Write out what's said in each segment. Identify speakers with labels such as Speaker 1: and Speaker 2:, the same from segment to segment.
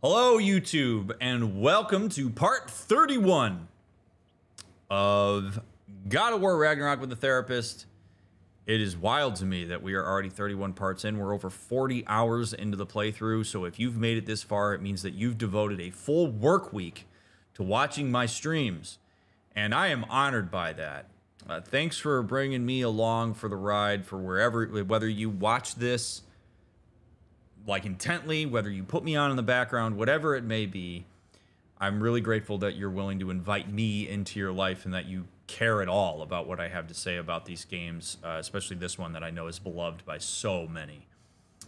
Speaker 1: Hello, YouTube, and welcome to part 31 of God of War Ragnarök with the Therapist. It is wild to me that we are already 31 parts in. We're over 40 hours into the playthrough, so if you've made it this far, it means that you've devoted a full work week to watching my streams, and I am honored by that. Thanks for bringing me along for the ride for whether you watch this like intently, whether you put me on in the background, whatever it may be. I'm really grateful that you're willing to invite me into your life and that you care at all about what I have to say about these games, especially this one that I know is beloved by so many.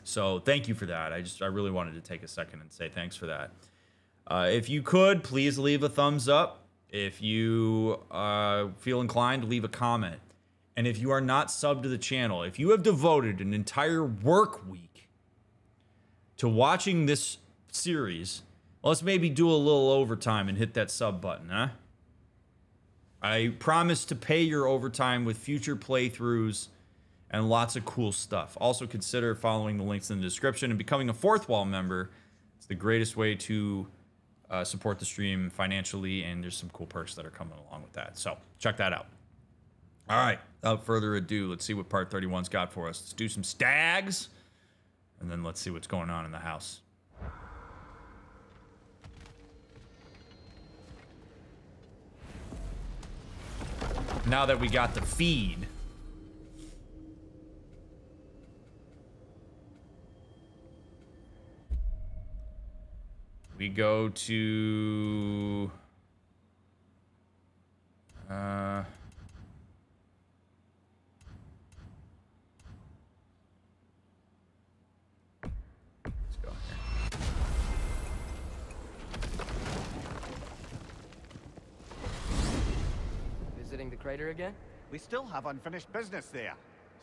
Speaker 1: So thank you for that. I really wanted to take a second and say thanks for that. If you could, please leave a thumbs up. If you feel inclined, leave a comment. And if you are not subbed to the channel, if you have devoted an entire work week to watching this series, let's maybe do a little overtime and hit that sub button, huh? I promise to pay your overtime with future playthroughs and lots of cool stuff. Also consider following the links in the description and becoming a fourth wall member. It's the greatest way to support the stream financially, and there's some cool perks that are coming along with that. So check that out. All right, without further ado, let's see what part 31's got for us. Let's do some stags, and then let's see what's going on in the house. Now that we got the feed. We go to... let's go here.
Speaker 2: Visiting the crater again?
Speaker 3: We still have unfinished business there.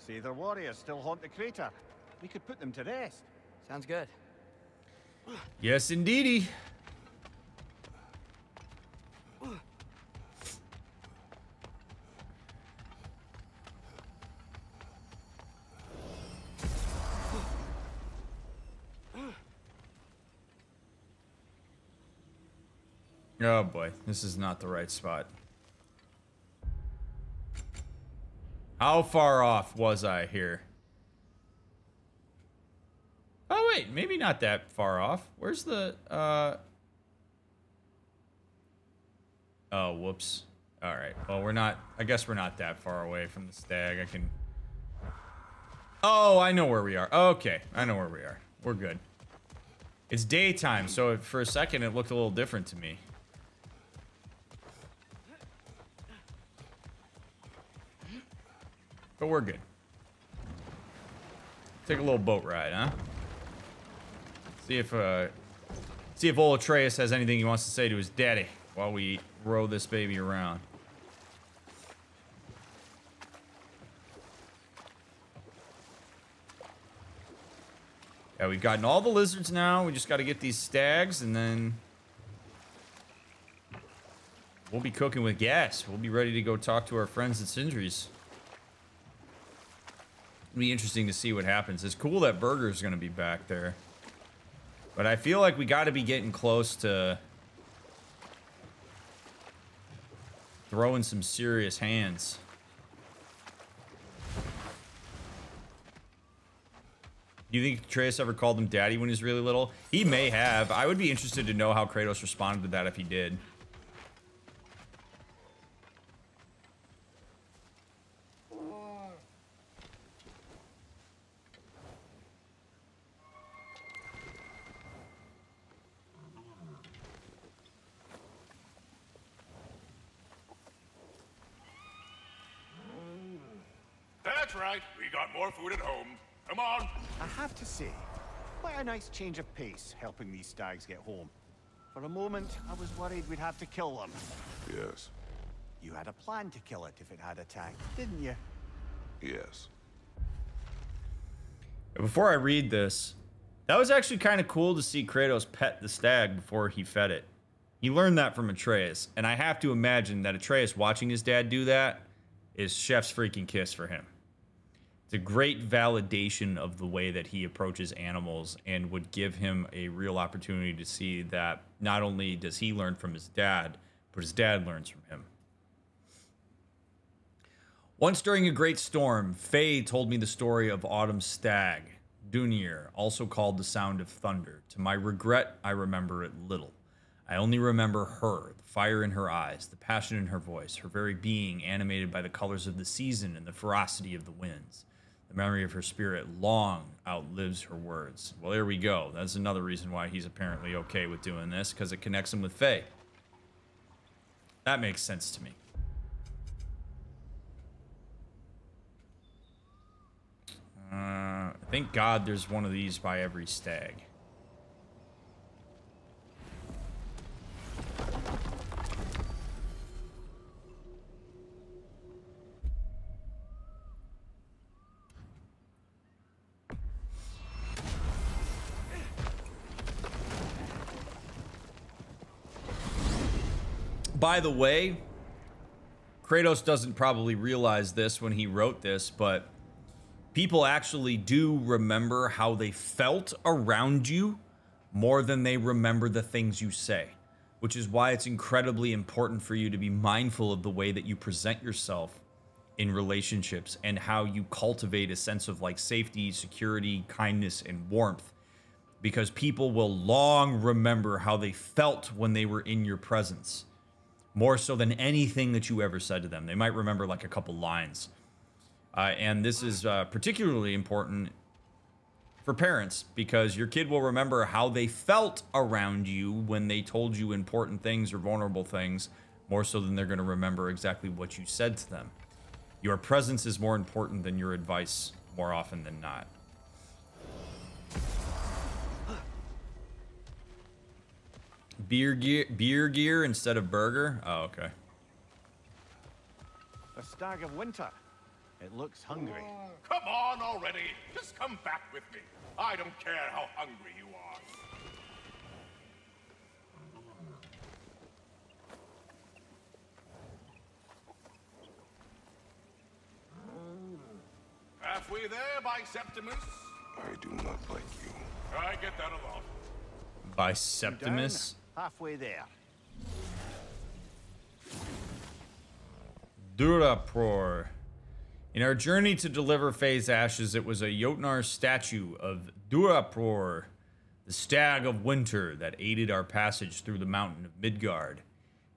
Speaker 3: Say their warriors still haunt the crater. We could put them to rest.
Speaker 2: Sounds good.
Speaker 1: Yes, indeedy. Oh boy, this is not the right spot. How far off was I here? Oh wait, maybe not that far off. Where's the, oh, whoops. All right, well, we're not, I guess we're not that far away from the stag. I can, oh, I know where we are. Okay, I know where we are. We're good. It's daytime, so for a second it looked a little different to me. But we're good. Take a little boat ride, huh? See if old Atreus has anything he wants to say to his daddy while we row this baby around. Yeah, we've gotten all the lizards now. We just got to get these stags, and then we'll be cooking with gas. We'll be ready to go talk to our friends at Sindri's. It'll be interesting to see what happens. It's cool that Burger's gonna be back there, but I feel like we got to be getting close to throwing some serious hands. Do you think Atreus ever called him daddy when he was really little? He may have. I would be interested to know how Kratos responded to that if he did.
Speaker 4: That's right. We got more food at home. Come on.
Speaker 3: I have to say, quite a nice change of pace helping these stags get home. For a moment, I was worried we'd have to kill them.
Speaker 4: Yes.
Speaker 3: You had a plan to kill it if it had attacked, didn't you?
Speaker 4: Yes.
Speaker 1: Before I read this, that was actually kind of cool to see Kratos pet the stag before he fed it. He learned that from Atreus, and I have to imagine that Atreus watching his dad do that is chef's freaking kiss for him. It's a great validation of the way that he approaches animals and would give him a real opportunity to see that not only does he learn from his dad, but his dad learns from him. Once during a great storm, Faye told me the story of Autumn's stag, Dunir, also called the sound of thunder. To my regret, I remember it little. I only remember her, the fire in her eyes, the passion in her voice, her very being animated by the colors of the season and the ferocity of the winds. The memory of her spirit long outlives her words. Well, there we go. That's another reason why he's apparently okay with doing this, because it connects him with Faye. That makes sense to me. Thank God there's one of these by every stag. By the way, Kratos doesn't probably realize this when he wrote this, but people actually do remember how they felt around you more than they remember the things you say, which is why it's incredibly important for you to be mindful of the way that you present yourself in relationships and how you cultivate a sense of like safety, security, kindness, and warmth, because people will long remember how they felt when they were in your presence, more so than anything that you ever said to them. They might remember like a couple lines. And this is particularly important for parents, because your kid will remember how they felt around you when they told you important things or vulnerable things, more so than they're going to remember exactly what you said to them. Your presence is more important than your advice more often than not. Beer gear instead of burger? Oh, okay.
Speaker 3: A stag of winter. It looks hungry.
Speaker 4: Come on already. Just come back with me. I don't care how hungry you are. Halfway there, by Septimus?
Speaker 5: I do not like you.
Speaker 4: I get that a lot.
Speaker 1: By Septimus?
Speaker 3: Halfway there.
Speaker 1: Durapor. In our journey to deliver Faye's ashes, it was a Jotnar statue of Durapor, the stag of winter, that aided our passage through the mountain of Midgard.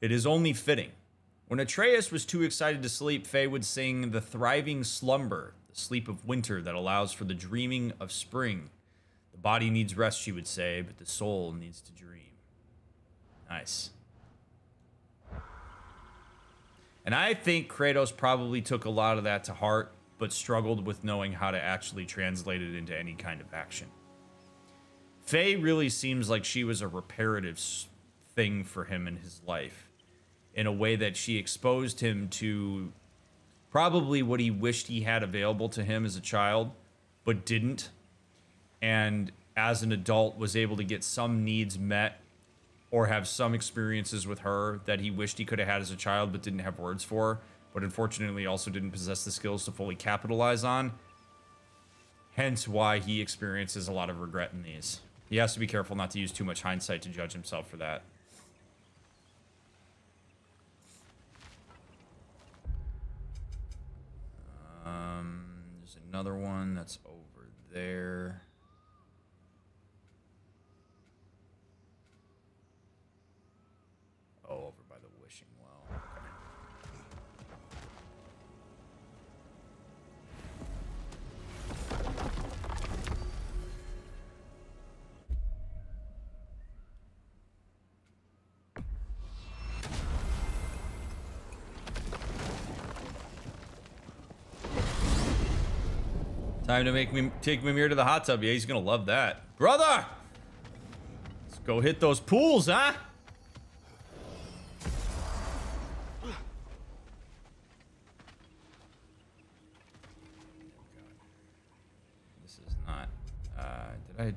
Speaker 1: It is only fitting. When Atreus was too excited to sleep, Faye would sing the thriving slumber, the sleep of winter that allows for the dreaming of spring. The body needs rest, she would say, but the soul needs to dream. Nice. And I think Kratos probably took a lot of that to heart, but struggled with knowing how to actually translate it into any kind of action. Faye really seems like she was a reparative thing for him in his life, in a way that she exposed him to probably what he wished he had available to him as a child, but didn't. And as an adult was able to get some needs met or have some experiences with her that he wished he could have had as a child but didn't have words for, but unfortunately also didn't possess the skills to fully capitalize on. Hence why he experiences a lot of regret in these. He has to be careful not to use too much hindsight to judge himself for that. There's another one that's over there. Oh, over by the wishing well. Time to take Mimir to the hot tub. Yeah, he's gonna love that. Brother! Let's go hit those pools, huh? This is not... did I...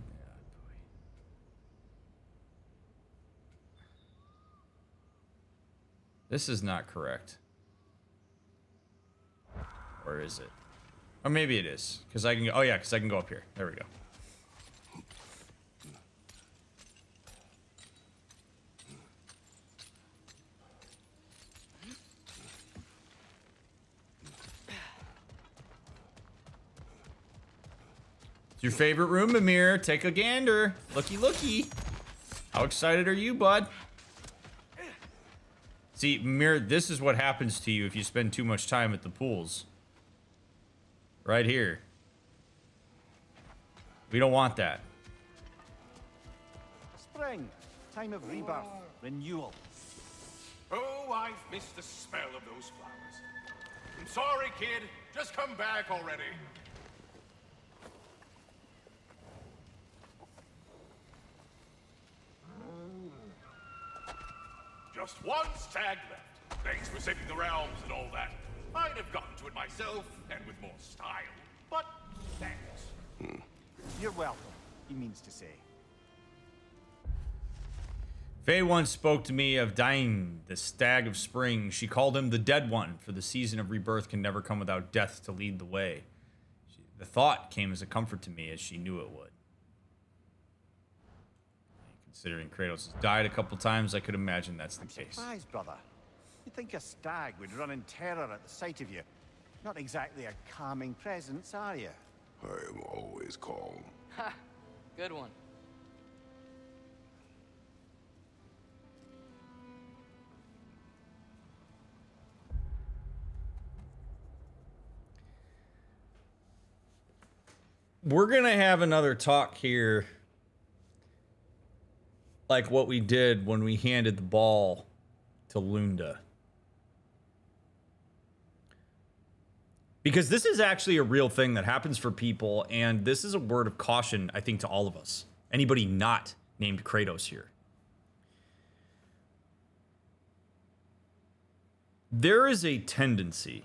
Speaker 1: This is not correct. Or is it? Or maybe it is. Because I can go... Oh, yeah, because I can go up here. There we go. It's your favorite room, Mimir. Take a gander. Looky, looky. How excited are you, bud? See, Mimir, this is what happens to you if you spend too much time at the pools. Right here. We don't want that.
Speaker 3: Spring, time of rebirth, renewal.
Speaker 4: Oh, I've missed the smell of those flowers. I'm sorry, kid. Just come back already. Just one stag left. Thanks for saving the realms and all that. I'd have gotten to it myself, and with more style. But thanks.
Speaker 3: You're welcome, he means to say.
Speaker 1: Faye once spoke to me of Dain, the stag of spring. She called him the dead one, for the season of rebirth can never come without death to lead the way. The thought came as a comfort to me, as she knew it would. Considering Kratos has died a couple times, I could imagine that's the case.
Speaker 3: Surprised, brother. You'd think a stag would run in terror at the sight of you. Not exactly a calming presence, are you?
Speaker 5: I am always calm.
Speaker 2: Ha! Good one.
Speaker 1: We're gonna have another talk here, like what we did when we handed the ball to Lunda. Because this is actually a real thing that happens for people, and this is a word of caution, I think, to all of us. Anybody not named Kratos here. There is a tendency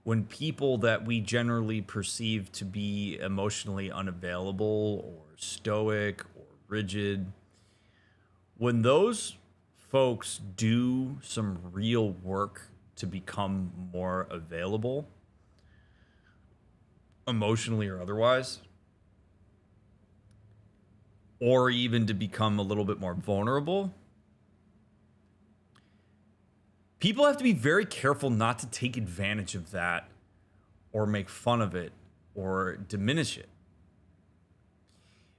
Speaker 1: when people that we generally perceive to be emotionally unavailable or stoic or rigid, when those folks do some real work to become more available, emotionally or otherwise, or even to become a little bit more vulnerable, people have to be very careful not to take advantage of that or make fun of it or diminish it.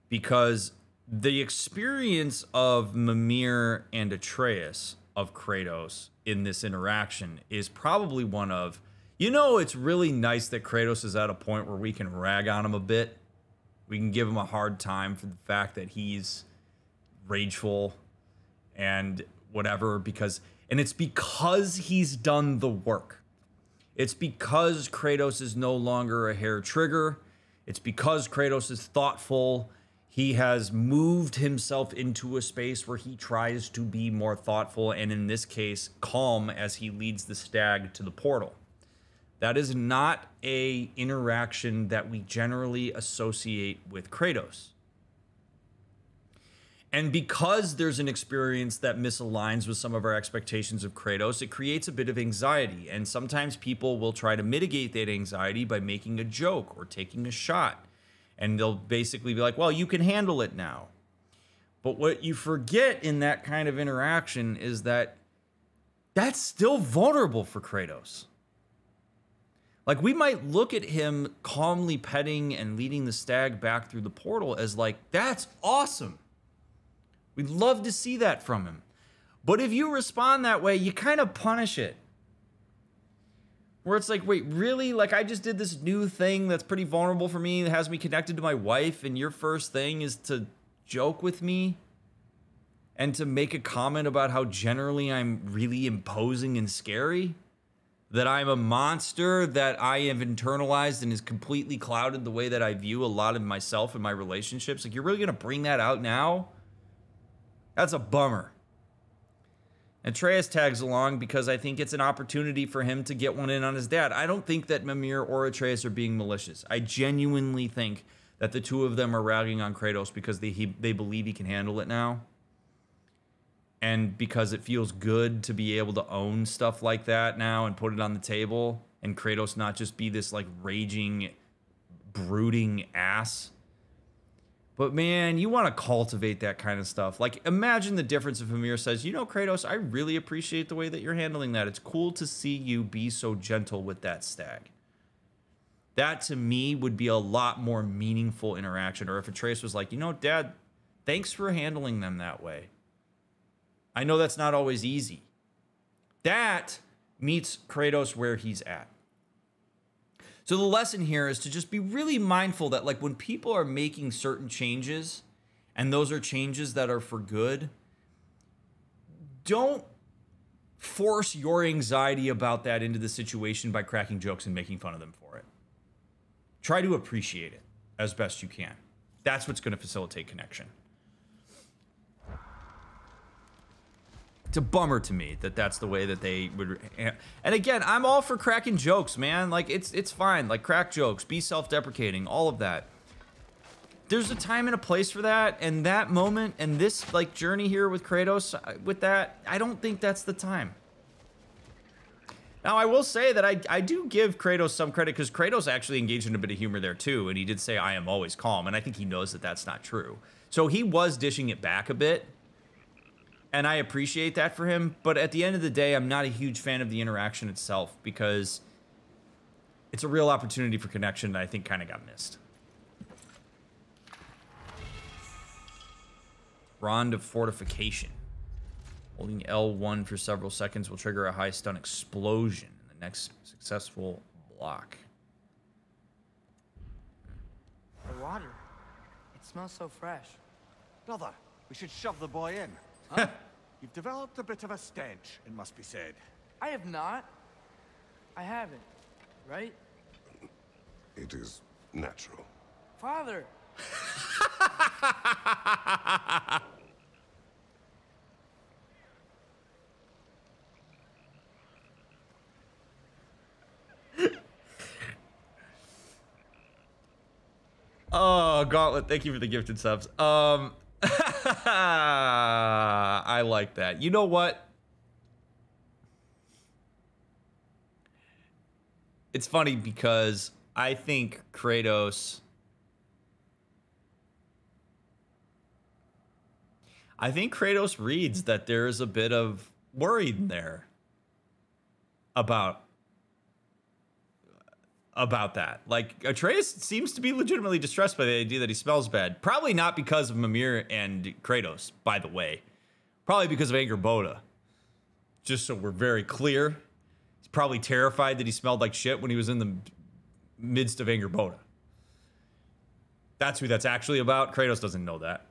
Speaker 1: Because the experience of Mimir and Atreus, of Kratos, in this interaction is probably one of, it's really nice that Kratos is at a point where we can rag on him a bit. We can give him a hard time for the fact that he's rageful and whatever, and it's because he's done the work. It's because Kratos is no longer a hair trigger. It's because Kratos is thoughtful. He has moved himself into a space where he tries to be more thoughtful, and in this case, calm as he leads the stag to the portal. That is not an interaction that we generally associate with Kratos. And because there's an experience that misaligns with some of our expectations of Kratos, it creates a bit of anxiety. And sometimes people will try to mitigate that anxiety by making a joke or taking a shot. And they'll basically be like, well, you can handle it now. But what you forget in that kind of interaction is that that's still vulnerable for Kratos. Like, we might look at him calmly petting and leading the stag back through the portal as like, that's awesome. We'd love to see that from him. But if you respond that way, you kind of punish it. Where it's like, wait, really? Like, I just did this new thing that's pretty vulnerable for me, that has me connected to my wife, and your first thing is to joke with me and to make a comment about how generally I'm really imposing and scary? That I'm a monster that I have internalized and has completely clouded the way that I view a lot of myself and my relationships? Like, you're really going to bring that out now? That's a bummer. Atreus tags along because I think it's an opportunity for him to get one in on his dad. I don't think that Mimir or Atreus are being malicious. I genuinely think that the two of them are ragging on Kratos because they believe he can handle it now. And because it feels good to be able to own stuff like that now and put it on the table and Kratos not just be this like raging, brooding ass. But man, you want to cultivate that kind of stuff. Like, imagine the difference if Ymir says, you know, Kratos, I really appreciate the way that you're handling that. It's cool to see you be so gentle with that stag. That, to me, would be a lot more meaningful interaction. Or if Atreus was like, you know, Dad, thanks for handling them that way. I know that's not always easy. That meets Kratos where he's at. So the lesson here is to just be really mindful that, like, when people are making certain changes, and those are changes that are for good, don't force your anxiety about that into the situation by cracking jokes and making fun of them for it. Try to appreciate it as best you can. That's what's going to facilitate connection. It's a bummer to me that that's the way that they would. And again, I'm all for cracking jokes, man. Like, it's fine. Like, crack jokes, be self-deprecating, all of that. There's a time and a place for that, and that moment and this, like, journey here with Kratos, with that, I don't think that's the time. Now, I will say that I do give Kratos some credit, because Kratos actually engaged in a bit of humor there, too, and he did say, I am always calm, and I think he knows that that's not true. So he was dishing it back a bit. And I appreciate that for him, but at the end of the day, I'm not a huge fan of the interaction itself, because it's a real opportunity for connection that I think kind of got missed. Rond of Fortification. Holding L1 for several seconds will trigger a high stun explosion in the next successful block.
Speaker 2: The water. It smells so fresh.
Speaker 3: Brother, we should shove the boy in. Huh? You've developed a bit of a stench, it must be said.
Speaker 2: I have not. I haven't. Right?
Speaker 5: It is natural.
Speaker 2: Father!
Speaker 1: Oh, Gauntlet, thank you for the gifted subs. I like that. You know what? It's funny because I think Kratos reads that there is a bit of worry in there about that. Like, Atreus seems to be legitimately distressed by the idea that he smells bad. Probably not because of Mimir and Kratos, by the way. Probably because of Angerboda. Just so we're very clear. He's probably terrified that he smelled like shit when he was in the midst of Angerboda. That's who that's actually about. Kratos doesn't know that.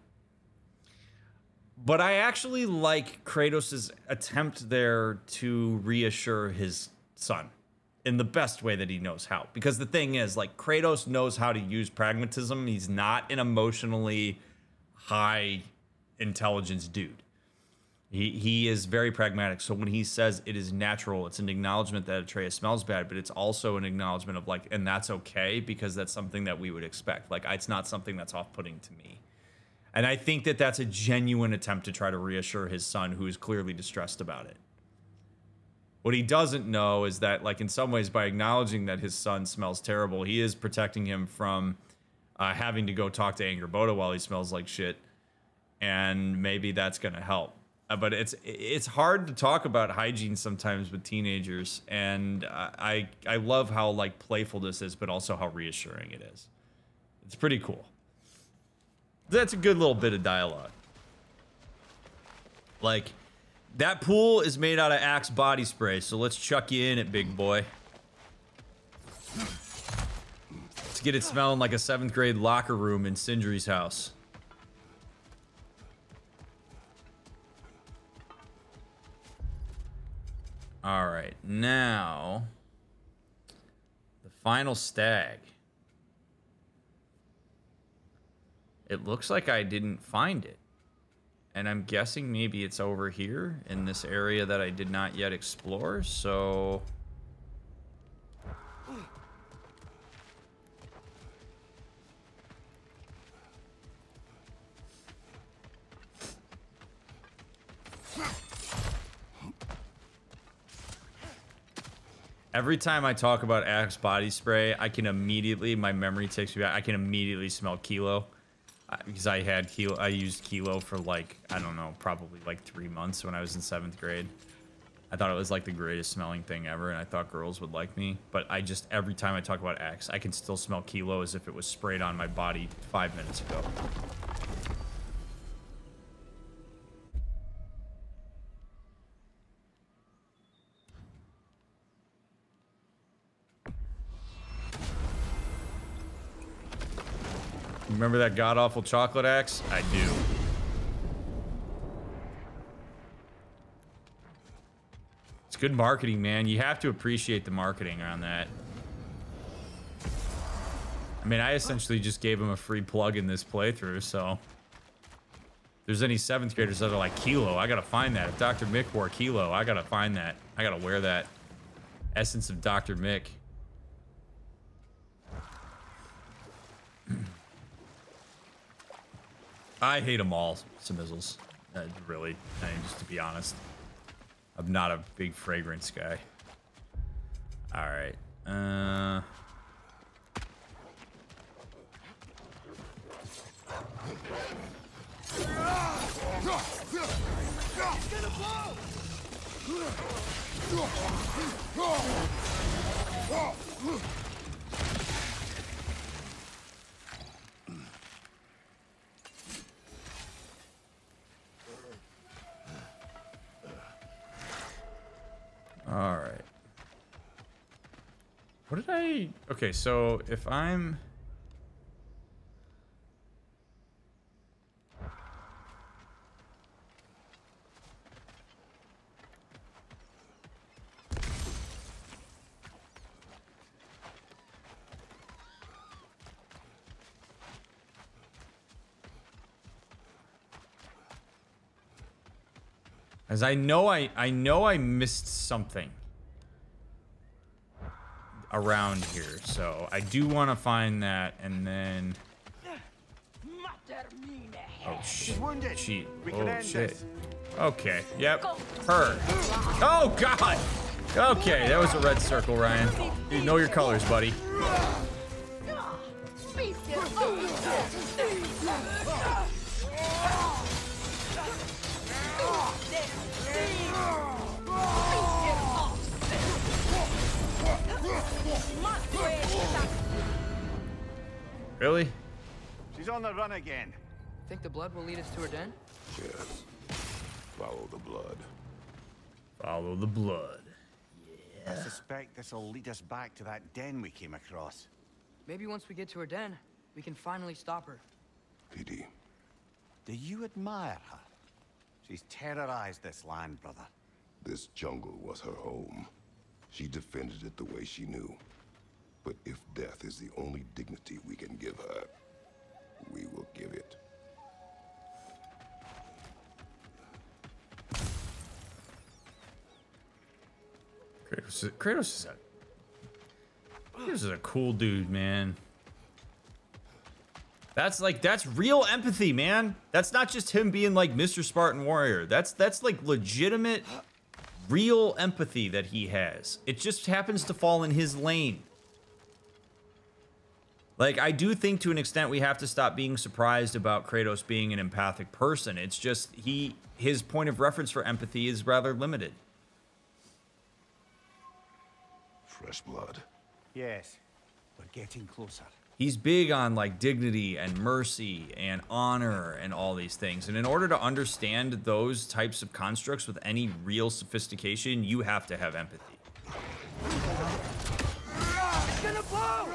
Speaker 1: But I actually like Kratos' attempt there to reassure his son in the best way that he knows how. Because the thing is, like, Kratos knows how to use pragmatism. He's not an emotionally high intelligence dude. He is very pragmatic. So when he says it is natural, it's an acknowledgement that Atreus smells bad, but it's also an acknowledgement of, like, and that's okay, because that's something that we would expect. Like, it's not something that's off-putting to me. And I think that that's a genuine attempt to try to reassure his son, who is clearly distressed about it. What he doesn't know is that, like, in some ways, by acknowledging that his son smells terrible, he is protecting him from having to go talk to Angerboda while he smells like shit. And maybe that's going to help. But it's hard to talk about hygiene sometimes with teenagers. And I love how, like, playful this is, but also how reassuring it is. It's pretty cool. That's a good little bit of dialogue. Like, that pool is made out of Axe body spray, so let's chuck you in it, big boy. Let's get it smelling like a 7th grade locker room in Sindri's house. Alright, now the final stag. It looks like I didn't find it. And I'm guessing maybe it's over here in this area that I did not yet explore, so... Every time I talk about Axe body spray, I can immediately, my memory takes me back. I can immediately smell Kilo. Because I used Kilo for like, I don't know, probably like 3 months when I was in 7th grade. I thought it was like the greatest smelling thing ever, and I thought girls would like me. But I just, every time I talk about Axe, I can still smell Kilo as if it was sprayed on my body 5 minutes ago. Remember that god-awful chocolate axe? I do. It's good marketing, man. You have to appreciate the marketing on that. I mean, I essentially just gave him a free plug in this playthrough, so... If there's any 7th graders that are like, Kilo, I gotta find that. If Dr. Mick wore Kilo, I gotta find that. I gotta wear that. Essence of Dr. Mick. I hate them all, Samizzles. Really, I mean, just to be honest. I'm not a big fragrance guy. Alright. Alright. What did I... Okay, so if I'm... As I know I missed something around here, so I do want to find that, and then... Oh, shit. Oh, shit. Okay, yep. Her. Oh, God! Okay, that was a red circle, Ryan. You know your colors, buddy. Really?
Speaker 3: She's on the run again.
Speaker 2: Think the blood will lead us to her den?
Speaker 5: Yes. Follow the blood.
Speaker 1: Follow the blood.
Speaker 3: I suspect this will lead us back to that den we came across.
Speaker 2: Maybe once we get to her den, we can finally stop her.
Speaker 5: PD.
Speaker 3: Do you admire her? She's terrorized this land, brother.
Speaker 5: This jungle was her home. She defended it the way she knew. But if death is the only dignity we can give her, we will give it.
Speaker 1: Kratos is a cool dude, man. That's real empathy, man. That's not just him being like Mr. Spartan Warrior. That's like legitimate, real empathy that he has. It just happens to fall in his lane. Like, I do think to an extent we have to stop being surprised about Kratos being an empathic person. It's just his point of reference for empathy is rather limited.
Speaker 5: Fresh blood.
Speaker 3: Yes, we're getting closer.
Speaker 1: He's big on like dignity and mercy and honor and all these things. And in order to understand those types of constructs with any real sophistication, you have to have empathy.
Speaker 2: It's gonna blow!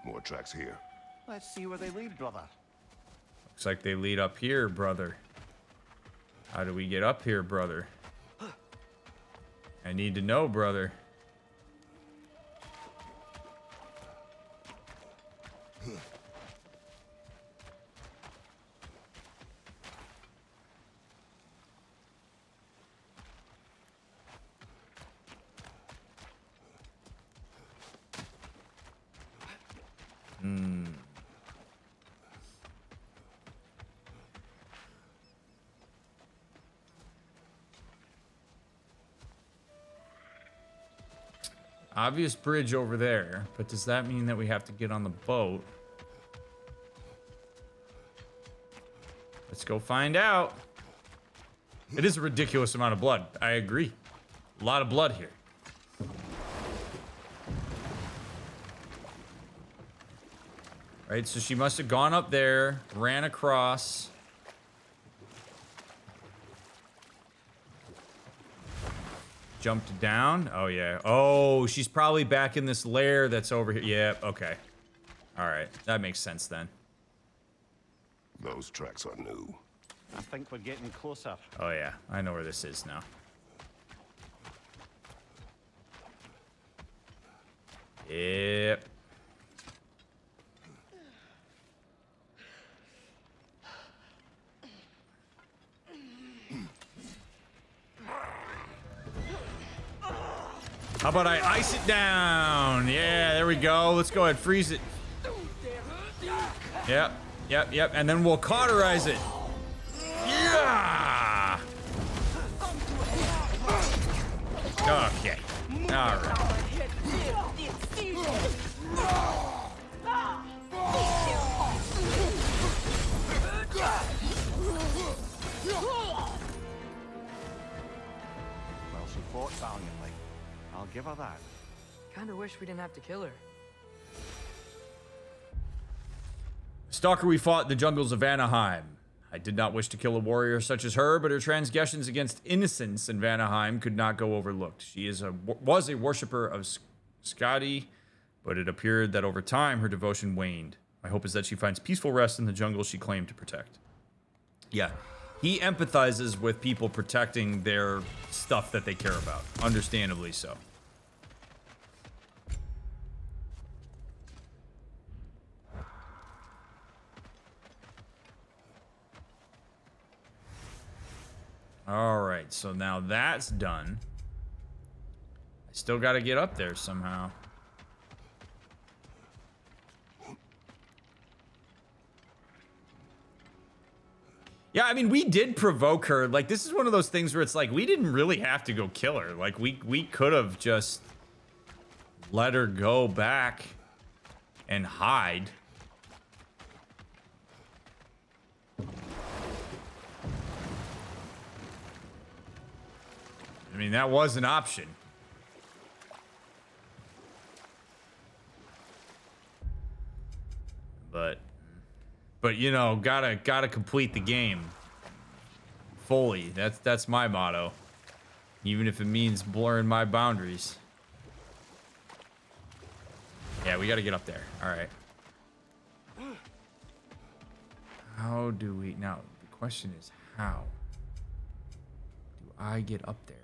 Speaker 5: More tracks here.
Speaker 3: Let's see where they lead, brother.
Speaker 1: Looks like they lead up here, brother. How do we get up here, brother? I need to know, brother. Obvious bridge over there, but does that mean that we have to get on the boat? Let's go find out. It is a ridiculous amount of blood. I agree. A lot of blood here. Right, so she must have gone up there, ran across. Jumped down. Oh, yeah. Oh, she's probably back in this lair that's over here. Yeah, okay. All right, that makes sense then.
Speaker 5: Those tracks are new.
Speaker 3: I think we're getting closer.
Speaker 1: Oh, yeah. I know where this is now. Yep. How about I ice it down? Yeah, there we go. Let's go ahead, freeze it. Yep, yep, yep. And then we'll cauterize it. Yeah! Okay. All right.
Speaker 3: Well, she fought valiantly. I'll give her that.
Speaker 2: Kinda wish we didn't have to kill her.
Speaker 1: Stalker we fought in the jungles of Alfheim. I did not wish to kill a warrior such as her, but her transgressions against innocence in Alfheim could not go overlooked. She was a worshipper of Skadi, but it appeared that over time her devotion waned. My hope is that she finds peaceful rest in the jungle she claimed to protect. Yeah, he empathizes with people protecting their stuff that they care about. Understandably so. All right, so now that's done. I still got to get up there somehow. Yeah, I mean, we did provoke her. Like, this is one of those things where it's like, we didn't really have to go kill her. Like, we could have just let her go back and hide. I mean, that was an option. But you know, gotta complete the game fully. That's my motto. Even if it means blurring my boundaries. Yeah, we gotta get up there. All right. How do we now? The question is, how do I get up there?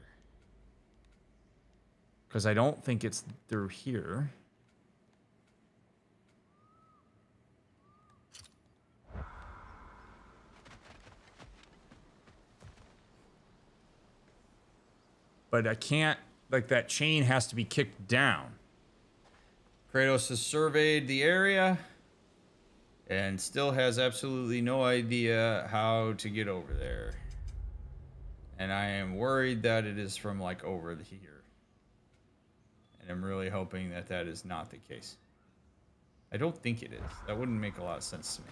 Speaker 1: Because I don't think it's through here. But I can't, like, that chain has to be kicked down. Kratos has surveyed the area and still has absolutely no idea how to get over there. And I am worried that it is from, like, over here. And I'm really hoping that that is not the case. I don't think it is. That wouldn't make a lot of sense to me.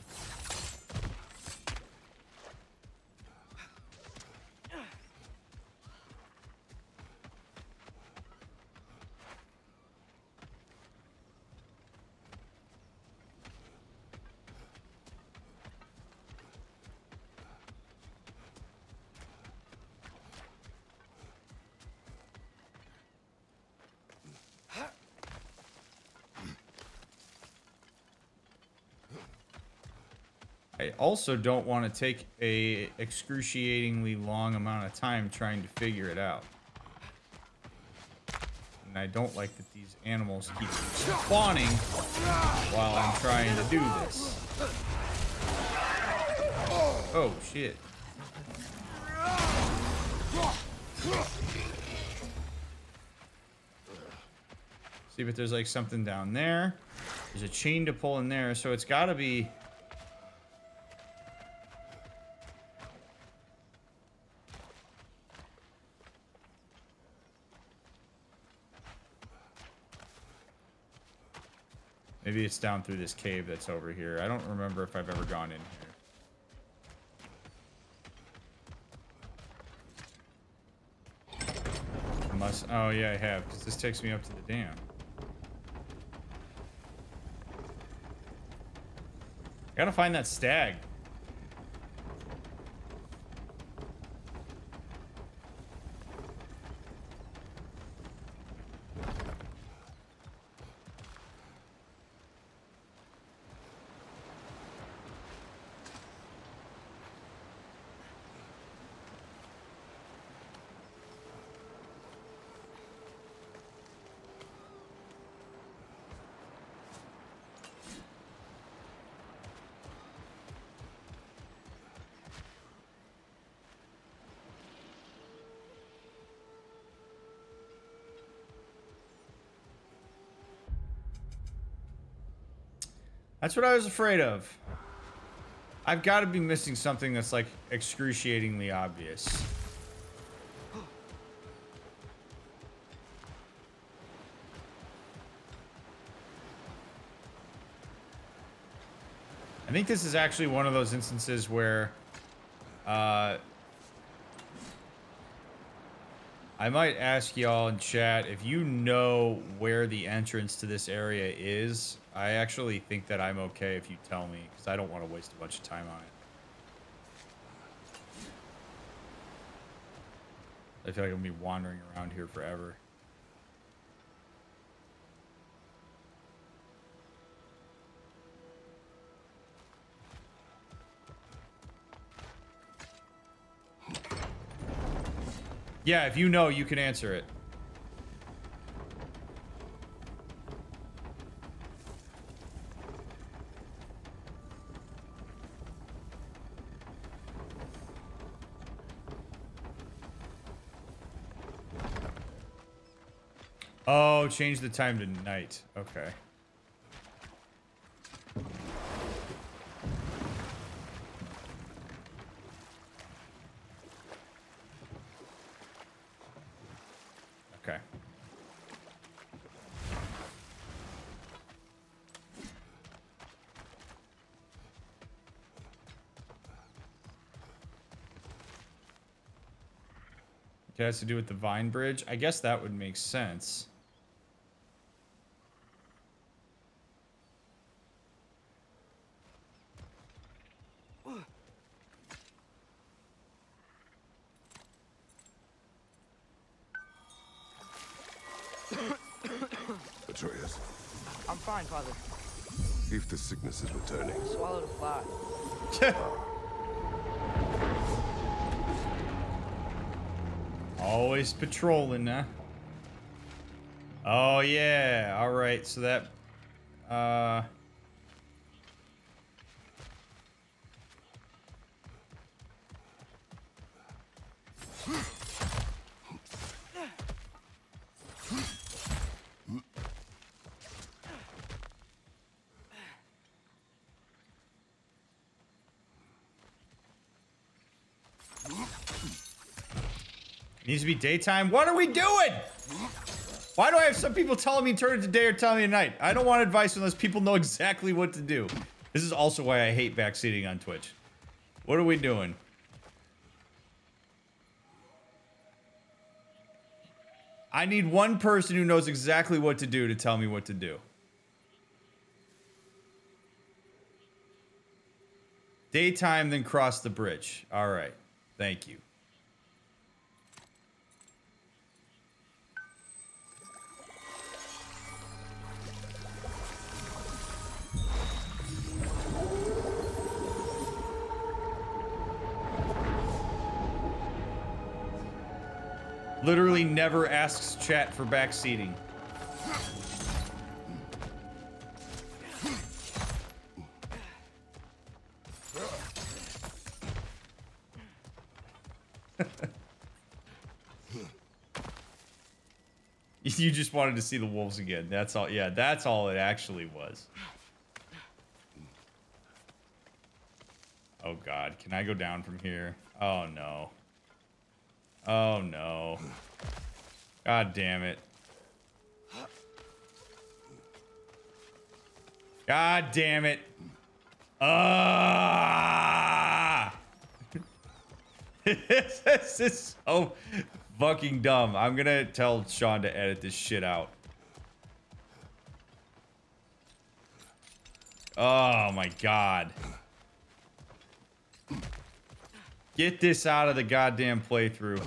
Speaker 1: I also don't want to take a excruciatingly long amount of time trying to figure it out. And I don't like that these animals keep spawning while I'm trying to do this. Oh, shit. See, but there's like something down there. There's a chain to pull in there, so it's got to be... Maybe it's down through this cave that's over here. I don't remember if I've ever gone in here. Unless, oh yeah, I have, because this takes me up to the dam. Gotta find that stag. That's what I was afraid of. I've got to be missing something that's like excruciatingly obvious. I think this is actually one of those instances where I might ask y'all in chat if you know where the entrance to this area is. I actually think that I'm okay if you tell me, because I don't want to waste a bunch of time on it. I feel like I'm gonna be wandering around here forever. Yeah, if you know, you can answer it. Oh, change the time to night. Okay. Okay. It has to do with the Vine Bridge. I guess that would make sense.
Speaker 5: Atreus,
Speaker 2: I'm fine, Father.
Speaker 5: if the sickness is returning.
Speaker 2: Swallowed a fly.
Speaker 1: Always patrolling, huh? Oh, yeah. All right. So that... needs to be daytime. What are we doing? Why do I have some people telling me turn it to day or telling me to night? I don't want advice unless people know exactly what to do. This is also why I hate backseating on Twitch. What are we doing? I need one person who knows exactly what to do to tell me what to do. Daytime, then cross the bridge. All right. Thank you. Literally never asks chat for backseating. You just wanted to see the wolves again. That's all. Yeah, that's all it actually was. Oh God, can I go down from here? Oh no. Oh no. God damn it. God damn it. Ah! This is so fucking dumb. I'm gonna tell Sean to edit this shit out. Oh my god. Get this out of the goddamn playthrough.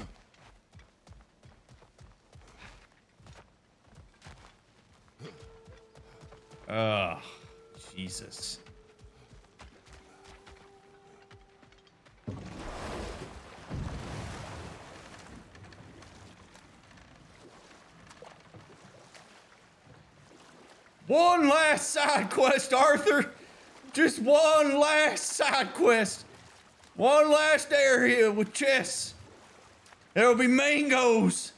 Speaker 1: Ugh. Jesus. One last side quest, Arthur. Just one last side quest. One last area with chests. There'll be mangoes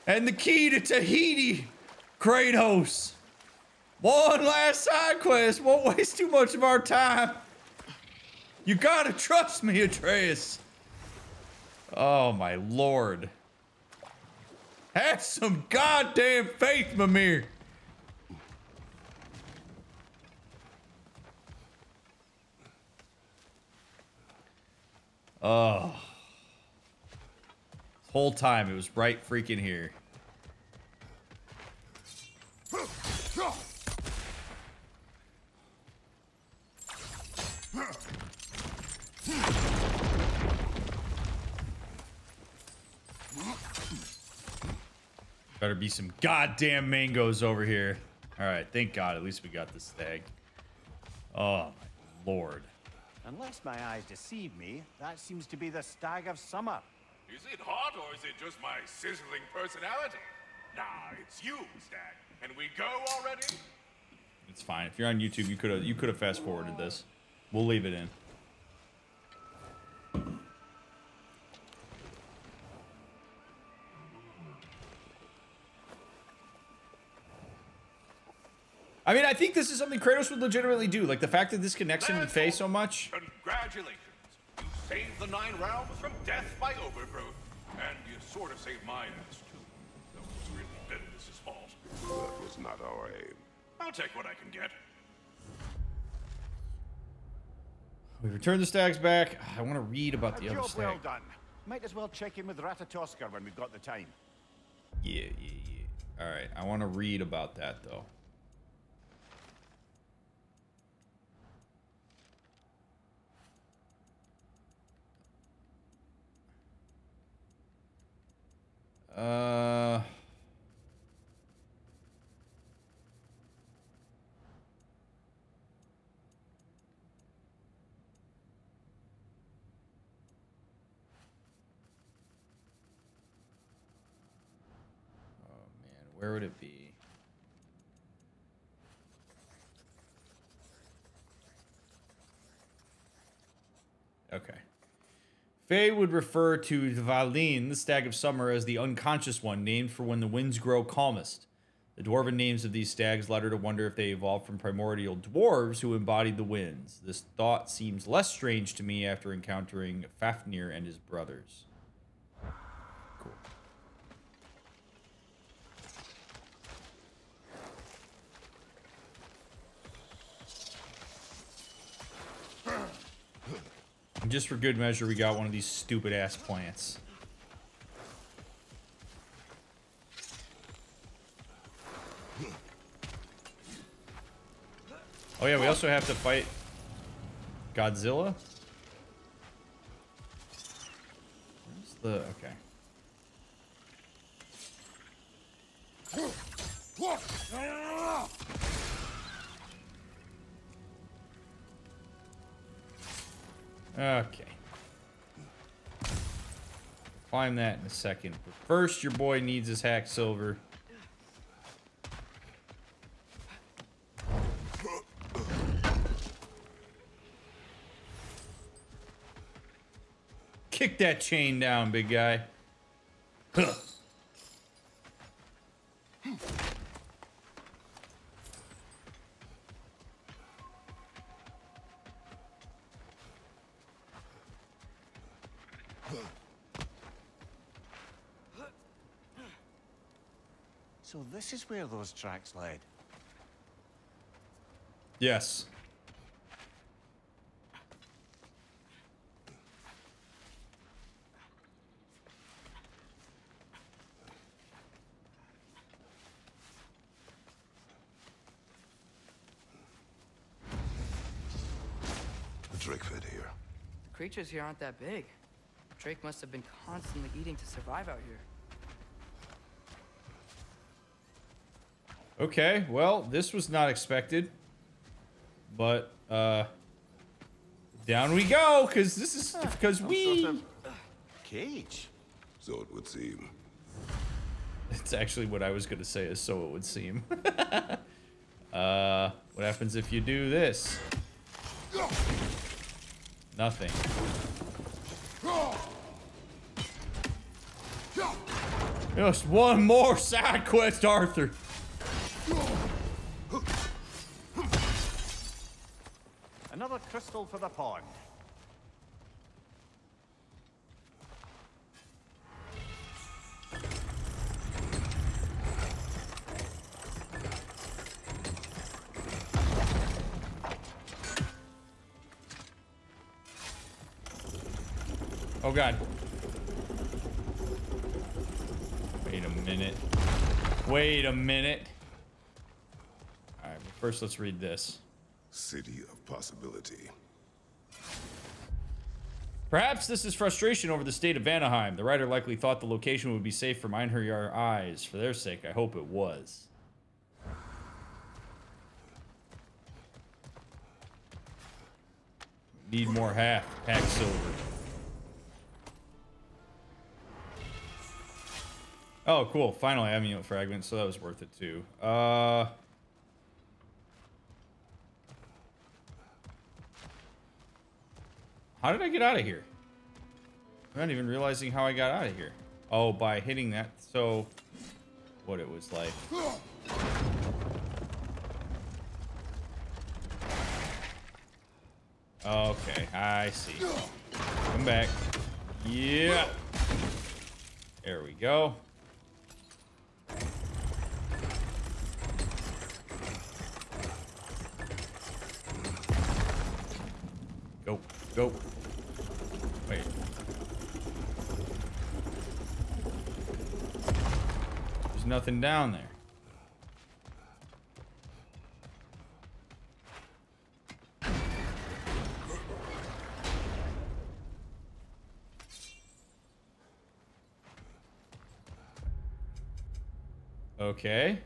Speaker 1: and the key to Tahiti, Kratos. One last side quest. Won't waste too much of our time. You gotta trust me, Atreus. Oh my lord. Have some goddamn faith, Mimir. Oh. Whole time it was right freaking here. Better be some goddamn mangoes over here. All right, thank God. At least we got this stag. Oh my lord.
Speaker 3: Unless my eyes deceive me, that seems to be the stag of summer.
Speaker 4: Is it hot or is it just my sizzling personality? Nah, it's you, Stag. And we go already?
Speaker 1: It's fine. If you're on YouTube, you could have fast forwarded this. We'll leave it in. I mean, I think this is something Kratos would legitimately do. Like, the fact that this connects him to Faye so much.
Speaker 4: Congratulations. You saved the 9 realms from death by overgrowth. And you sort of saved mine ass, too. Though it was really Bendis' fault.
Speaker 5: That was not our aim.
Speaker 4: I'll take what I can get.
Speaker 1: We return the stags back. I want to read about the
Speaker 3: A
Speaker 1: other
Speaker 3: job
Speaker 1: stag.
Speaker 3: well done. Might as well check in with Ratatoskr when we've got the time.
Speaker 1: Yeah. All right. I want to read about that, though. Where would it be? Okay. Faye would refer to Dvalin, the stag of summer, as the unconscious one, named for when the winds grow calmest. The dwarven names of these stags led her to wonder if they evolved from primordial dwarves who embodied the winds. This thought seems less strange to me after encountering Fafnir and his brothers. Cool. And just for good measure, we got one of these stupid ass plants. Oh yeah, we also have to fight Godzilla. Where's the Okay. Climb that in a second. But first, your boy needs his hack silver. Kick that chain down, big guy. Huh.
Speaker 3: So this is where those tracks led.
Speaker 1: Yes.
Speaker 5: The Drake fed here.
Speaker 2: The creatures here aren't that big. Drake must have been constantly eating to survive out here.
Speaker 1: Okay, well, this was not expected. But, down we go, because this is, because we...
Speaker 3: Sort of cage.
Speaker 5: So it would seem.
Speaker 1: It's actually what I was going to say is so it would seem. What happens if you do this? Nothing. Just one more side quest, Arthur.
Speaker 3: Another crystal for the pond.
Speaker 1: Oh god. Wait a minute. Wait a minute. Alright, but first let's read this.
Speaker 5: City of possibility.
Speaker 1: Perhaps this is frustration over the state of Alfheim. The writer likely thought the location would be safe for Einherjar eyes. For their sake, I hope it was. Need more hack silver. Oh, cool. Finally, amulet fragment, so that was worth it too. How did I get out of here? I'm not even realizing how I got out of here. Oh, by hitting that. So, what it was like. Okay, I see. Come back. Yeah. There we go. Go, go. Wait. There's nothing down there. Okay.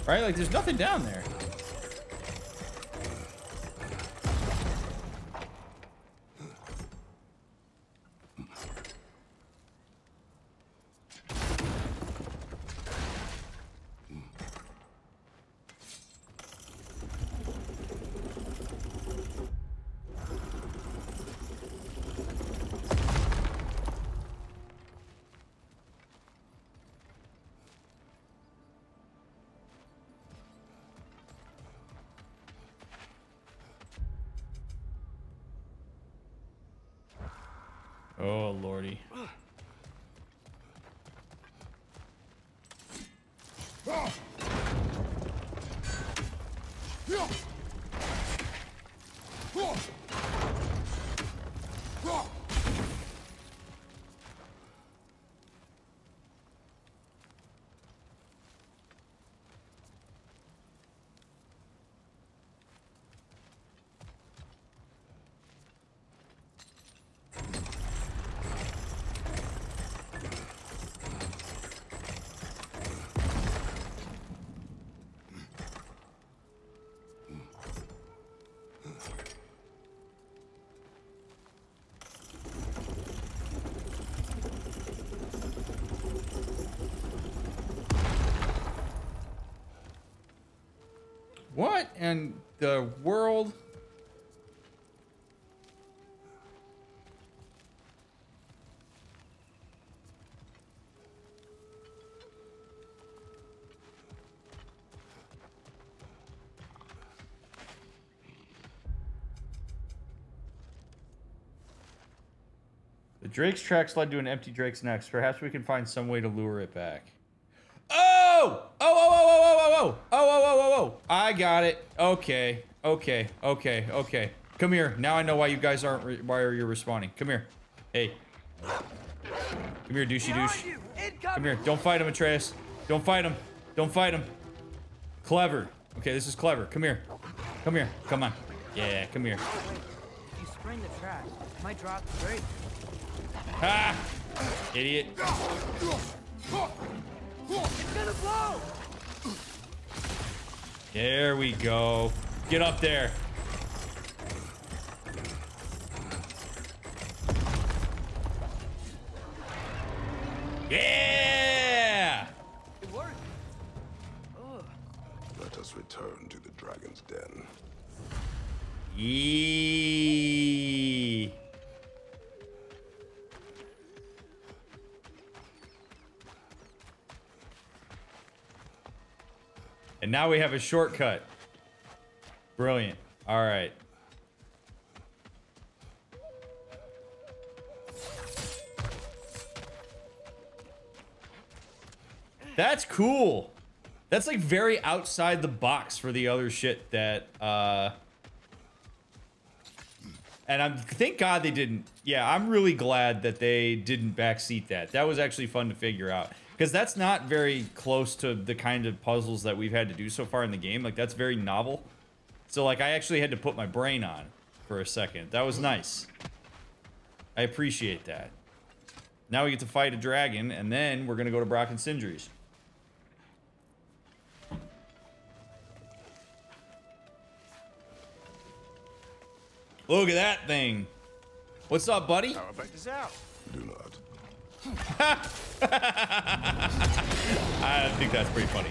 Speaker 1: Right? Like, there's nothing down there. Oh, lordy. and the world? The Drake's tracks led to an empty Drake's nest. Perhaps we can find some way to lure it back. Oh! Oh, oh, oh, oh, oh, oh, oh, oh, oh, oh, oh, oh. I got it. Okay, okay, okay, okay. Come here. Now I know why you guys aren't, why are you responding? Come here. Hey. Come here, douchey douche. Come here. Don't fight him, Atreus. Don't fight him. Don't fight him. Clever. Okay, this is clever. Come here. Come here. Come on. Yeah, come here.
Speaker 2: If you spring the track, it might drop the Drake.
Speaker 1: Ha! Idiot.
Speaker 2: It's gonna blow!
Speaker 1: There we go. Get up there. Yeah!
Speaker 2: It worked. Ugh.
Speaker 5: Let us return to the dragon's den.
Speaker 1: Yee. And now we have a shortcut. Brilliant. All right. That's cool. That's like very outside the box for the other shit that and thank God they didn't. Yeah, I'm really glad that they didn't backseat that. That was actually fun to figure out. Because that's not very close to the kind of puzzles that we've had to do so far in the game. Like, that's very novel. So, like, I actually had to put my brain on for a second. That was nice. I appreciate that. Now we get to fight a dragon, and then we're going to go to Brock and Sindri's. Look at that thing. What's up, buddy?
Speaker 3: How about this out?
Speaker 5: Do not.
Speaker 1: I think that's pretty funny.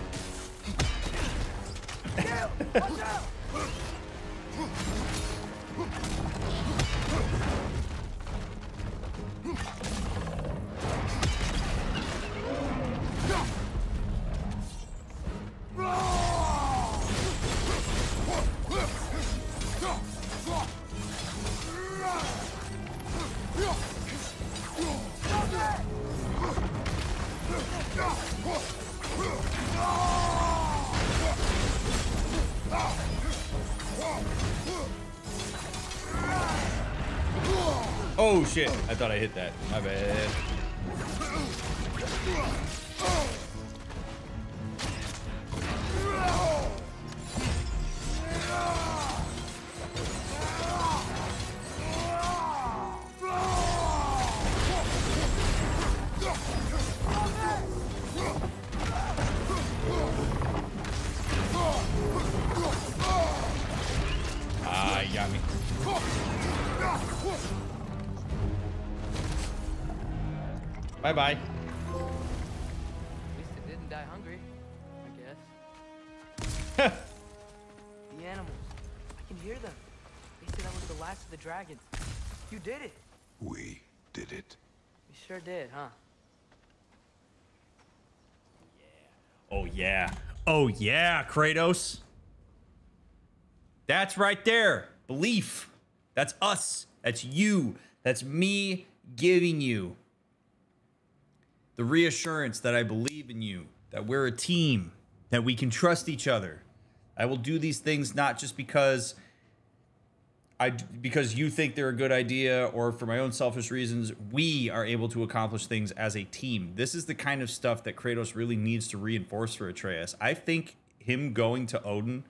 Speaker 2: Watch out!
Speaker 1: Oh shit, I thought I hit that. My bad. Ah, you got me. Bye-bye.
Speaker 2: At least it didn't die hungry, I guess. The animals. I can hear them. They said I was the last of the dragons. You did it.
Speaker 5: We did it.
Speaker 2: You sure did, huh?
Speaker 1: Oh yeah. Oh yeah, Kratos. That's right there. Belief. That's us. That's you. That's me giving you the reassurance that I believe in you, that we're a team, that we can trust each other. I will do these things not just because you think they're a good idea or for my own selfish reasons. We are able to accomplish things as a team. This is the kind of stuff that Kratos really needs to reinforce for Atreus. I think him going to Odin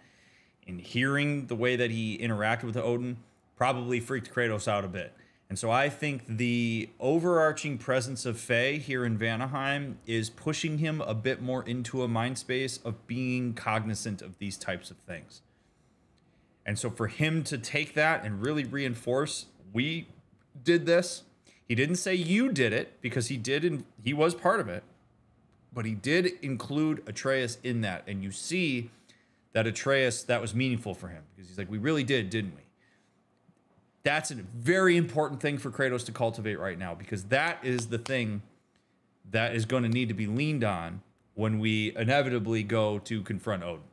Speaker 1: and hearing the way that he interacted with Odin probably freaked Kratos out a bit. And so I think the overarching presence of Faye here in Vanaheim is pushing him a bit more into a mind space of being cognizant of these types of things. And so for him to take that and really reinforce, we did this. He didn't say you did it, because he did, and he was part of it. But he did include Atreus in that. And you see that Atreus, that was meaningful for him. Because he's like, we really did, didn't we? That's a very important thing for Kratos to cultivate right now, because that is the thing that is going to need to be leaned on when we inevitably go to confront Odin.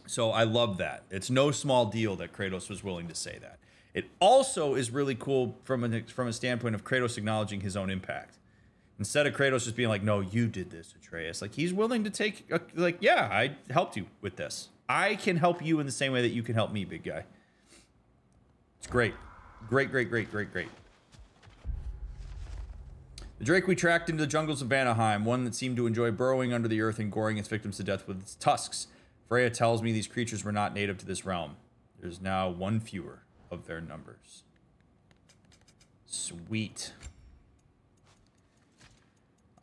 Speaker 1: So I love that. It's no small deal that Kratos was willing to say that. It also is really cool from a standpoint of Kratos acknowledging his own impact. Instead of Kratos just being like, no, you did this, Atreus. Like, he's willing to take, like, yeah, I helped you with this. I can help you in the same way that you can help me, big guy. It's great. Great, great, great, great, great. The Drake we tracked into the jungles of Alfheim, one that seemed to enjoy burrowing under the earth and goring its victims to death with its tusks. Freya tells me these creatures were not native to this realm. There's now one fewer of their numbers. Sweet.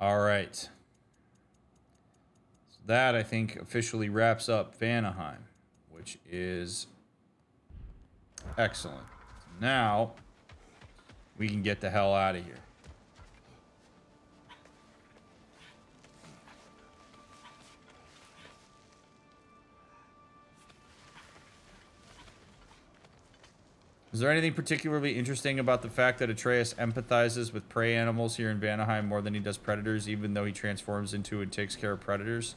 Speaker 1: All right. So that, I think, officially wraps up Vanaheim, which is excellent. Now, we can get the hell out of here. Is there anything particularly interesting about the fact that Atreus empathizes with prey animals here in Vanaheim more than he does predators, even though he transforms into and takes care of predators?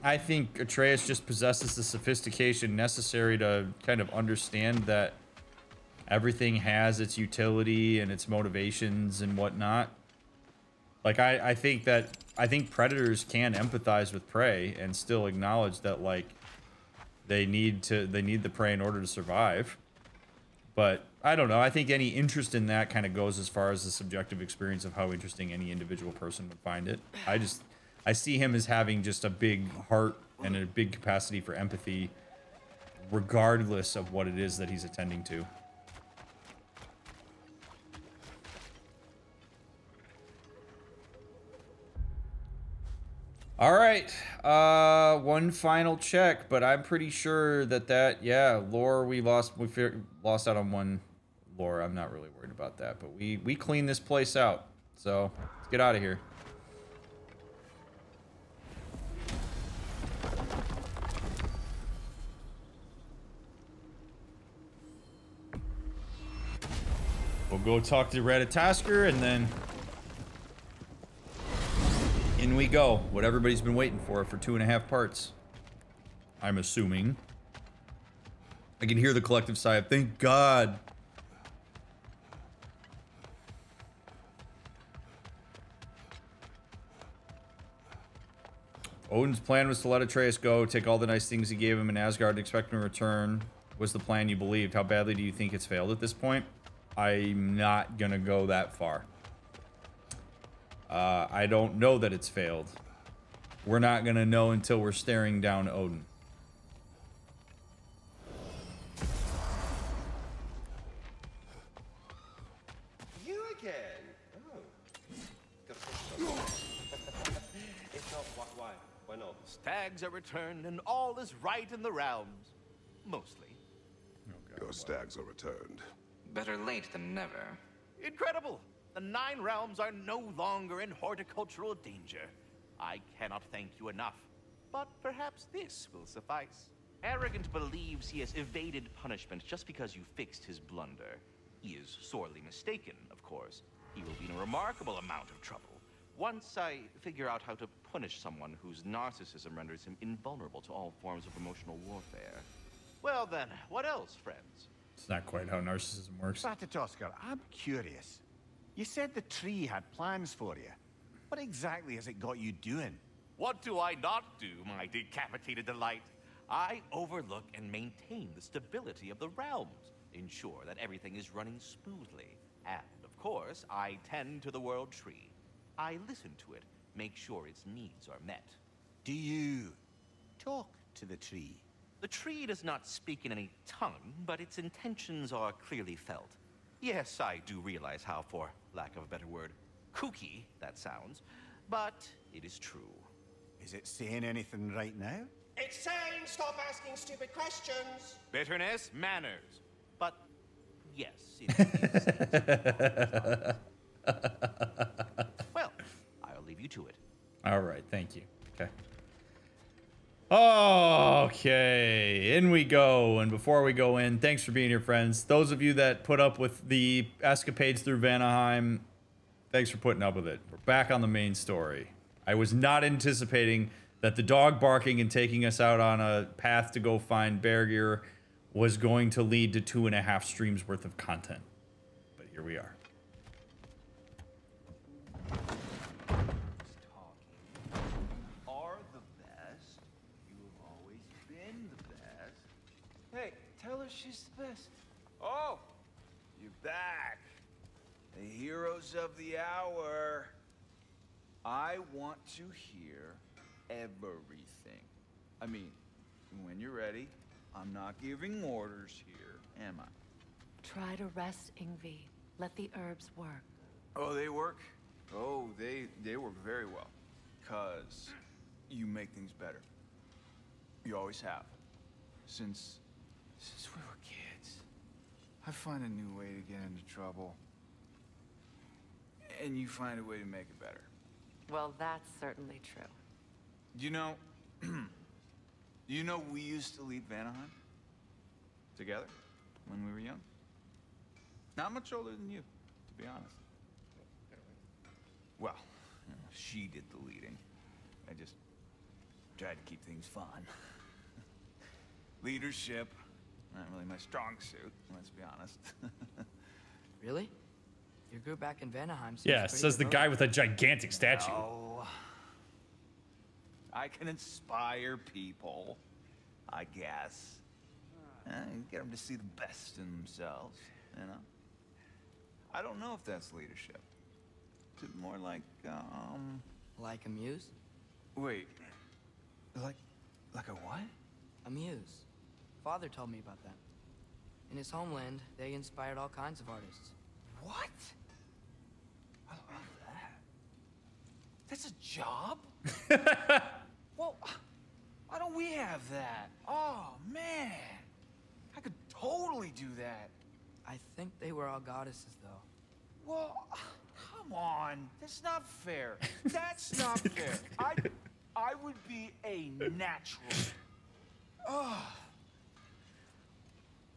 Speaker 1: I think Atreus just possesses the sophistication necessary to kind of understand that everything has its utility and its motivations and whatnot. Like, I think predators can empathize with prey and still acknowledge that, like, they need the prey in order to survive. But I don't know. I think any interest in that kind of goes as far as the subjective experience of how interesting any individual person would find it. I see him as having just a big heart and a big capacity for empathy, regardless of what it is that he's attending to. All right, one final check, but I'm pretty sure that yeah, lore, we lost out on one lore. I'm not really worried about that, but we cleaned this place out. So let's get out of here. We'll go talk to Ratatoskr, and then in we go. What everybody's been waiting for 2.5 parts. I'm assuming. I can hear the collective sigh of thank God. Odin's plan was to let Atreus go, take all the nice things he gave him in Asgard, and expect him to return. Was the plan you believed? How badly do you think it's failed at this point? I'm not gonna go that far. I don't know that it's failed. We're not gonna know until we're staring down Odin.
Speaker 6: You again? Oh. If not, why? Why not?
Speaker 4: Stags are returned and all is right in the realms. Mostly.
Speaker 1: Oh, God.
Speaker 5: Your stags are returned.
Speaker 7: Better late than never.
Speaker 4: Incredible! The 9 realms are no longer in horticultural danger. I cannot thank you enough, but perhaps this will suffice. Arrogant believes he has evaded punishment just because you fixed his blunder. He is sorely mistaken, of course. He will be in a remarkable amount of trouble once I figure out how to punish someone whose narcissism renders him invulnerable to all forms of emotional warfare. Well then, what else, friends?
Speaker 1: It's not quite how narcissism works.
Speaker 3: Svartalfheim, I'm curious. You said the tree had plans for you. What exactly has it got you doing?
Speaker 4: What do I not do, my decapitated delight? I overlook and maintain the stability of the realms, ensure that everything is running smoothly, and, of course, I tend to the world tree. I listen to it, make sure its needs are met.
Speaker 3: Do you talk to the tree?
Speaker 4: The tree does not speak in any tongue, but its intentions are clearly felt. Yes, I do realize how, for lack of a better word, kooky that sounds, but it is true.
Speaker 3: Is it saying anything right now?
Speaker 6: It's saying stop asking stupid questions.
Speaker 4: Bitterness, manners. But yes, it is. Well, I'll leave you to it.
Speaker 1: All right, thank you. Okay. Okay, in we go. And before we go in, thanks for being here, friends. Those of you that put up with the escapades through Vanaheim, thanks for putting up with it. We're back on the main story. I was not anticipating that the dog barking and taking us out on a path to go find Bergir was going to lead to 2.5 streams worth of content. But here we are.
Speaker 3: Are the best. You have always been the best. Hey, tell her she's the best. Oh, you're back. The heroes of the hour. I want to hear everything. I mean, when you're ready, I'm not giving orders here, am I?
Speaker 8: Try to rest, Ingvi. Let the herbs work.
Speaker 3: Oh, they work? Oh, they work very well. 'Cause you make things better. You always have. Since we were kids. I find a new way to get into trouble. And you find a way to make it better.
Speaker 8: Well, that's certainly true.
Speaker 3: You know, we used to leave Vanaheim together when we were young. Not much older than you, to be honest. Well, you know, she did the leading. I just tried to keep things fun. Leadership, not really my strong suit, let's be honest.
Speaker 2: Really? Your group back in Vanaheim seems
Speaker 1: Yeah,
Speaker 2: pretty
Speaker 1: says the
Speaker 2: devoted.
Speaker 1: guy with a gigantic statue.
Speaker 3: Oh, I can inspire people, I guess. Get them to see the best in themselves, you know? I don't know if that's leadership. It's more like,
Speaker 2: Like a muse?
Speaker 3: wait, like a what?
Speaker 2: A muse. Father told me about that. In his homeland, they inspired all kinds of artists.
Speaker 3: What? I love that. That's a job? Well, why don't we have that? Oh, man. I could totally do that.
Speaker 2: I think they were all goddesses, though.
Speaker 3: Well, come on. That's not fair. That's not fair. I would be a natural. Oh.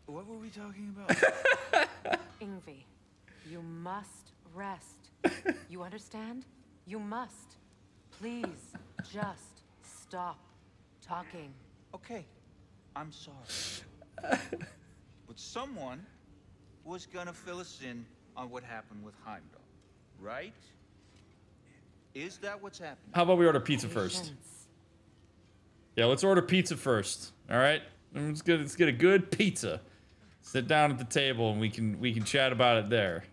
Speaker 3: What were we talking about?
Speaker 8: Ingvi, you must rest. You understand? You must. Please, just stop talking.
Speaker 3: Okay, I'm sorry. But someone was gonna fill us in on what happened with Heimdall, right? Is that what's happening?
Speaker 1: How about we order pizza first?
Speaker 8: Patience.
Speaker 1: Yeah, let's order pizza first. All right, let's get a good pizza. Sit down at the table and we can chat about it there.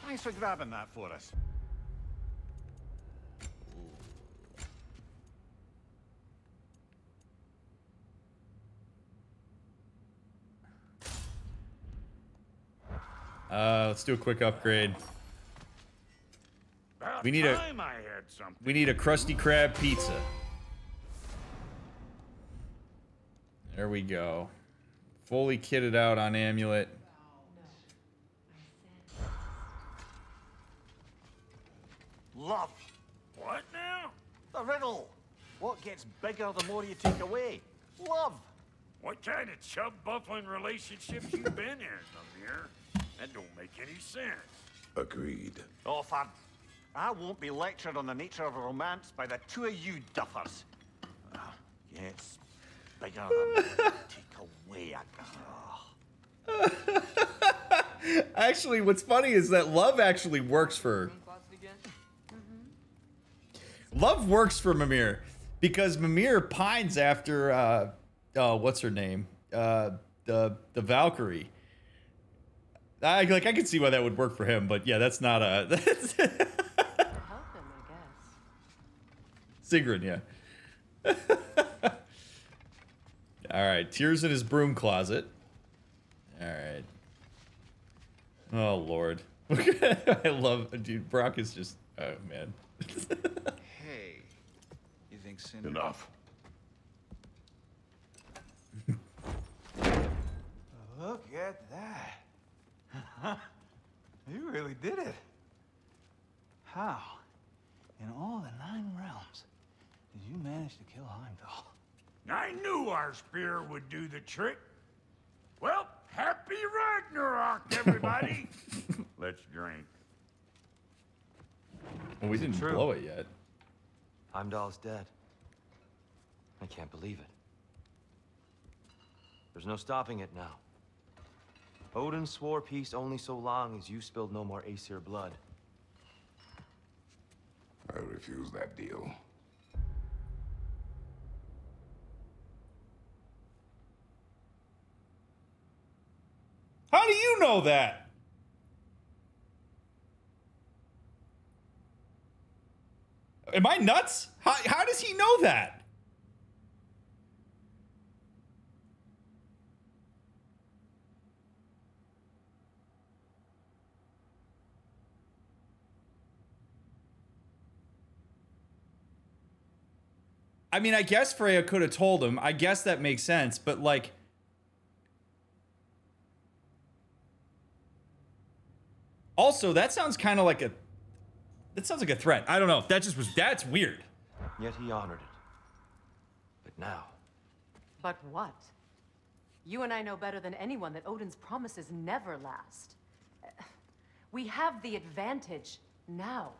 Speaker 3: Thanks for grabbing that for us.
Speaker 1: Let's do a quick upgrade. We need a Krusty Krab pizza. There we go. Fully kitted out on Amulet.
Speaker 3: Love. What now? The riddle. What gets bigger the more you take away? Love.
Speaker 9: What kind of chub-buffling relationships you been in, Amir? That don't make any sense.
Speaker 5: Agreed.
Speaker 3: Oh, fun. I won't be lectured on the nature of a romance by the two of you duffers. Gets bigger than take away.
Speaker 1: Actually, what's funny is that love actually works for... Love works for Mimir. Because Mimir pines after, what's her name? The Valkyrie. I could see why that would work for him, but yeah, that's not a... That's
Speaker 8: Help him, I guess.
Speaker 1: Sigrun, yeah. Alright, Tears in his broom closet. Alright. Oh, Lord. I love... Dude, Brock is just... Oh, man.
Speaker 3: Hey, you think Cinder...
Speaker 5: Enough.
Speaker 3: Look at that. You really did it. How, in all the 9 realms, did you manage to kill Heimdall?
Speaker 9: I knew our spear would do the trick. Well, happy Ragnarok, everybody. Let's drink.
Speaker 1: Well, we didn't blow it yet.
Speaker 6: Heimdall's dead. I can't believe it. There's no stopping it now. Odin swore peace only so long as you spilled no more Aesir blood.
Speaker 5: I refuse that deal.
Speaker 1: How do you know that? Am I nuts? How does he know that? I mean, I guess Freya could have told him. I guess that makes sense, but like... Also, that sounds kind of like a... That sounds like a threat. I don't know. That just was... That's weird.
Speaker 6: Yet he honored it. But now...
Speaker 8: But what? You and I know better than anyone that Odin's promises never last. We have the advantage now.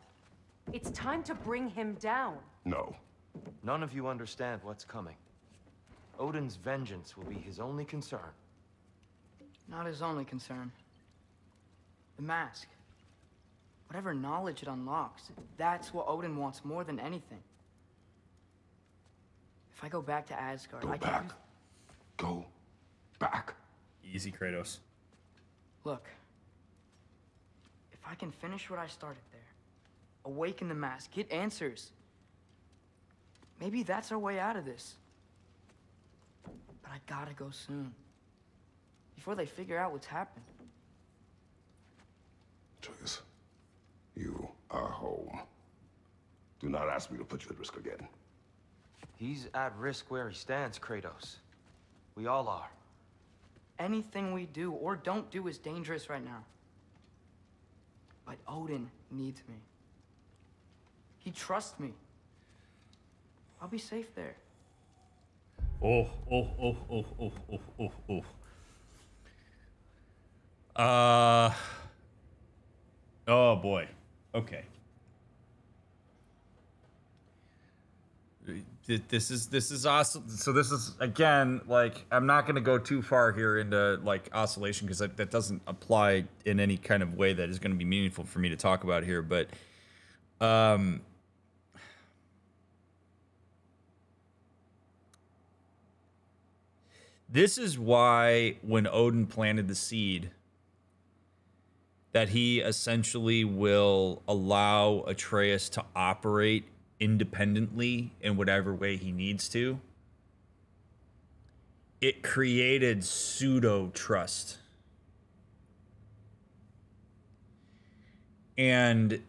Speaker 8: It's time to bring him down.
Speaker 5: No.
Speaker 6: None of you understand what's coming. Odin's vengeance will be his only concern.
Speaker 2: Not his only concern. The mask. Whatever knowledge it unlocks, that's what Odin wants more than anything. If I go back to Asgard,
Speaker 5: Go back. Go back.
Speaker 1: Easy, Kratos.
Speaker 2: Look. If I can finish what I started there, awaken the mask, get answers. Maybe that's our way out of this. But I gotta go soon. Before they figure out what's happened.
Speaker 5: Atreus, you are home. Do not ask me to put you at risk again.
Speaker 6: He's at risk where he stands, Kratos. We all are.
Speaker 2: Anything we do or don't do is dangerous right now. But Odin needs me. He trusts me. I'll be safe there.
Speaker 1: Oh. Oh boy. Okay. This is awesome. So this is, again, like, I'm not going to go too far here into like oscillation because that doesn't apply in any kind of way that is going to be meaningful for me to talk about here. But this is why when Odin planted the seed, that he essentially will allow Atreus to operate independently in whatever way he needs to. It created pseudo trust. And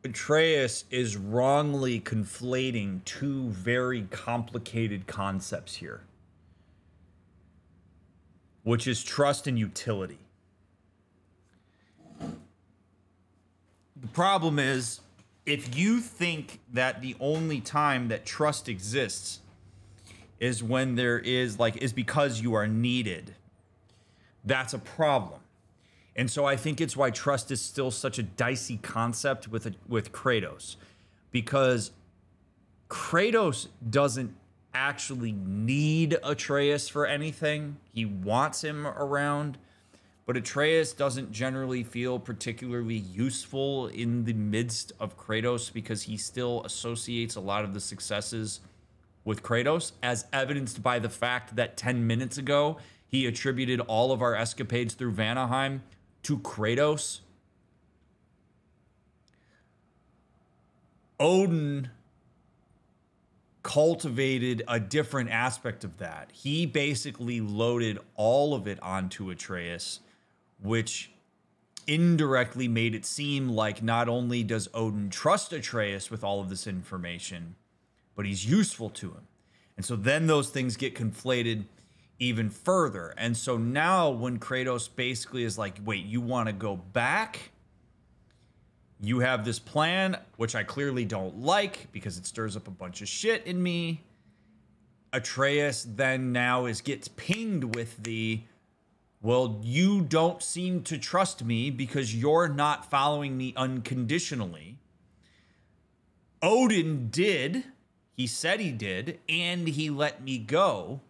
Speaker 1: Atreus is wrongly conflating two very complicated concepts here, which is trust and utility. The problem is, if you think that the only time that trust exists is when there is because you are needed, that's a problem. And so I think it's why trust is still such a dicey concept with Kratos, because Kratos doesn't actually need Atreus for anything. He wants him around, but Atreus doesn't generally feel particularly useful in the midst of Kratos because he still associates a lot of the successes with Kratos, as evidenced by the fact that 10 minutes ago, he attributed all of our escapades through Vanaheim to Kratos. Odin cultivated a different aspect of that. He basically loaded all of it onto Atreus, which indirectly made it seem like not only does Odin trust Atreus with all of this information, but he's useful to him. And so then those things get conflated even further. And so now when Kratos basically is like, wait, you want to go back? You have this plan, which I clearly don't like because it stirs up a bunch of shit in me. Atreus then now gets pinged with the, well, you don't seem to trust me because you're not following me unconditionally. Odin did. He said he did, and he let me go.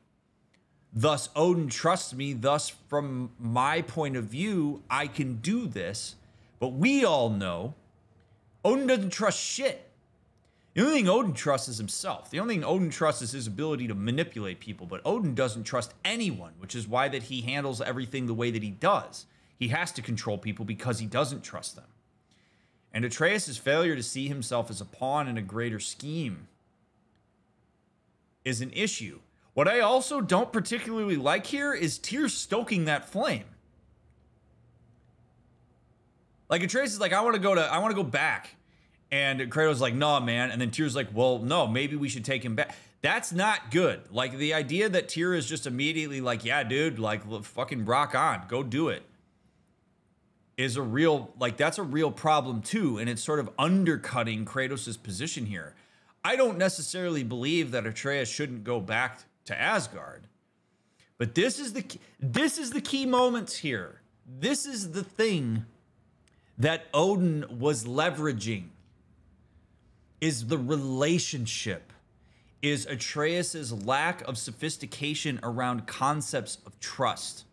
Speaker 1: Thus, Odin trusts me. Thus, from my point of view, I can do this. But we all know Odin doesn't trust shit. The only thing Odin trusts is himself. The only thing Odin trusts is his ability to manipulate people. But Odin doesn't trust anyone, which is why that he handles everything the way that he does. He has to control people because he doesn't trust them. And Atreus' failure to see himself as a pawn in a greater scheme is an issue. What I also don't particularly like here is Tyr stoking that flame. Like Atreus is like, I want to go back. And Kratos is like, no, man. And then Tyr's like, well, no, maybe we should take him back. That's not good. Like the idea that Tyr is just immediately like, yeah, dude, like fucking rock on, go do it, is a real, like that's a real problem too. And it's sort of undercutting Kratos' position here. I don't necessarily believe that Atreus shouldn't go back to Asgard. But this is the key moments here. This is the thing that Odin was leveraging, is the relationship, is Atreus' lack of sophistication around concepts of trust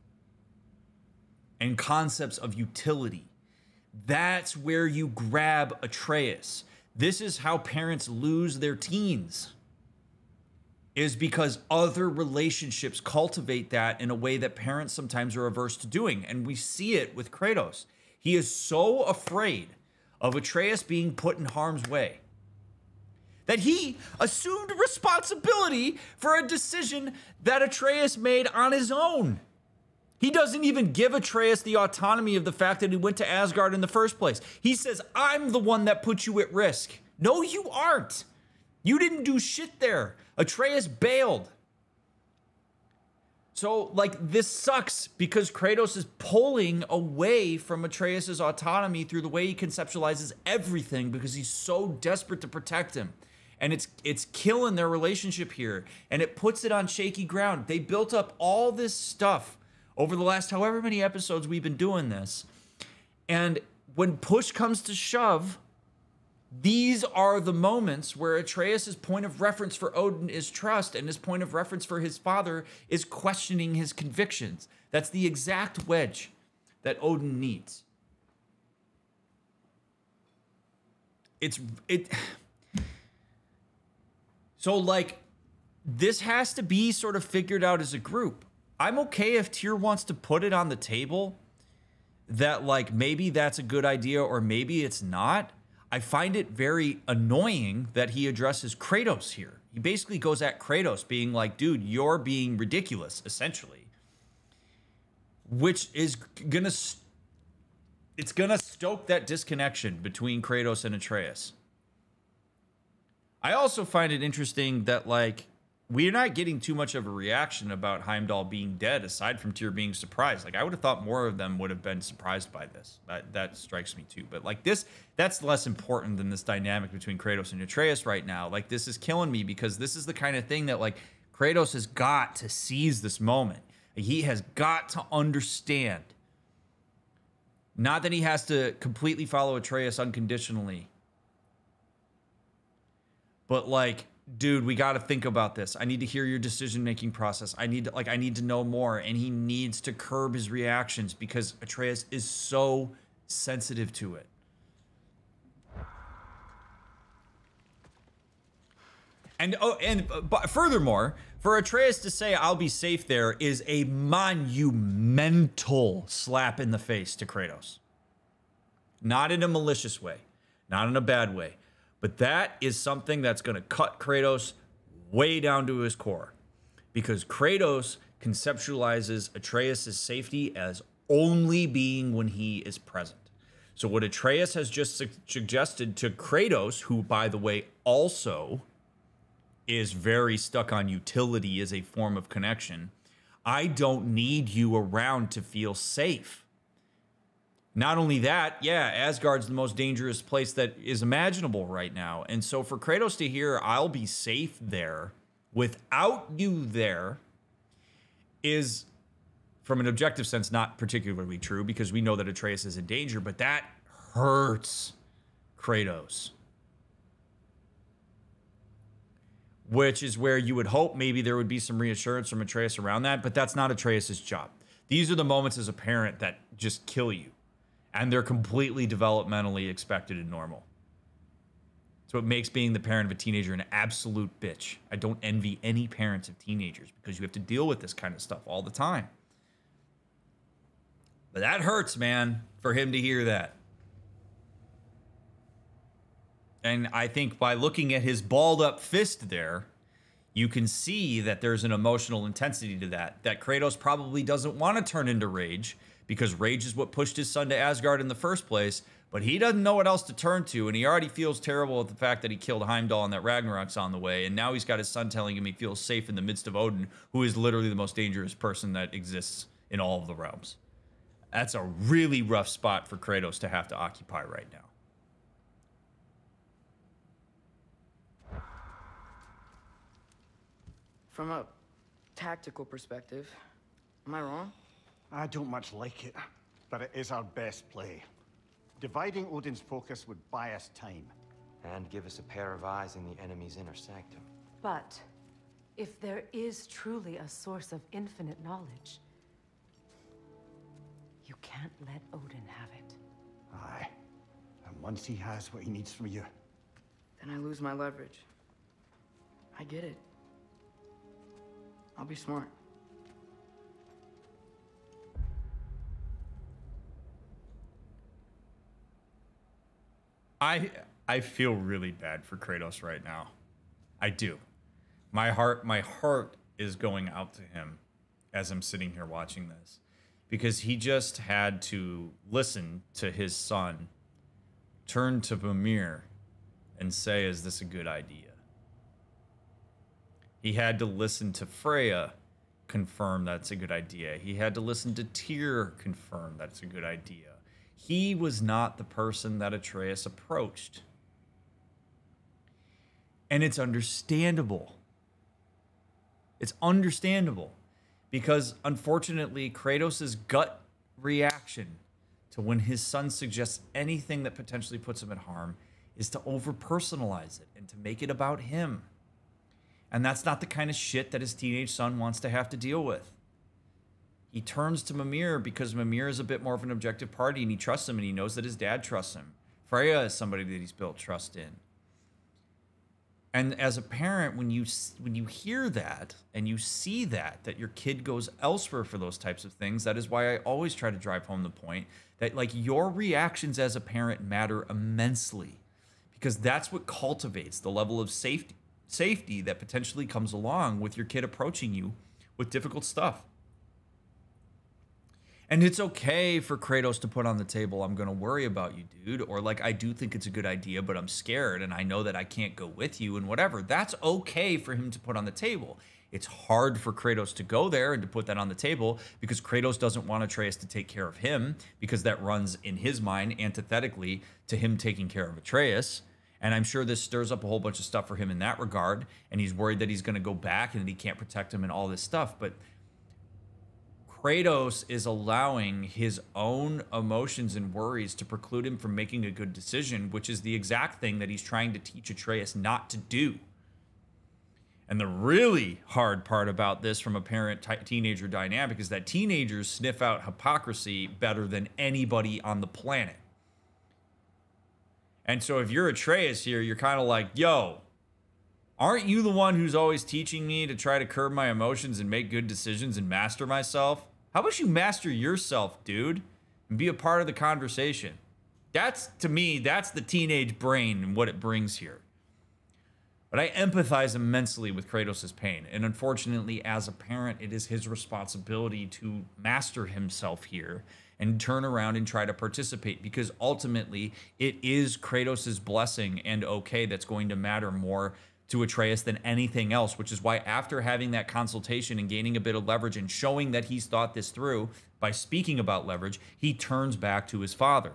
Speaker 1: and concepts of utility. That's where you grab Atreus. This is how parents lose their teens, is because other relationships cultivate that in a way that parents sometimes are averse to doing. And we see it with Kratos. He is so afraid of Atreus being put in harm's way that he assumed responsibility for a decision that Atreus made on his own. He doesn't even give Atreus the autonomy of the fact that he went to Asgard in the first place. He says, I'm the one that put you at risk. No, you aren't. You didn't do shit there. Atreus bailed. So, like, this sucks because Kratos is pulling away from Atreus' autonomy through the way he conceptualizes everything because he's so desperate to protect him. And it's killing their relationship here. And it puts it on shaky ground. They built up all this stuff over the last however many episodes we've been doing this. And when push comes to shove, these are the moments where Atreus' point of reference for Odin is trust, and his point of reference for his father is questioning his convictions. That's the exact wedge that Odin needs. So, like, this has to be sort of figured out as a group. I'm okay if Tyr wants to put it on the table that, like, maybe that's a good idea or maybe it's not. I find it very annoying that he addresses Kratos here. He basically goes at Kratos being like, dude, you're being ridiculous, essentially. Which is gonna stoke that disconnection between Kratos and Atreus. I also find it interesting that, like, we're not getting too much of a reaction about Heimdall being dead, aside from Tyr being surprised. Like, I would have thought more of them would have been surprised by this. That strikes me too. But, like, that's less important than this dynamic between Kratos and Atreus right now. Like, this is killing me because this is the kind of thing that, like, Kratos has got to seize this moment. He has got to understand. Not that he has to completely follow Atreus unconditionally. But, like, dude, we got to think about this. I need to hear your decision-making process. I need to know more. And he needs to curb his reactions because Atreus is so sensitive to it. But furthermore, for Atreus to say, I'll be safe there is a monumental slap in the face to Kratos. Not in a malicious way. Not in a bad way. But that is something that's going to cut Kratos way down to his core. Because Kratos conceptualizes Atreus' safety as only being when he is present. So what Atreus has just suggested to Kratos, who, by the way, also is very stuck on utility as a form of connection, I don't need you around to feel safe. Not only that, yeah, Asgard's the most dangerous place that is imaginable right now. And so for Kratos to hear, I'll be safe there without you there, is, from an objective sense, not particularly true, because we know that Atreus is in danger, but that hurts Kratos. Which is where you would hope maybe there would be some reassurance from Atreus around that, but that's not Atreus' job. These are the moments as a parent that just kill you, and they're completely developmentally expected and normal. So it makes being the parent of a teenager an absolute bitch. I don't envy any parents of teenagers because you have to deal with this kind of stuff all the time. But that hurts, man, for him to hear that. And I think by looking at his balled up fist there, you can see that there's an emotional intensity to that Kratos probably doesn't want to turn into rage, because rage is what pushed his son to Asgard in the first place, but he doesn't know what else to turn to, and he already feels terrible at the fact that he killed Heimdall and that Ragnarok's on the way, and now he's got his son telling him he feels safe in the midst of Odin, who is literally the most dangerous person that exists in all of the realms. That's a really rough spot for Kratos to have to occupy right now.
Speaker 2: From a tactical perspective, am I wrong?
Speaker 10: I don't much like it, but it is our best play. Dividing Odin's focus would buy us time.
Speaker 6: And give us a pair of eyes in the enemy's inner sanctum.
Speaker 8: But if there is truly a source of infinite knowledge, you can't let Odin have it.
Speaker 10: Aye. And once he has what he needs from you...
Speaker 2: Then I lose my leverage. I get it. I'll be smart.
Speaker 1: I feel really bad for Kratos right now. I do. My heart is going out to him as I'm sitting here watching this, because he just had to listen to his son turn to Mimir and say, is this a good idea? He had to listen to Freya confirm that's a good idea. He had to listen to Tyr confirm that's a good idea. He was not the person that Atreus approached. And it's understandable. It's understandable. Because unfortunately, Kratos' gut reaction to when his son suggests anything that potentially puts him at harm is to over-personalize it and to make it about him. And that's not the kind of shit that his teenage son wants to have to deal with. He turns to Mimir because Mimir is a bit more of an objective party, and he trusts him, and he knows that his dad trusts him. Freya is somebody that he's built trust in. And as a parent, when you hear that and you see that your kid goes elsewhere for those types of things, that is why I always try to drive home the point that, like, your reactions as a parent matter immensely, because that's what cultivates the level of safety that potentially comes along with your kid approaching you with difficult stuff. And it's okay for Kratos to put on the table, I'm going to worry about you, dude. Or like, I do think it's a good idea, but I'm scared and I know that I can't go with you and whatever. That's okay for him to put on the table. It's hard for Kratos to go there and to put that on the table because Kratos doesn't want Atreus to take care of him, because that runs in his mind antithetically to him taking care of Atreus. And I'm sure this stirs up a whole bunch of stuff for him in that regard. And he's worried that he's going to go back and that he can't protect him and all this stuff. But Kratos is allowing his own emotions and worries to preclude him from making a good decision, which is the exact thing that he's trying to teach Atreus not to do. And the really hard part about this from a parent-teenager dynamic is that teenagers sniff out hypocrisy better than anybody on the planet. And so if you're Atreus here, you're kind of like, yo, aren't you the one who's always teaching me to try to curb my emotions and make good decisions and master myself? How about you master yourself, dude, and be a part of the conversation? That's, to me, that's the teenage brain and what it brings here. But I empathize immensely with Kratos' pain. And unfortunately, as a parent, it is his responsibility to master himself here and turn around and try to participate, because ultimately it is Kratos' blessing and okay that's going to matter more to Atreus than anything else, which is why after having that consultation and gaining a bit of leverage and showing that he's thought this through by speaking about leverage, he turns back to his father.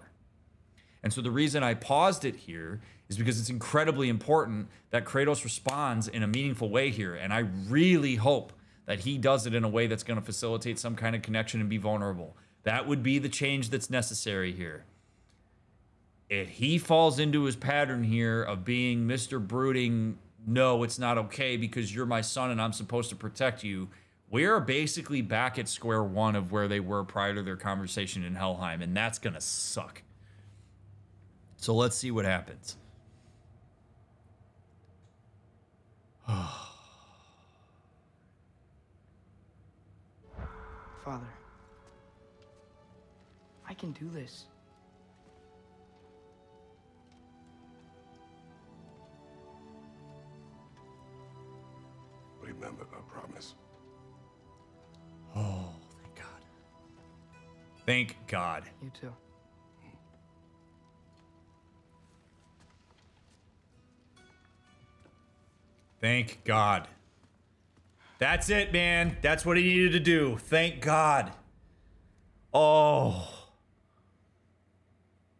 Speaker 1: And so the reason I paused it here is because it's incredibly important that Kratos responds in a meaningful way here. And I really hope that he does it in a way that's going to facilitate some kind of connection and be vulnerable. That would be the change that's necessary here. If he falls into his pattern here of being Mr. Brooding, no, it's not okay because you're my son and I'm supposed to protect you, we are basically back at square one of where they were prior to their conversation in Helheim, and that's going to suck. So let's see what happens.
Speaker 2: Father, I can do this.
Speaker 5: Remember our promise.
Speaker 1: Oh, thank God. Thank God.
Speaker 2: You too.
Speaker 1: Thank God. That's it, man. That's what he needed to do. Thank God. Oh.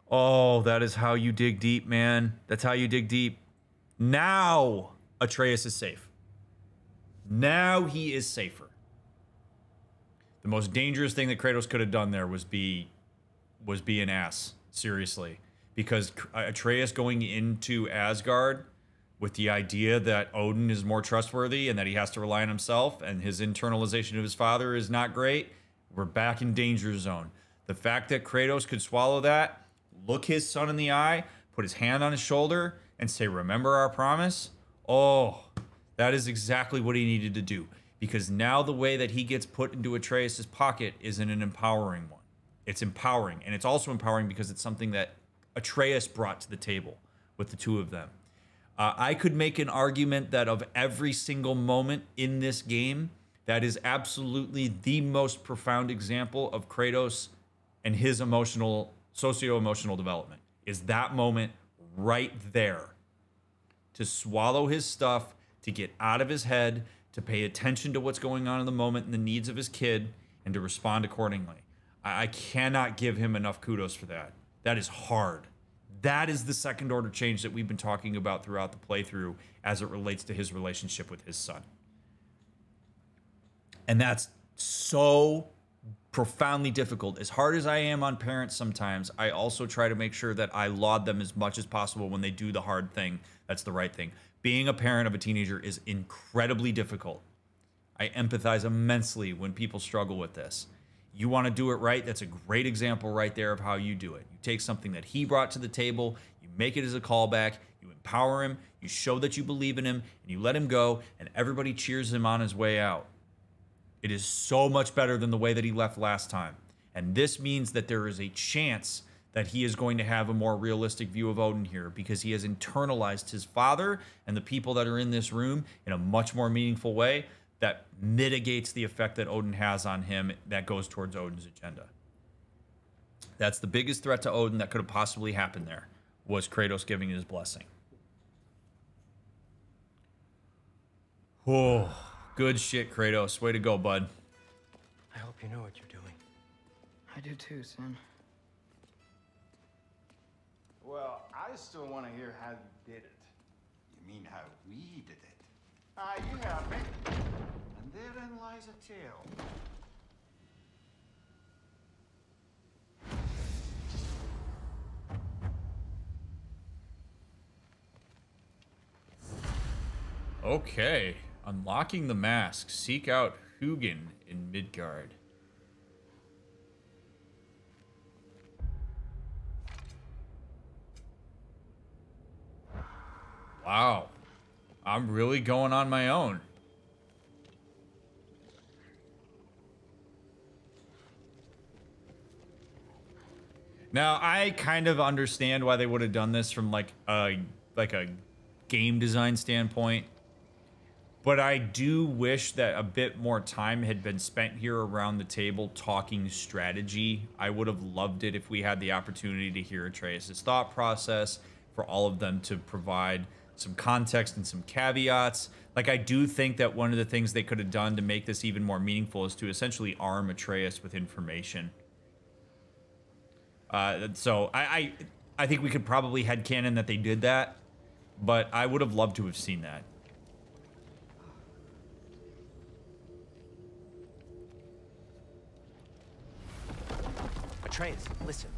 Speaker 1: Oh, that is how you dig deep, man. That's how you dig deep. Now, Atreus is safe. Now he is safer. The most dangerous thing that Kratos could have done there was be an ass. Seriously. Because Atreus going into Asgard with the idea that Odin is more trustworthy and that he has to rely on himself and his internalization of his father is not great, we're back in danger zone. The fact that Kratos could swallow that, look his son in the eye, put his hand on his shoulder, and say, remember our promise? Oh, that is exactly what he needed to do. Because now the way that he gets put into Atreus' pocket isn't an empowering one. It's empowering. And it's also empowering because it's something that Atreus brought to the table with the two of them. I could make an argument that of every single moment in this game, that is absolutely the most profound example of Kratos and his socio-emotional development, is that moment right there. To swallow his stuff, to get out of his head, to pay attention to what's going on in the moment and the needs of his kid, and to respond accordingly. I cannot give him enough kudos for that. That is hard. That is the second order change that we've been talking about throughout the playthrough as it relates to his relationship with his son. And that's so profoundly difficult. As hard as I am on parents sometimes, I also try to make sure that I laud them as much as possible when they do the hard thing. That's the right thing. Being a parent of a teenager is incredibly difficult. I empathize immensely when people struggle with this. You want to do it right, that's a great example right there of how you do it. You take something that he brought to the table, you make it as a callback, you empower him, you show that you believe in him, and you let him go, and everybody cheers him on his way out. It is so much better than the way that he left last time. And this means that there is a chance that he is going to have a more realistic view of Odin here because he has internalized his father and the people that are in this room in a much more meaningful way that mitigates the effect that Odin has on him that goes towards Odin's agenda. That's the biggest threat to Odin that could have possibly happened there, was Kratos giving his blessing. Oh, good shit, Kratos. Way to go, bud.
Speaker 2: I hope you know what you're doing. I do too, son.
Speaker 10: Well, I still want to hear how you did it. You mean how we did it? Ah, you have me. And therein lies a tale.
Speaker 1: Okay. Unlocking the mask. Seek out Hugin in Midgard. Wow. I'm really going on my own. Now, I kind of understand why they would have done this from like a game design standpoint. But I do wish that a bit more time had been spent here around the table talking strategy. I would have loved it if we had the opportunity to hear Atreus' thought process, for all of them to provide some context and some caveats. Like, I do think that one of the things they could have done to make this even more meaningful is to essentially arm Atreus with information. So I think we could probably headcanon that they did that, but I would have loved to have seen that.
Speaker 11: Atreus, listen.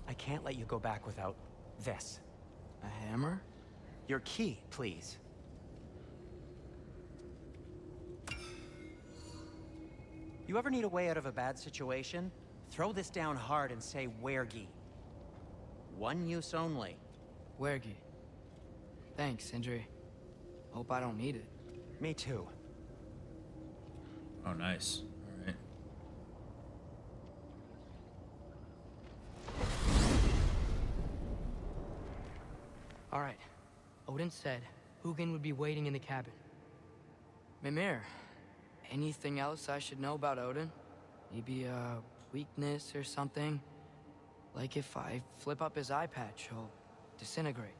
Speaker 11: I can't let you go back without this.
Speaker 2: A hammer?
Speaker 11: Your key, please. You ever need a way out of a bad situation? Throw this down hard and say wergi. One use only.
Speaker 2: Wergi. Thanks, Sindri. Hope I don't need it.
Speaker 11: Me too.
Speaker 1: Oh, nice. All right.
Speaker 2: All right. Odin said Hugin would be waiting in the cabin. Mimir, anything else I should know about Odin? Maybe a weakness or something? Like if I flip up his eye patch, he'll disintegrate.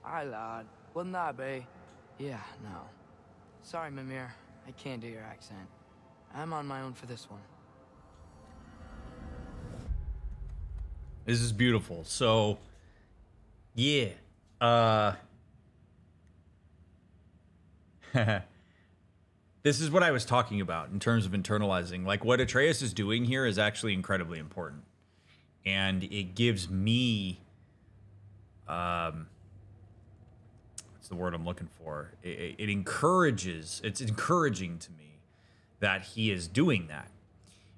Speaker 2: Aye, lad. Wouldn't that be? Yeah, no. Sorry, Mimir. I can't do your accent. I'm on my own for this one.
Speaker 1: This is beautiful. So, yeah. This is what I was talking about in terms of internalizing. Like, what Atreus is doing here is actually incredibly important. And it gives me, what's the word I'm looking for? It encourages, it's encouraging to me that he is doing that.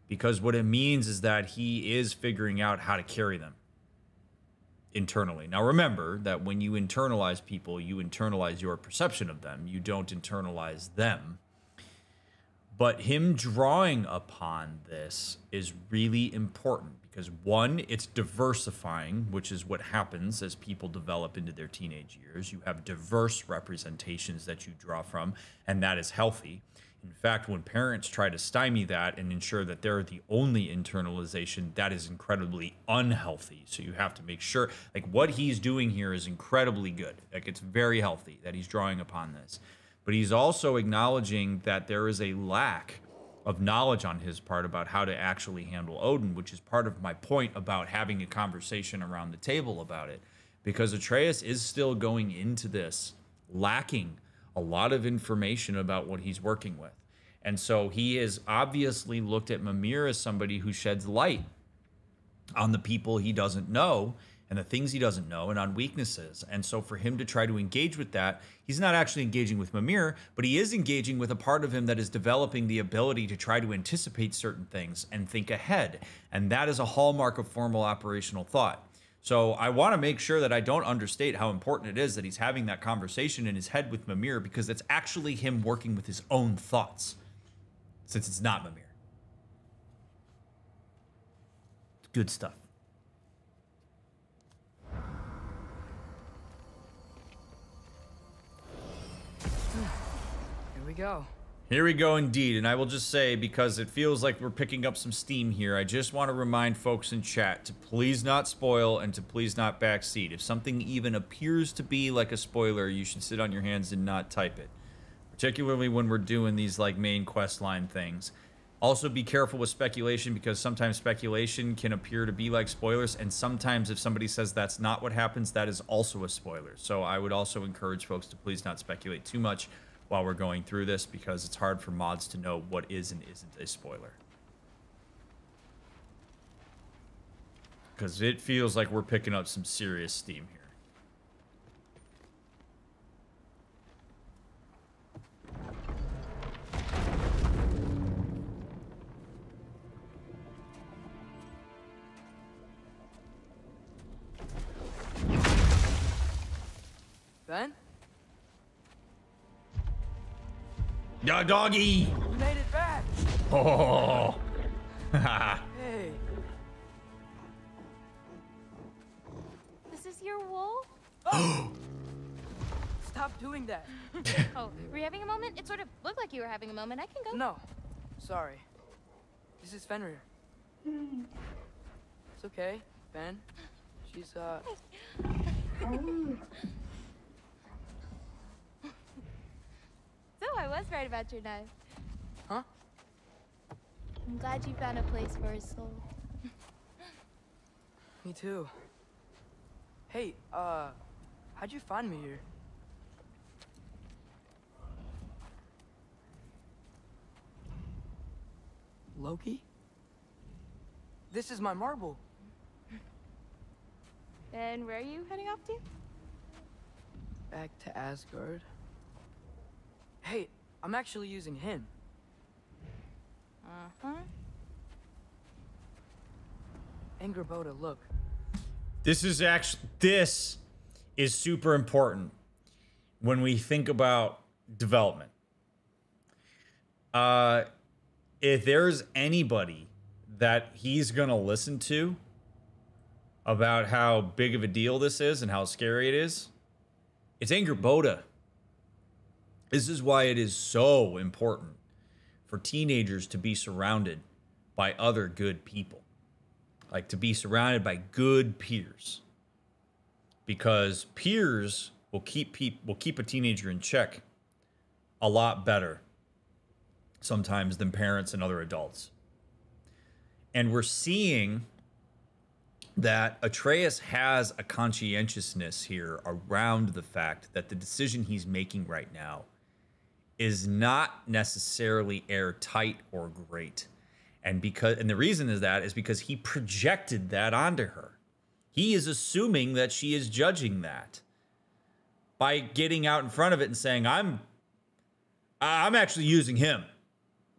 Speaker 1: Because what it means is that he is figuring out how to carry them internally. Now remember that when you internalize people, you internalize your perception of them. You don't internalize them. But him drawing upon this is really important because, one, it's diversifying, which is what happens as people develop into their teenage years. You have diverse representations that you draw from, and that is healthy. In fact, when parents try to stymie that and ensure that they're the only internalization, that is incredibly unhealthy. So you have to make sure, like, what he's doing here is incredibly good. Like, it's very healthy that he's drawing upon this. But he's also acknowledging that there is a lack of knowledge on his part about how to actually handle Odin, which is part of my point about having a conversation around the table about it. Because Atreus is still going into this lacking a lot of information about what he's working with. And so he has obviously looked at Mimir as somebody who sheds light on the people he doesn't know and the things he doesn't know and on weaknesses. And so for him to try to engage with that, he's not actually engaging with Mimir, but he is engaging with a part of him that is developing the ability to try to anticipate certain things and think ahead. And that is a hallmark of formal operational thought. So I want to make sure that I don't understate how important it is that he's having that conversation in his head with Mimir, because it's actually him working with his own thoughts, since it's not Mimir. It's good stuff.
Speaker 2: Here we go.
Speaker 1: Here we go indeed, and I will just say, because it feels like we're picking up some steam here, I just want to remind folks in chat to please not spoil and to please not backseat. If something even appears to be like a spoiler, you should sit on your hands and not type it. Particularly when we're doing these like main quest line things. Also be careful with speculation, because sometimes speculation can appear to be like spoilers, and sometimes if somebody says that's not what happens, that is also a spoiler. So I would also encourage folks to please not speculate too much while we're going through this, because it's hard for mods to know what is and isn't a spoiler. Because it feels like we're picking up some serious steam here.
Speaker 2: Ben?
Speaker 1: Yeah, doggy!
Speaker 2: You made it back!
Speaker 1: Oh!
Speaker 2: Hey!
Speaker 12: This is your wolf?
Speaker 2: Stop doing that!
Speaker 12: Oh, were you having a moment? It sort of looked like you were having a moment. I can go.
Speaker 2: No. Sorry. This is Fenrir. It's okay, Ben. She's,
Speaker 12: was right about your knife.
Speaker 2: Huh?
Speaker 12: I'm glad you found a place for his soul.
Speaker 2: Me too. Hey, how'd you find me here? Loki? This is my marble.
Speaker 12: And where are you heading off to?
Speaker 2: Back to Asgard. Hey, I'm actually using him.
Speaker 12: Uh-huh.
Speaker 2: Angrboda, look.
Speaker 1: This is super important when we think about development. If there's anybody that he's gonna listen to about how big of a deal this is and how scary it is, it's Angrboda. This is why it is so important for teenagers to be surrounded by other good people. Like, to be surrounded by good peers. Because peers will keep a teenager in check a lot better sometimes than parents and other adults. And we're seeing that Atreus has a conscientiousness here around the fact that the decision he's making right now is not necessarily airtight or great. And the reason is because he projected that onto her. He is assuming that she is judging that by getting out in front of it and saying, I'm actually using him,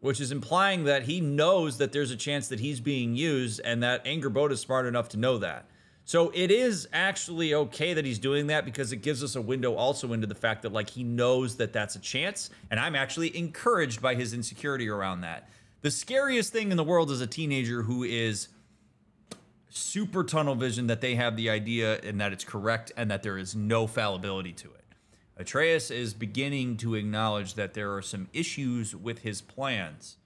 Speaker 1: which is implying that he knows that there's a chance that he's being used and that Angrboda is smart enough to know that. So it is actually okay that he's doing that because it gives us a window also into the fact that, like, he knows that that's a chance. And I'm actually encouraged by his insecurity around that. The scariest thing in the world is a teenager who is super tunnel vision that they have the idea and that it's correct and that there is no fallibility to it. Atreus is beginning to acknowledge that there are some issues with his plans,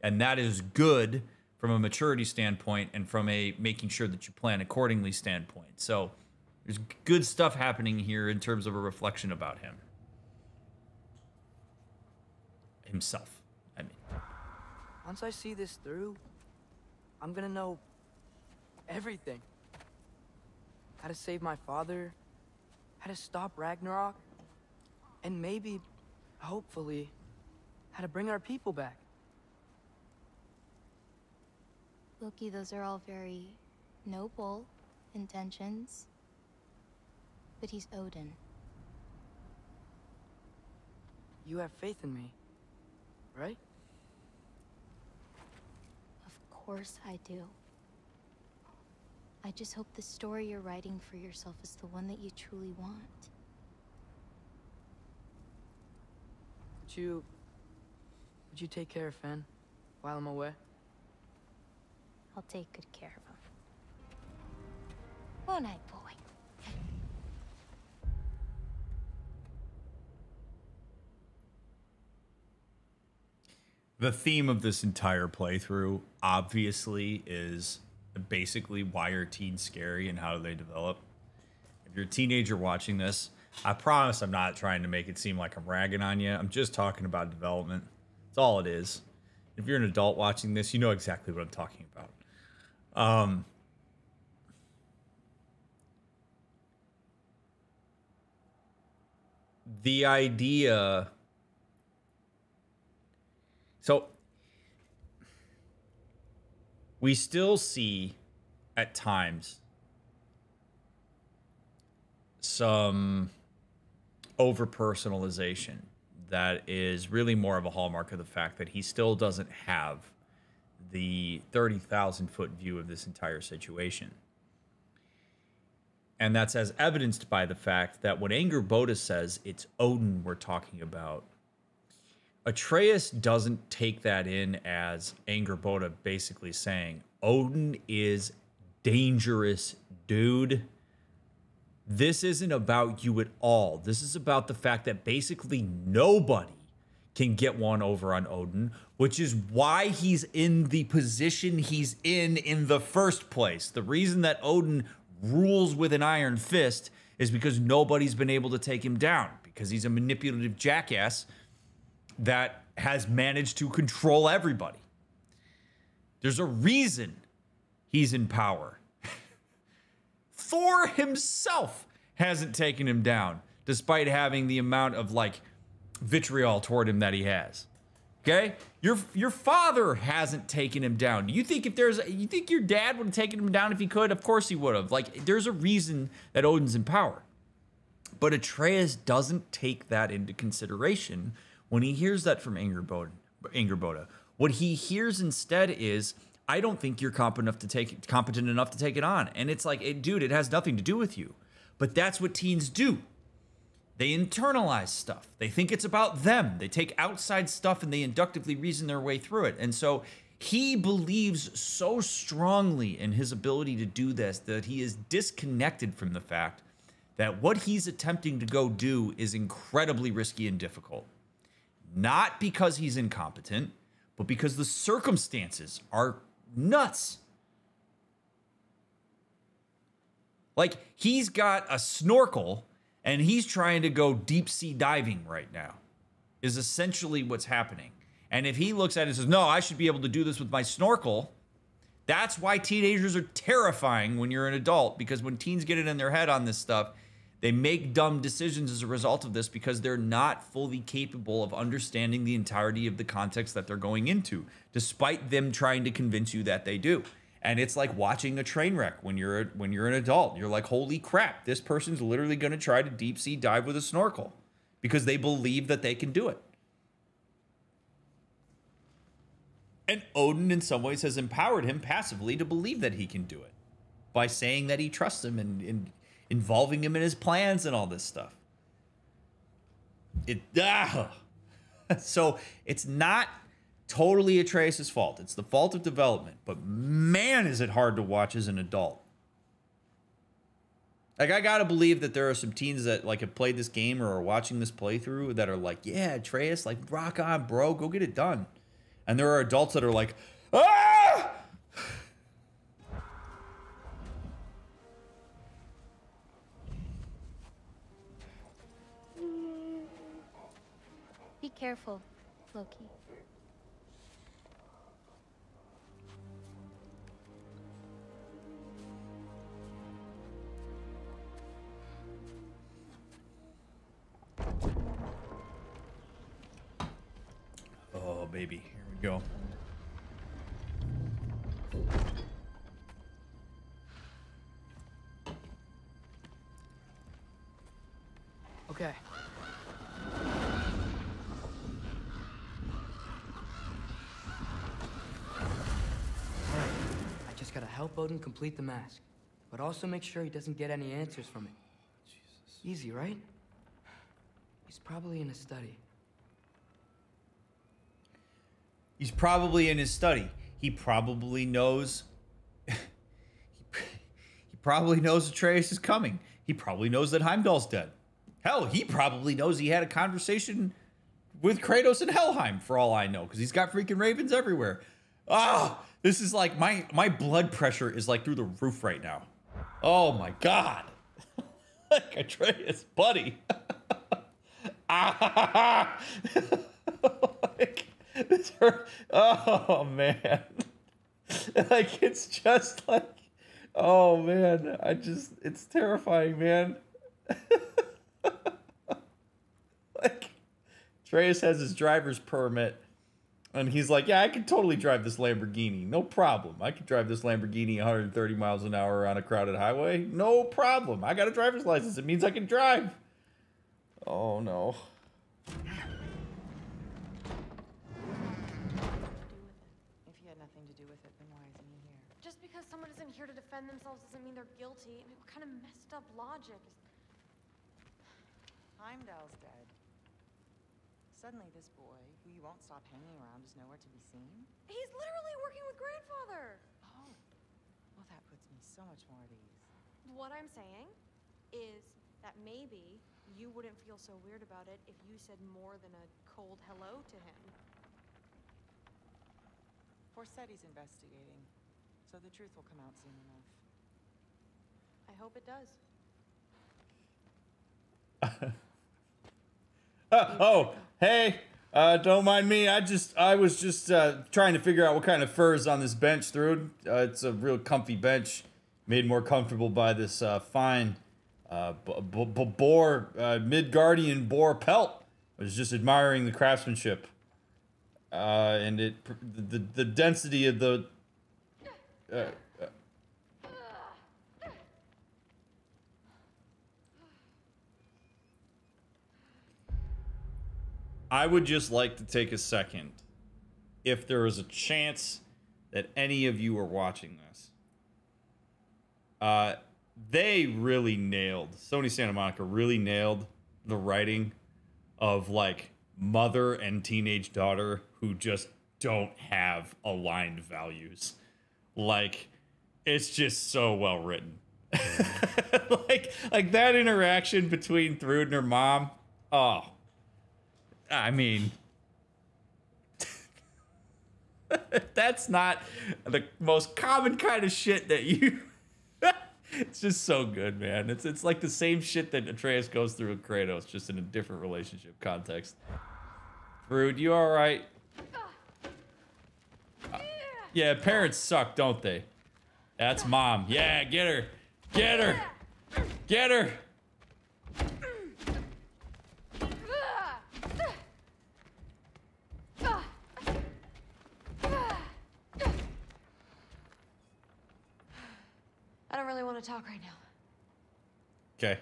Speaker 1: and that is good from a maturity standpoint and from a making sure that you plan accordingly standpoint. So there's good stuff happening here in terms of a reflection about himself. I mean,
Speaker 2: Once I see this through, I'm gonna know everything. How to save my father, how to stop Ragnarok, and maybe, hopefully, how to bring our people back.
Speaker 12: Loki, those are all very noble intentions. But he's Odin.
Speaker 2: You have faith in me, right?
Speaker 12: Of course I do. I just hope the story you're writing for yourself is the one that you truly want.
Speaker 2: Would you take care of Finn while I'm away?
Speaker 12: I'll take good care of him. Won't I, boy?
Speaker 1: The theme of this entire playthrough, obviously, is basically why are teens scary and how do they develop. If you're a teenager watching this, I promise I'm not trying to make it seem like I'm ragging on you. I'm just talking about development. That's all it is. If you're an adult watching this, you know exactly what I'm talking about. The idea... So, we still see, at times, some over-personalization that is really more of a hallmark of the fact that he still doesn't have the 30,000-foot view of this entire situation. And that's as evidenced by the fact that when Angrboda says it's Odin we're talking about, Atreus doesn't take that in as Angrboda basically saying, Odin is dangerous, dude. This isn't about you at all. This is about the fact that basically nobody can get one over on Odin, which is why he's in the position he's in the first place. The reason that Odin rules with an iron fist is because nobody's been able to take him down, because he's a manipulative jackass that has managed to control everybody. There's a reason he's in power. Thor himself hasn't taken him down, despite having the amount of like vitriol toward him that he has. Okay? Your father hasn't taken him down. You think you think your dad would have taken him down if he could? Of course he would have. Like, there's a reason that Odin's in power. But Atreus doesn't take that into consideration when he hears that from Angerboda. What he hears instead is, I don't think you're competent enough to take it on. And it's like, dude, it has nothing to do with you. But that's what teens do. They internalize stuff. They think it's about them. They take outside stuff and they inductively reason their way through it. And so he believes so strongly in his ability to do this that he is disconnected from the fact that what he's attempting to go do is incredibly risky and difficult. Not because he's incompetent, but because the circumstances are nuts. Like, he's got a snorkel and he's trying to go deep sea diving right now, is essentially what's happening. And if he looks at it and says, no, I should be able to do this with my snorkel, that's why teenagers are terrifying when you're an adult, because when teens get it in their head on this stuff, they make dumb decisions as a result of this because they're not fully capable of understanding the entirety of the context that they're going into, despite them trying to convince you that they do. And it's like watching a train wreck when you're an adult. You're like, holy crap, this person's literally going to try to deep sea dive with a snorkel because they believe that they can do it. And Odin, in some ways, has empowered him passively to believe that he can do it by saying that he trusts him and involving him in his plans and all this stuff. So it's not totally Atreus' fault. It's the fault of development. But man, is it hard to watch as an adult. Like, I gotta believe that there are some teens that like have played this game or are watching this playthrough that are like, yeah, Atreus, like, rock on, bro, go get it done. And there are adults that are like, ah!
Speaker 12: Be careful, Loki.
Speaker 1: Oh, baby. Here we go.
Speaker 2: Okay. I just gotta help Odin complete the mask, but also make sure he doesn't get any answers from it. Jesus. Easy, right? He's probably in his study.
Speaker 1: He's probably in his study. He probably knows. He probably knows Atreus is coming. He probably knows that Heimdall's dead. Hell, he probably knows he had a conversation with Kratos in Helheim, for all I know, because he's got freaking ravens everywhere. Ah, this is like my blood pressure is like through the roof right now. Oh my god, like Atreus, buddy. Ah, like, this hurt. Oh man, like it's just like, oh man, it's terrifying, man. Like, Atreus has his driver's permit, and he's like, yeah, I can totally drive this Lamborghini, no problem. I can drive this Lamborghini 130 miles an hour on a crowded highway, no problem. I got a driver's license. It means I can drive. Oh no.
Speaker 8: If he had nothing to do with it, then why isn't he here? Just because someone isn't here to defend themselves doesn't mean they're guilty. I mean, what kind of messed up logic is...
Speaker 13: Heimdall's dead. Suddenly this boy, who you won't stop hanging around, is nowhere to be seen?
Speaker 8: He's literally working with Grandfather!
Speaker 13: Oh. Well, that puts me so much more at ease.
Speaker 8: What I'm saying is that maybe you wouldn't feel so weird about it if you said more than a cold hello to him.
Speaker 13: Forseti's investigating, so the truth will come out soon enough.
Speaker 8: I hope it does.
Speaker 1: Oh, hey, Don't mind me. I was just trying to figure out what kind of fur is on this bench, Thrud. It's a real comfy bench, made more comfortable by this fine Midgardian boar pelt. I was just admiring the craftsmanship and the density of the. I would just like to take a second, if there is a chance that any of you are watching this. They really nailed, Sony Santa Monica really nailed the writing of like mother and teenage daughter who just don't have aligned values. Like, it's just so well written. like that interaction between Thrud and her mom. Oh, I mean, that's not the most common kind of shit that you. It's just so good, man. It's like the same shit that Atreus goes through with Kratos, just in a different relationship context. Thrud, you all right? Yeah, parents suck, don't they? That's mom. Yeah, get her. Get her. Get her.
Speaker 8: I don't really want to talk right now.
Speaker 1: Okay.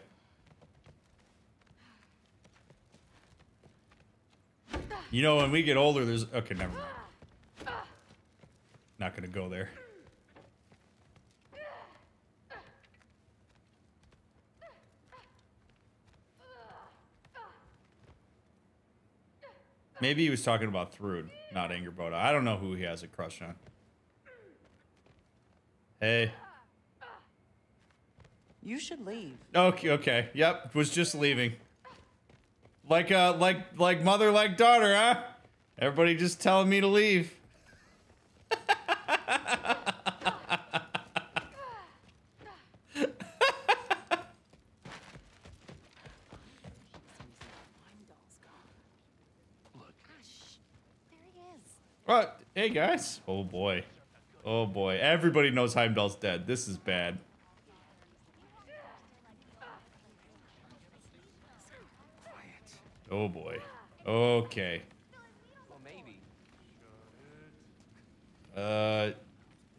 Speaker 1: You know, when we get older, there's... Okay, never mind. Not gonna go there. Maybe he was talking about Thrud, not Angerboda. I don't know who he has a crush on. Hey.
Speaker 13: You should leave.
Speaker 1: Okay. Yep, was just leaving. Like mother, like daughter, huh? Everybody just telling me to leave. What? Hey guys. Oh boy. Oh boy. Everybody knows Heimdall's dead. This is bad. Oh boy. Okay.
Speaker 6: Well, maybe.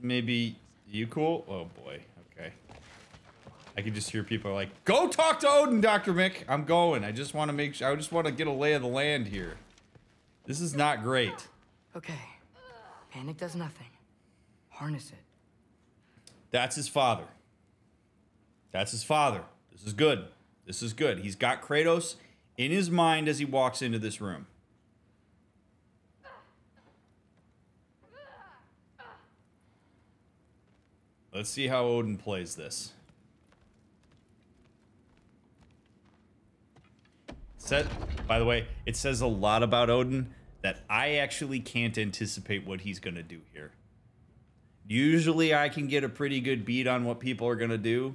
Speaker 1: Maybe you cool? Oh boy. Okay. I can just hear people are like, "Go talk to Odin, DrMick." I'm going. I just want to make sure. I just want to get a lay of the land here. This is not great.
Speaker 2: Okay. Panic does nothing. Harness it.
Speaker 1: That's his father. That's his father. This is good. This is good. He's got Kratos in his mind as he walks into this room. Let's see how Odin plays this. By the way, it says a lot about Odin that I actually can't anticipate what he's going to do here. Usually I can get a pretty good beat on what people are going to do.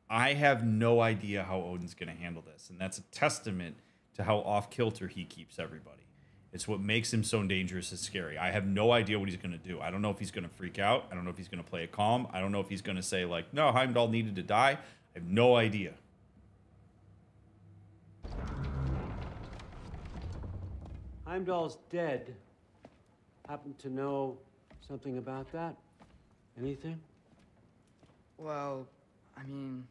Speaker 1: I have no idea how Odin's going to handle this, and that's a testament to how off-kilter he keeps everybody. It's what makes him so dangerous and scary. I have no idea what he's going to do. I don't know if he's going to freak out. I don't know if he's going to play it calm. I don't know if he's going to say, like, no, Heimdall needed to die. I have no idea.
Speaker 14: Heimdall's dead. Happen to know something about that? Anything?
Speaker 2: Well, I mean,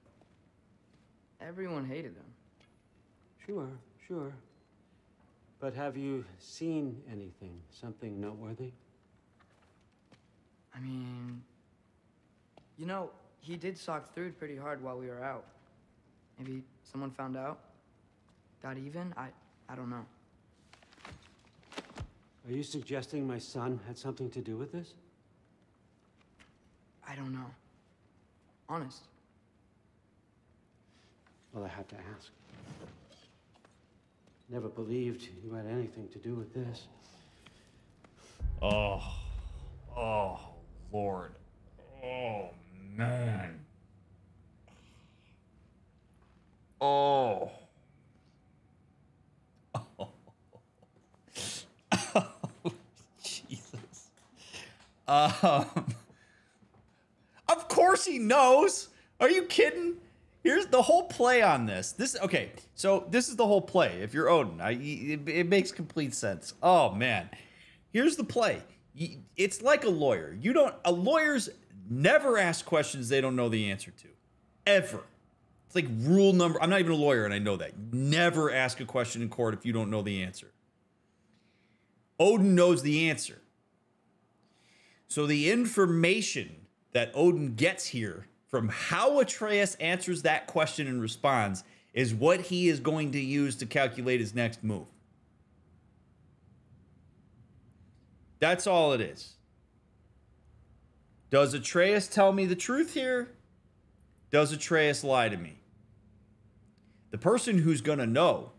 Speaker 2: everyone hated him.
Speaker 14: Sure. But have you seen anything? Something noteworthy?
Speaker 2: I mean, you know, he did sock Thrud pretty hard while we were out. Maybe someone found out? Got even? I don't know.
Speaker 14: Are you suggesting my son had something to do with this?
Speaker 2: I don't know. Honest.
Speaker 14: Well, I had to ask. Never believed you had anything to do with this.
Speaker 1: Oh, Lord. Oh, man. Oh. Of course he knows. Are you kidding? Here's the whole play on this. Okay, so this is the whole play. If you're Odin, it makes complete sense. Oh man, here's the play. It's like a lawyer. Lawyers never ask questions they don't know the answer to, ever. It's like rule number. I'm not even a lawyer, and I know that. Never ask a question in court if you don't know the answer. Odin knows the answer. So the information that Odin gets here from how Atreus answers that question and responds is what he is going to use to calculate his next move. That's all it is. Does Atreus tell me the truth here? Does Atreus lie to me? The person who's going to know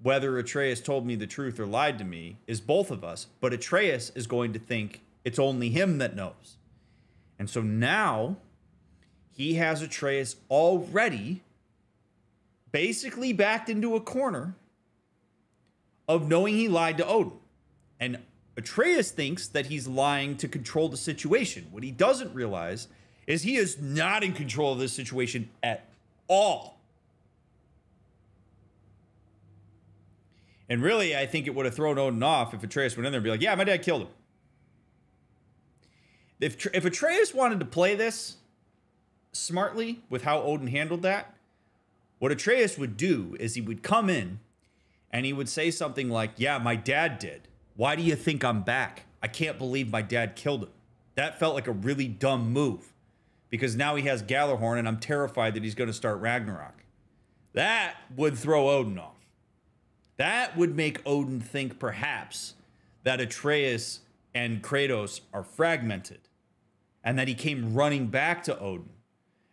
Speaker 1: whether Atreus told me the truth or lied to me is both of us, but Atreus is going to think it's only him that knows. And so now he has Atreus already basically backed into a corner of knowing he lied to Odin. And Atreus thinks that he's lying to control the situation. What he doesn't realize is he is not in control of this situation at all. And really, I think it would have thrown Odin off if Atreus went in there and be like, yeah, my dad killed him. If Atreus wanted to play this smartly with how Odin handled that, what Atreus would do is he would come in and he would say something like, yeah, my dad did. Why do you think I'm back? I can't believe my dad killed him. That felt like a really dumb move because now he has Gjallarhorn and I'm terrified that he's going to start Ragnarok. That would throw Odin off. That would make Odin think perhaps that Atreus and Kratos are fragmented and that he came running back to Odin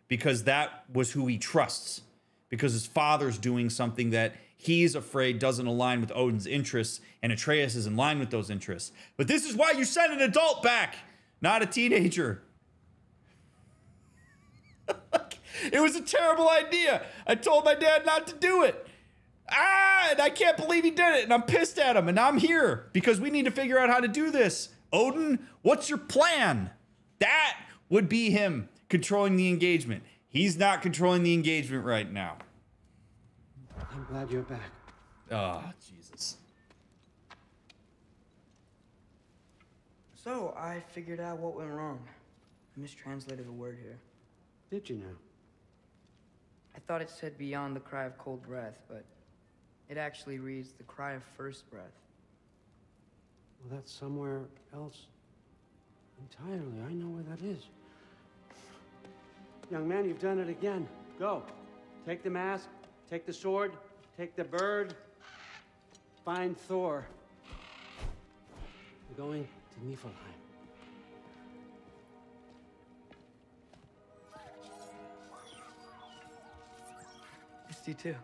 Speaker 1: because that was who he trusts, because his father's doing something that he's afraid doesn't align with Odin's interests, and Atreus is in line with those interests. But this is why you send an adult back, not a teenager. It was a terrible idea. I told my dad not to do it. And I can't believe he did it, and I'm pissed at him, and I'm here because we need to figure out how to do this. Odin, what's your plan? That would be him controlling the engagement. He's not controlling the engagement right now.
Speaker 14: I'm glad you're back.
Speaker 1: Oh, Jesus.
Speaker 2: So, I figured out what went wrong. I mistranslated a word here.
Speaker 14: Did you now?
Speaker 2: I thought it said beyond the cry of cold breath, but it actually reads the cry of first breath.
Speaker 14: Well, that's somewhere else entirely. I know where that is. Young man, you've done it again. Go. Take the mask, take the sword, take the bird, find Thor. We're going to Niflheim.
Speaker 2: Missed you too.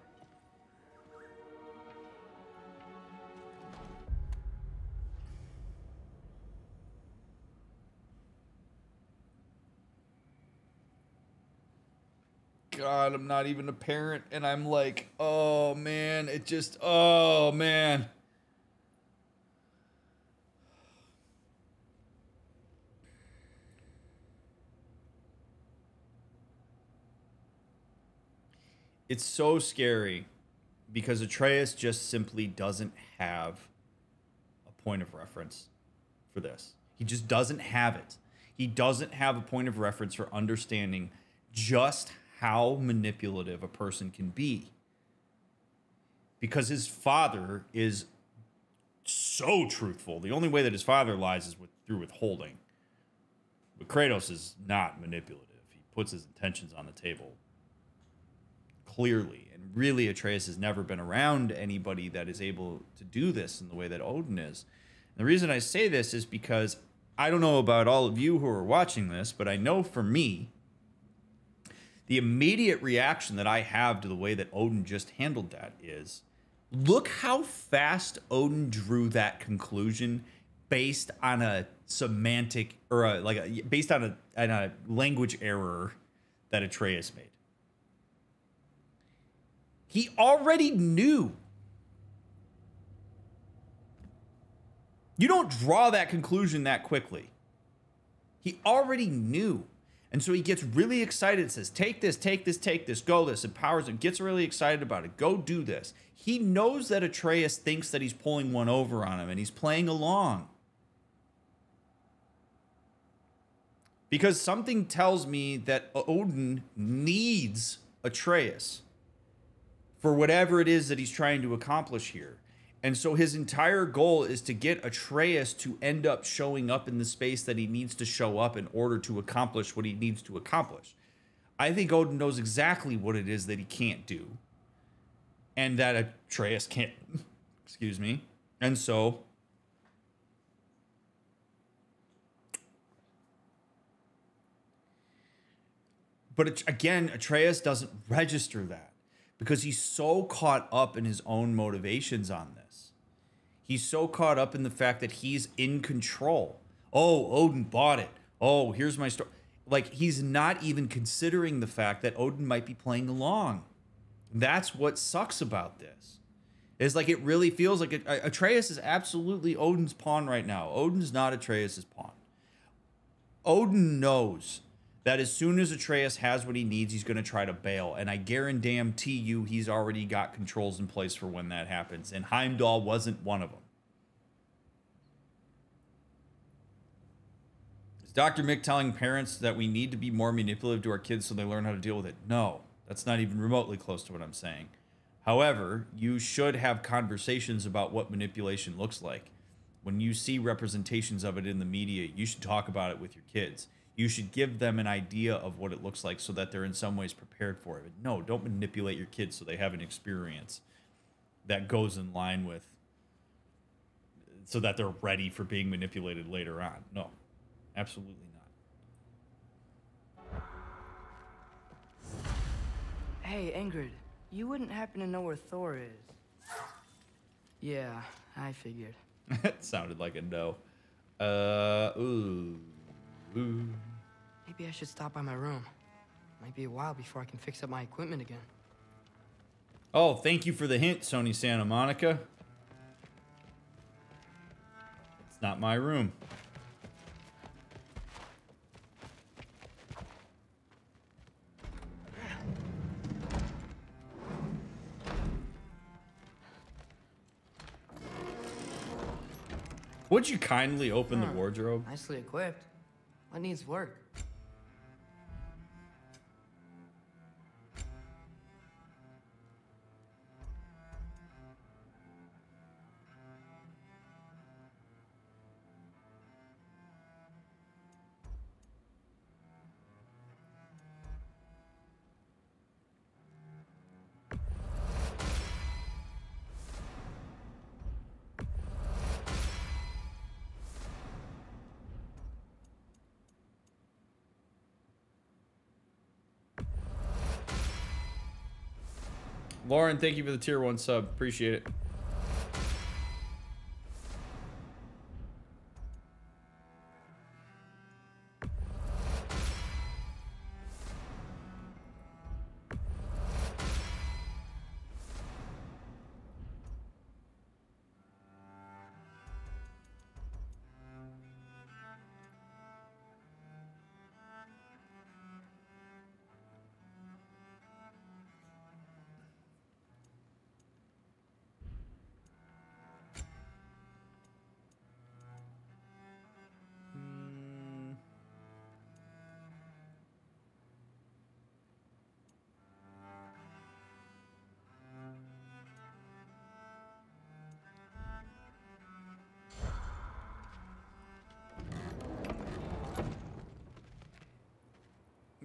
Speaker 1: God, I'm not even a parent, and I'm like, oh man, oh man. It's so scary because Atreus just simply doesn't have a point of reference for this. He just doesn't have it. He doesn't have a point of reference for understanding just how manipulative a person can be. Because his father is so truthful. The only way that his father lies is through withholding. But Kratos is not manipulative. He puts his intentions on the table clearly. And really, Atreus has never been around anybody that is able to do this in the way that Odin is. And the reason I say this is because I don't know about all of you who are watching this, but I know for me, the immediate reaction that I have to the way that Odin just handled that is, look how fast Odin drew that conclusion based on a semantic or based on a language error that Atreus made. He already knew. You don't draw that conclusion that quickly. He already knew. And so he gets really excited, says, take this, go this, empowers him, gets really excited about it, go do this. He knows that Atreus thinks that he's pulling one over on him, and he's playing along. Because something tells me that Odin needs Atreus for whatever it is that he's trying to accomplish here. And so his entire goal is to get Atreus to end up showing up in the space that he needs to show up in order to accomplish what he needs to accomplish. I think Odin knows exactly what it is that he can't do. And that Atreus can't, excuse me. And so but again, Atreus doesn't register that because he's so caught up in his own motivations on this. He's so caught up in the fact that he's in control. Oh, Odin bought it. Oh, here's my story. Like, he's not even considering the fact that Odin might be playing along. That's what sucks about this. It's like, it really feels like Atreus is absolutely Odin's pawn right now. Odin's not Atreus's pawn. Odin knows that as soon as Atreus has what he needs, he's going to try to bail. And I guarantee you he's already got controls in place for when that happens. And Heimdall wasn't one of them. Is Dr. Mick telling parents that we need to be more manipulative to our kids so they learn how to deal with it? No, that's not even remotely close to what I'm saying. However, you should have conversations about what manipulation looks like. When you see representations of it in the media, you should talk about it with your kids. You should give them an idea of what it looks like so that they're in some ways prepared for it. No, don't manipulate your kids so they have an experience that goes in line with, so that they're ready for being manipulated later on. No, absolutely not.
Speaker 2: Hey, Ingrid, you wouldn't happen to know where Thor is? Yeah, I figured.
Speaker 1: It sounded like a no. Ooh.
Speaker 2: Maybe I should stop by my room. Might be a while before I can fix up my equipment again.
Speaker 1: Oh, thank you for the hint, Sony Santa Monica. It's not my room. Would you kindly open the wardrobe?
Speaker 2: Nicely equipped. What needs work?
Speaker 1: Lauren, thank you for the tier 1 sub. Appreciate it.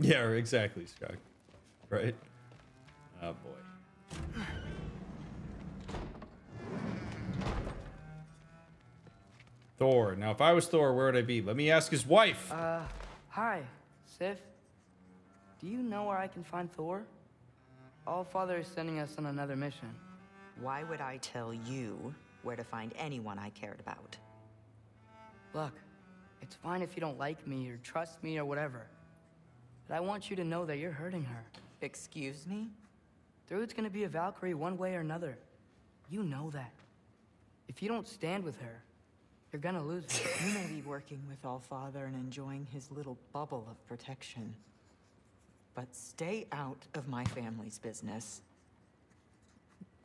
Speaker 1: Yeah, exactly, Scott. Right? Oh, boy. Thor. Now, if I was Thor, where would I be? Let me ask his wife.
Speaker 2: Hi, Sif. Do you know where I can find Thor? Allfather is sending us on another mission.
Speaker 13: Why would I tell you where to find anyone I cared about?
Speaker 2: Look, it's fine if you don't like me or trust me or whatever. But I want you to know that you're hurting her.
Speaker 13: Excuse me?
Speaker 2: Thrud's gonna be a Valkyrie one way or another. You know that. If you don't stand with her, You're gonna lose me.
Speaker 13: You may be working with Allfather and enjoying his little bubble of protection. But stay out of my family's business.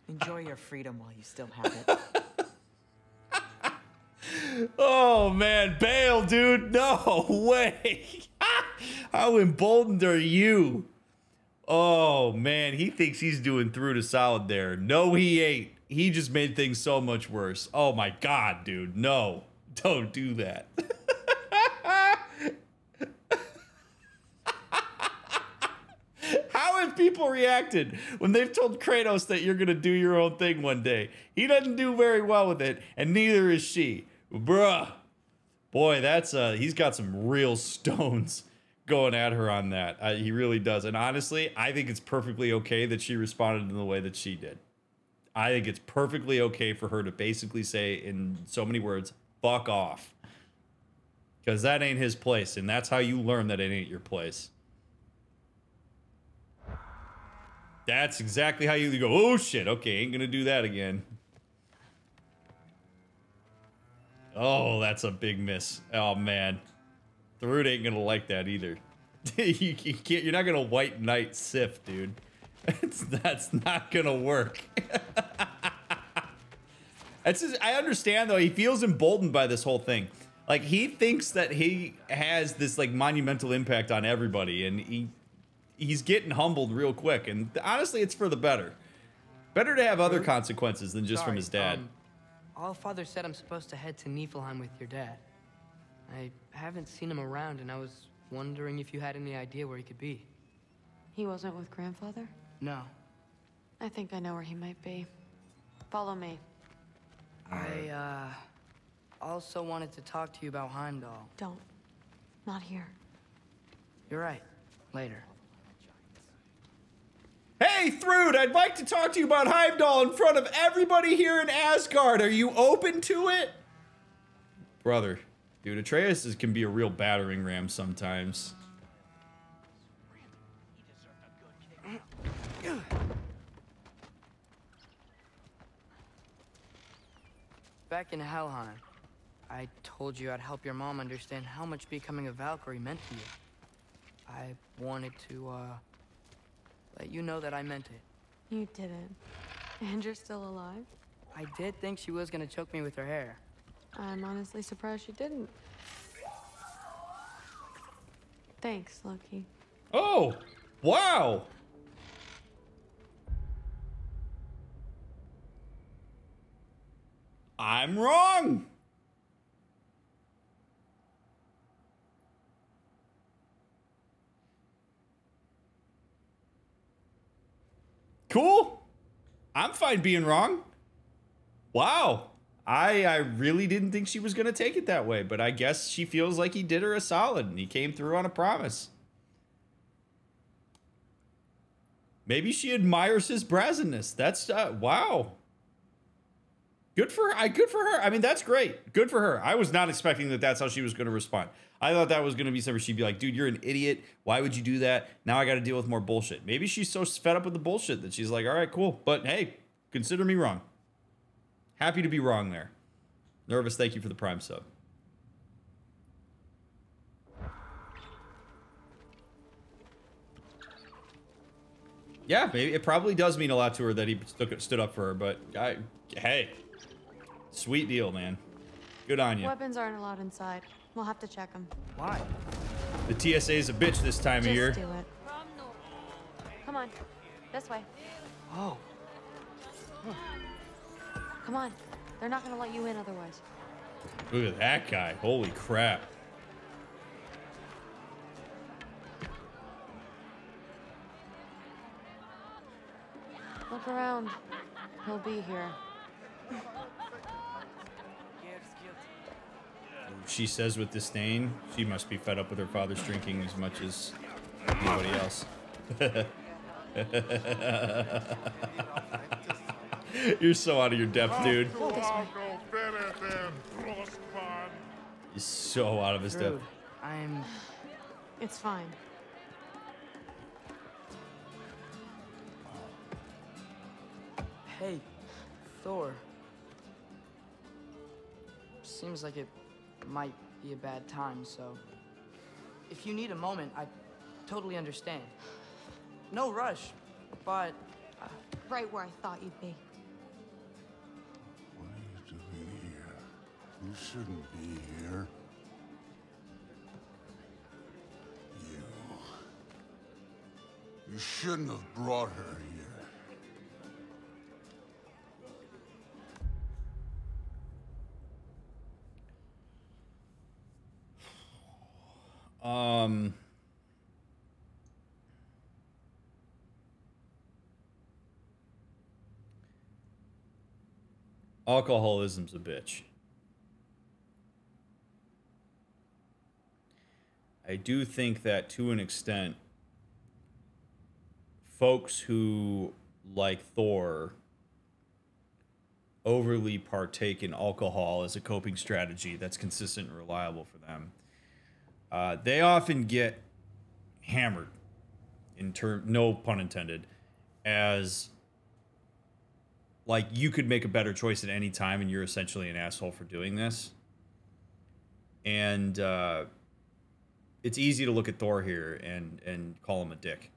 Speaker 13: Enjoy your freedom while you still have it.
Speaker 1: Oh man, bail, dude. No way. How emboldened are you? Oh man, he thinks he's doing through to solid there. No, he ain't. He just made things so much worse. Oh my God, dude. No, don't do that. How have people reacted when they've told Kratos that you're going to do your own thing one day? He doesn't do very well with it, and neither is she. Bruh. Boy, that's he's got some real stones going at her on that. He really does. And honestly, I think it's perfectly okay that she responded in the way that she did. I think it's perfectly okay for her to basically say in so many words, fuck off. Because that ain't his place, and that's how you learn that it ain't your place. That's exactly how you go, oh shit, okay, ain't gonna do that again. Oh, that's a big miss. Oh man. Thrud ain't gonna like that either. you can't, you're not gonna white knight Sif, dude. That's not gonna work. That's just, I understand though, he feels emboldened by this whole thing. Like he thinks that he has this like monumental impact on everybody, and he's getting humbled real quick, and honestly it's for the better. Better to have other consequences than just from his dad.
Speaker 2: Allfather said I'm supposed to head to Niflheim with your dad. I haven't seen him around, and I was wondering if you had any idea where he could be.
Speaker 8: He wasn't with grandfather?
Speaker 2: No.
Speaker 8: I think I know where he might be. Follow me.
Speaker 2: I also wanted to talk to you about Heimdall.
Speaker 8: Don't. Not here.
Speaker 2: You're right. Later.
Speaker 1: Hey, Thrud, I'd like to talk to you about Heimdall in front of everybody here in Asgard. Are you open to it? Brother, dude, Atreus can be a real battering ram sometimes.
Speaker 2: Back in Helheim, I told you I'd help your mom understand how much becoming a Valkyrie meant to you. I wanted to, let you know that I meant it.
Speaker 8: You didn't. And you're still alive?
Speaker 2: I did think she was gonna choke me with her hair.
Speaker 8: I'm honestly surprised she didn't. Thanks, Loki.
Speaker 1: Oh, wow. I'm wrong. Cool. I'm fine being wrong. Wow. I really didn't think she was going to take it that way, but I guess she feels like he did her a solid and he came through on a promise. Maybe she admires his brazenness. That's, wow. Good for her. Good for her. I mean, that's great. Good for her. I was not expecting that that's how she was going to respond. I thought that was going to be something she'd be like, dude, you're an idiot. Why would you do that? Now I got to deal with more bullshit. Maybe she's so fed up with the bullshit that she's like, all right, cool. But hey, consider me wrong. Happy to be wrong there. Nervous, thank you for the Prime sub. Yeah, maybe it probably does mean a lot to her that he stood up for her, but hey, sweet deal, man. Good on you.
Speaker 8: Weapons aren't allowed inside. We'll have to check them.
Speaker 2: Why?
Speaker 1: The TSA is a bitch this time of year.
Speaker 8: Just do it. Come on, this way.
Speaker 2: Oh.
Speaker 8: Come on. They're not gonna let you in otherwise.
Speaker 1: Look at that guy. Holy crap.
Speaker 8: Look around. He'll be here.
Speaker 1: She says with disdain, she must be fed up with her father's drinking as much as anybody else. You're so out of your depth, dude. He's so out of his depth.
Speaker 8: It's fine.
Speaker 2: Hey, Thor. seems like it might be a bad time, so if you need a moment, I totally understand. No rush, but...
Speaker 15: Right where I thought you'd be.
Speaker 9: What are you doing here? You shouldn't be here. You shouldn't have brought her here.
Speaker 1: Alcoholism's a bitch. I do think that to an extent, folks who, like Thor, overly partake in alcohol as a coping strategy that's consistent and reliable for them, they often get hammered, no pun intended, as like you could make a better choice at any time and you're essentially an asshole for doing this. And it's easy to look at Thor here and call him a dick.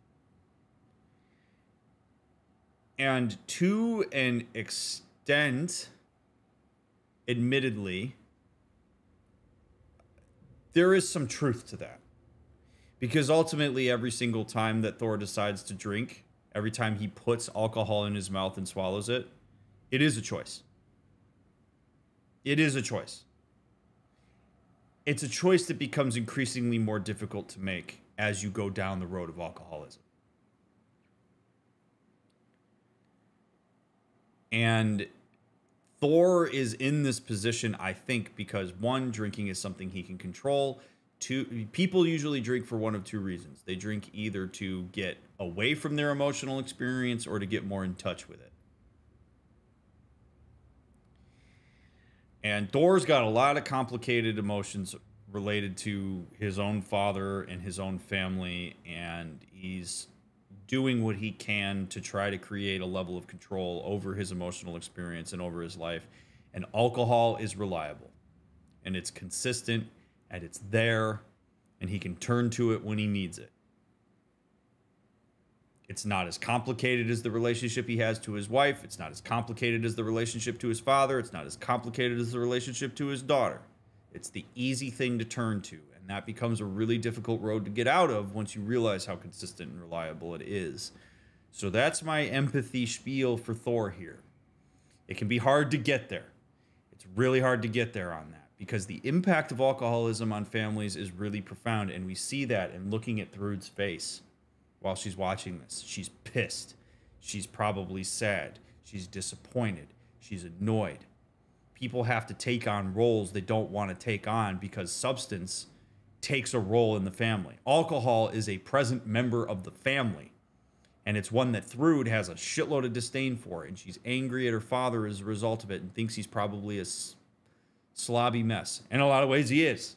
Speaker 1: And to an extent, admittedly, there is some truth to that. Because ultimately, every single time that Thor decides to drink, every time he puts alcohol in his mouth and swallows it, it is a choice. It is a choice. It's a choice that becomes increasingly more difficult to make as you go down the road of alcoholism. And Thor is in this position, I think, because one, drinking is something he can control. Two, people usually drink for one of two reasons. They drink either to get away from their emotional experience or to get more in touch with it. And Thor's got a lot of complicated emotions related to his own father and his own family, and he's doing what he can to try to create a level of control over his emotional experience and over his life. And alcohol is reliable, and it's consistent, and it's there, and he can turn to it when he needs it. It's not as complicated as the relationship he has to his wife. It's not as complicated as the relationship to his father. It's not as complicated as the relationship to his daughter. It's the easy thing to turn to, and that becomes a really difficult road to get out of once you realize how consistent and reliable it is. So that's my empathy spiel for Thor here. It can be hard to get there. It's really hard to get there on that, because the impact of alcoholism on families is really profound, and we see that in looking at Thrud's face while she's watching this. She's pissed. She's probably sad. She's disappointed. She's annoyed. People have to take on roles they don't want to take on because substance takes a role in the family. Alcohol is a present member of the family, and it's one that Thrud has a shitload of disdain for, and she's angry at her father as a result of it and thinks he's probably a slobby mess. In a lot of ways, he is.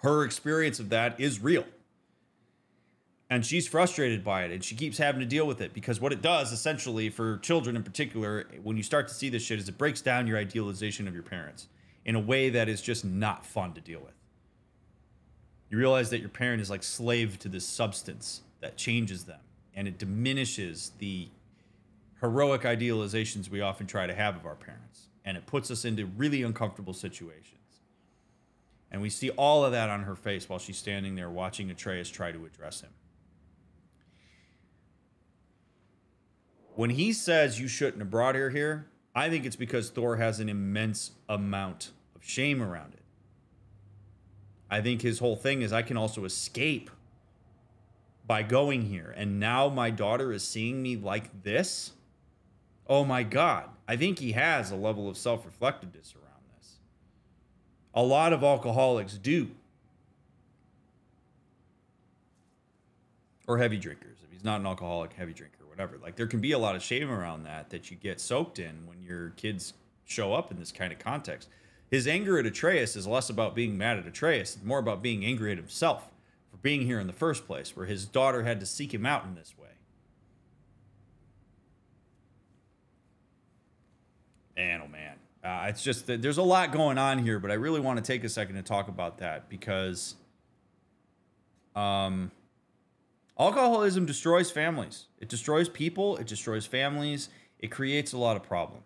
Speaker 1: Her experience of that is real. And she's frustrated by it, and she keeps having to deal with it, because what it does, essentially, for children in particular, when you start to see this shit, is it breaks down your idealization of your parents in a way that is just not fun to deal with. You realize that your parent is like slave to this substance that changes them, and it diminishes the heroic idealizations we often try to have of our parents, and it puts us into really uncomfortable situations. And we see all of that on her face while she's standing there watching Atreus try to address him. When he says you shouldn't have brought her here, I think it's because Thor has an immense amount of shame around it. I think his whole thing is, I can also escape by going here. And now my daughter is seeing me like this? Oh my God. I think he has a level of self-reflectiveness around this. A lot of alcoholics do. Or heavy drinkers. If he's not an alcoholic, heavy drinker. Whatever. Like, there can be a lot of shame around that you get soaked in when your kids show up in this kind of context. His anger at Atreus is less about being mad at Atreus, and more about being angry at himself for being here in the first place, where his daughter had to seek him out in this way. Man, oh man. It's just that there's a lot going on here, but I really want to take a second to talk about that because alcoholism destroys families. It destroys people. It destroys families. It creates a lot of problems.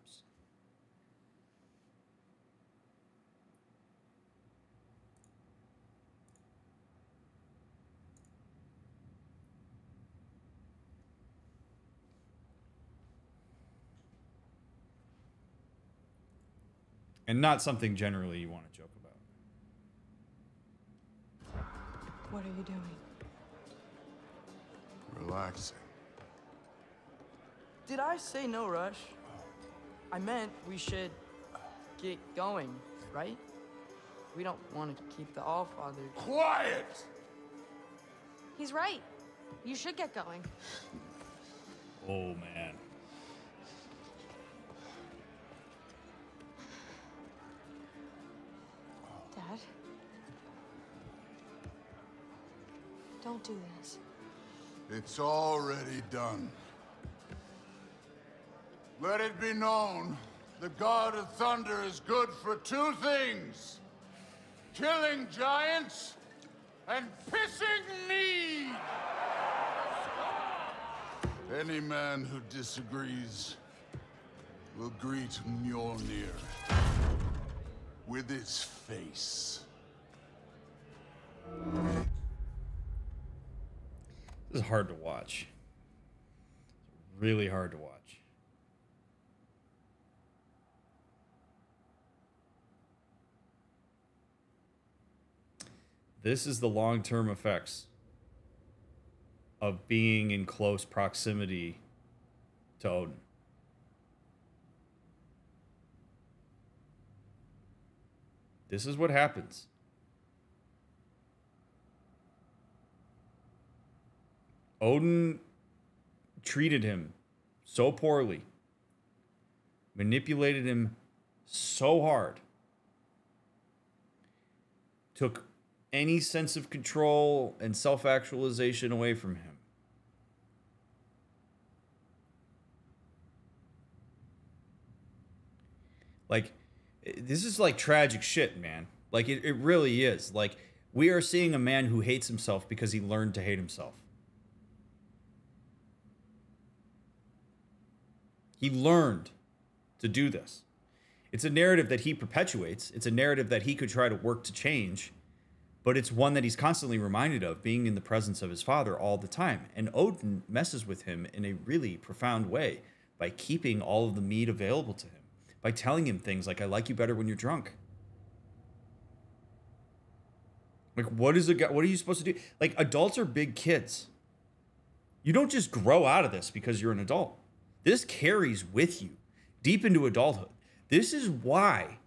Speaker 1: And not something generally you want to joke about.
Speaker 15: What are you doing?
Speaker 5: Relaxing.
Speaker 2: Did I say no rush? I meant we should get going, right? We don't want to keep the Allfather.
Speaker 9: Quiet!
Speaker 15: He's right. You should get going.
Speaker 1: Oh, man.
Speaker 15: Dad? Don't do this.
Speaker 16: It's already done. Let it be known, the God of Thunder is good for two things. Killing giants and pissing me! Any man who disagrees will greet Mjolnir with its face.
Speaker 1: This is hard to watch. Really hard to watch. This is the long-term effects of being in close proximity to Odin. This is what happens. Odin treated him so poorly, manipulated him so hard, took any sense of control and self-actualization away from him. Like, this is like tragic shit, man. Like, it really is. Like, we are seeing a man who hates himself because he learned to hate himself. He learned to do this. It's a narrative that he perpetuates. It's a narrative that he could try to work to change, but it's one that he's constantly reminded of, being in the presence of his father all the time. And Odin messes with him in a really profound way by keeping all of the mead available to him, by telling him things like, I like you better when you're drunk. Like, what are you supposed to do? Like, adults are big kids. You don't just grow out of this because you're an adult. This carries with you deep into adulthood. This is why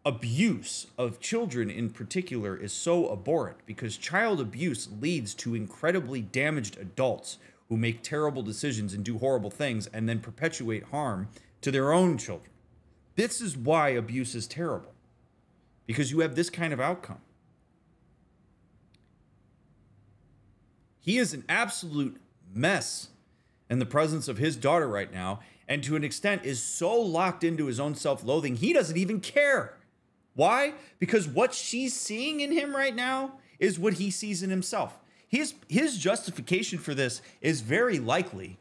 Speaker 1: abuse of children in particular is so abhorrent, because child abuse leads to incredibly damaged adults who make terrible decisions and do horrible things and then perpetuate harm to their own children. This is why abuse is terrible, because you have this kind of outcome. He is an absolute mess in the presence of his daughter right now, and to an extent is so locked into his own self-loathing, he doesn't even care. Why? Because what she's seeing in him right now is what he sees in himself. His justification for this is very likely,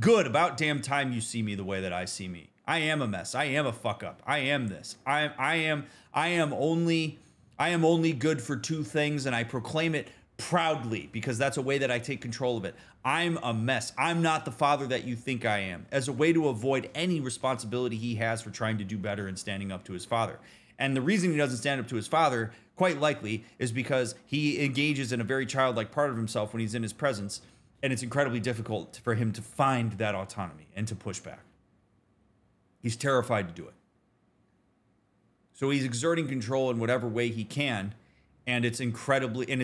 Speaker 1: good, about damn time you see me the way that I see me. I am a mess. I am a fuck up. I am this. I am only good for two things, and I proclaim it proudly because that's a way that I take control of it. I'm a mess. I'm not the father that you think I am, as a way to avoid any responsibility he has for trying to do better and standing up to his father. And the reason he doesn't stand up to his father, quite likely, is because he engages in a very childlike part of himself when he's in his presence, and it's incredibly difficult for him to find that autonomy and to push back. He's terrified to do it. So he's exerting control in whatever way he can, and it's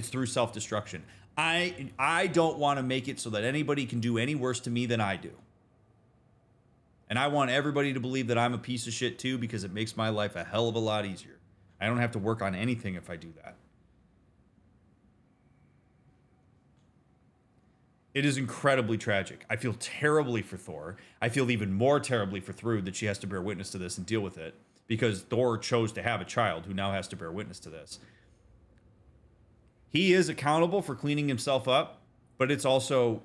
Speaker 1: through self-destruction. I don't want to make it so that anybody can do any worse to me than I do. And I want everybody to believe that I'm a piece of shit too, because it makes my life a hell of a lot easier. I don't have to work on anything if I do that. It is incredibly tragic. I feel terribly for Thor. I feel even more terribly for Thrud that she has to bear witness to this and deal with it, because Thor chose to have a child who now has to bear witness to this. He is accountable for cleaning himself up, but it's also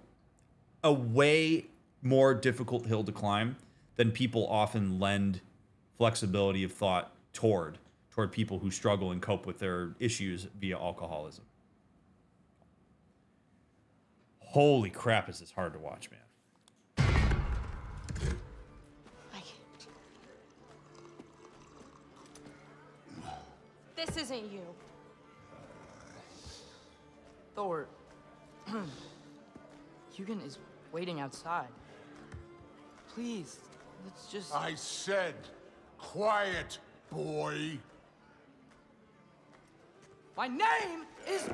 Speaker 1: a way more difficult hill to climb than people often lend flexibility of thought toward people who struggle and cope with their issues via alcoholism. Holy crap, is this hard to watch, man.
Speaker 15: This isn't you.
Speaker 2: Thor, Hugin is waiting outside. Please, let's just...
Speaker 16: I said, quiet, boy.
Speaker 2: My name is...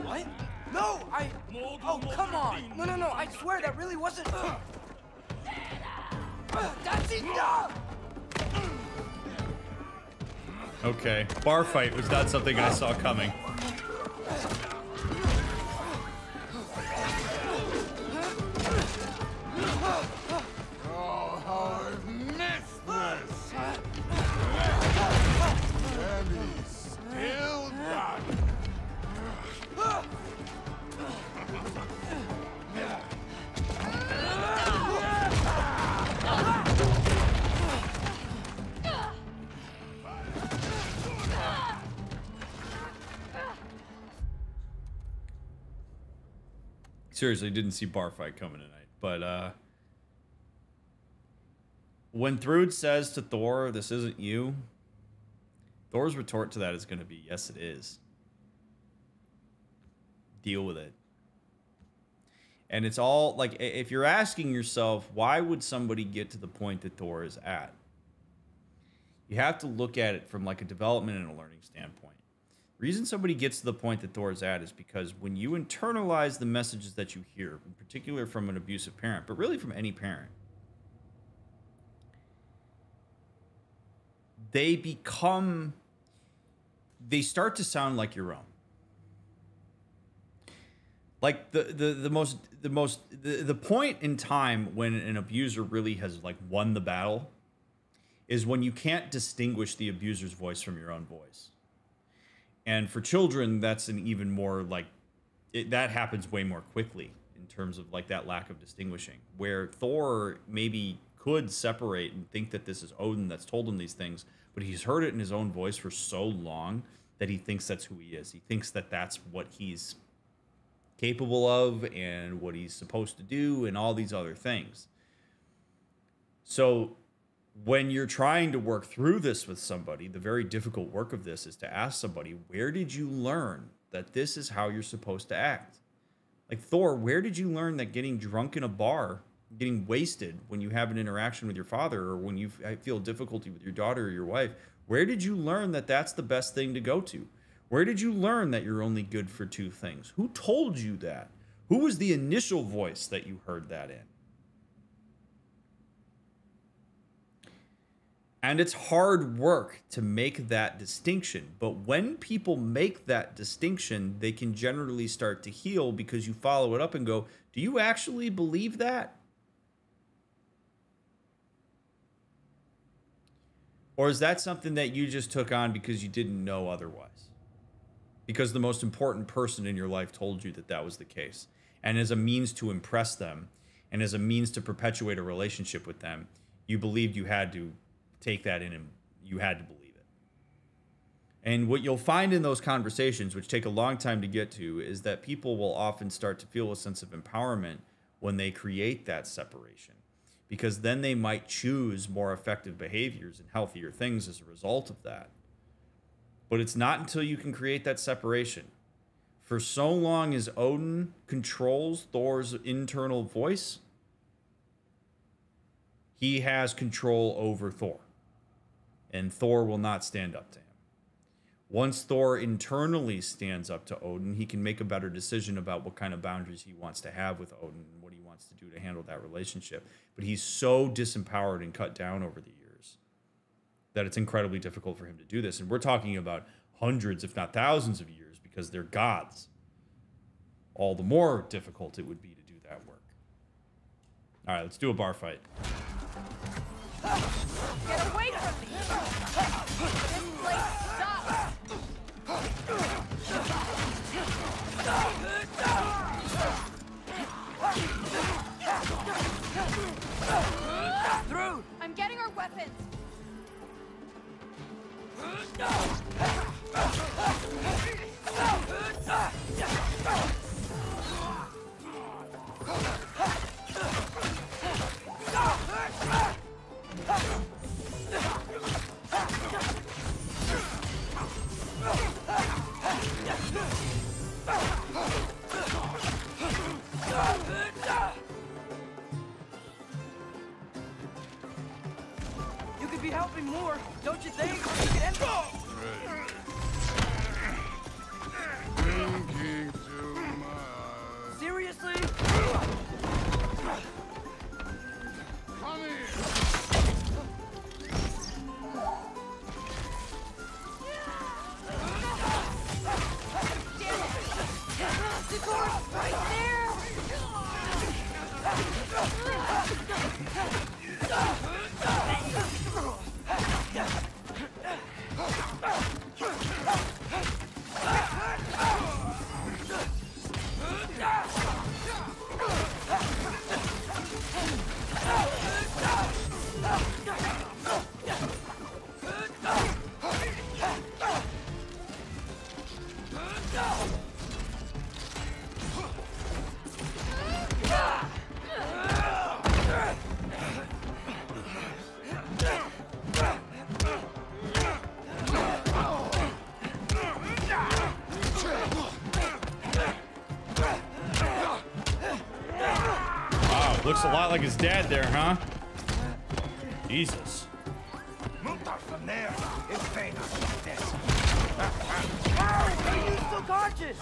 Speaker 2: What? No, Oh, come on. No, I swear that really wasn't... That's enough!
Speaker 1: Okay, bar fight was not something I saw coming.
Speaker 16: Oh, how I've missed this! And he's still got it.
Speaker 1: Seriously, didn't see bar fight coming tonight. But when Thrud says to Thor, "This isn't you," Thor's retort to that is going to be, "Yes, it is. Deal with it." And it's all like, if you're asking yourself, why would somebody get to the point that Thor is at? You have to look at it from like a development and a learning standpoint. The reason somebody gets to the point that Thor is at is because when you internalize the messages that you hear, in particular from an abusive parent, but really from any parent, they start to sound like your own. Like the point in time when an abuser really has like won the battle is when you can't distinguish the abuser's voice from your own voice. And for children, that's an even more like, that happens way more quickly in terms of like that lack of distinguishing, where Thor maybe could separate and think that this is Odin that's told him these things, but he's heard it in his own voice for so long that he thinks that's who he is. He thinks that that's what he's capable of and what he's supposed to do and all these other things. So when you're trying to work through this with somebody, the very difficult work of this is to ask somebody, where did you learn that this is how you're supposed to act? Like, Thor, where did you learn that getting drunk in a bar, getting wasted when you have an interaction with your father, or when you feel difficulty with your daughter or your wife, where did you learn that that's the best thing to go to? Where did you learn that you're only good for two things? Who told you that? Who was the initial voice that you heard that in? And it's hard work to make that distinction. But when people make that distinction, they can generally start to heal, because you follow it up and go, do you actually believe that? Or is that something that you just took on because you didn't know otherwise? Because the most important person in your life told you that that was the case. And as a means to impress them, and as a means to perpetuate a relationship with them, you believed you had to take that in and you had to believe it. And what you'll find in those conversations, which take a long time to get to, is that people will often start to feel a sense of empowerment when they create that separation, because then they might choose more effective behaviors and healthier things as a result of that. But it's not until you can create that separation. For so long as Odin controls Thor's internal voice, he has control over Thor. And Thor will not stand up to him. Once Thor internally stands up to Odin, he can make a better decision about what kind of boundaries he wants to have with Odin and what he wants to do to handle that relationship. But he's so disempowered and cut down over the years that it's incredibly difficult for him to do this. And we're talking about hundreds, if not thousands of years, because they're gods, all the more difficult it would be to do that work. All right, let's do a bar fight.
Speaker 15: Get away from me! This place sucks! Through! I'm getting our weapons!
Speaker 2: You could be helping more, don't you think? You could end
Speaker 16: Thinking too much.
Speaker 2: Seriously?
Speaker 16: Come here.
Speaker 15: The door's right there!
Speaker 1: Looks a lot like his dad there, huh? Jesus.
Speaker 3: Mutar from there. It's famous like this.
Speaker 2: Are you still conscious?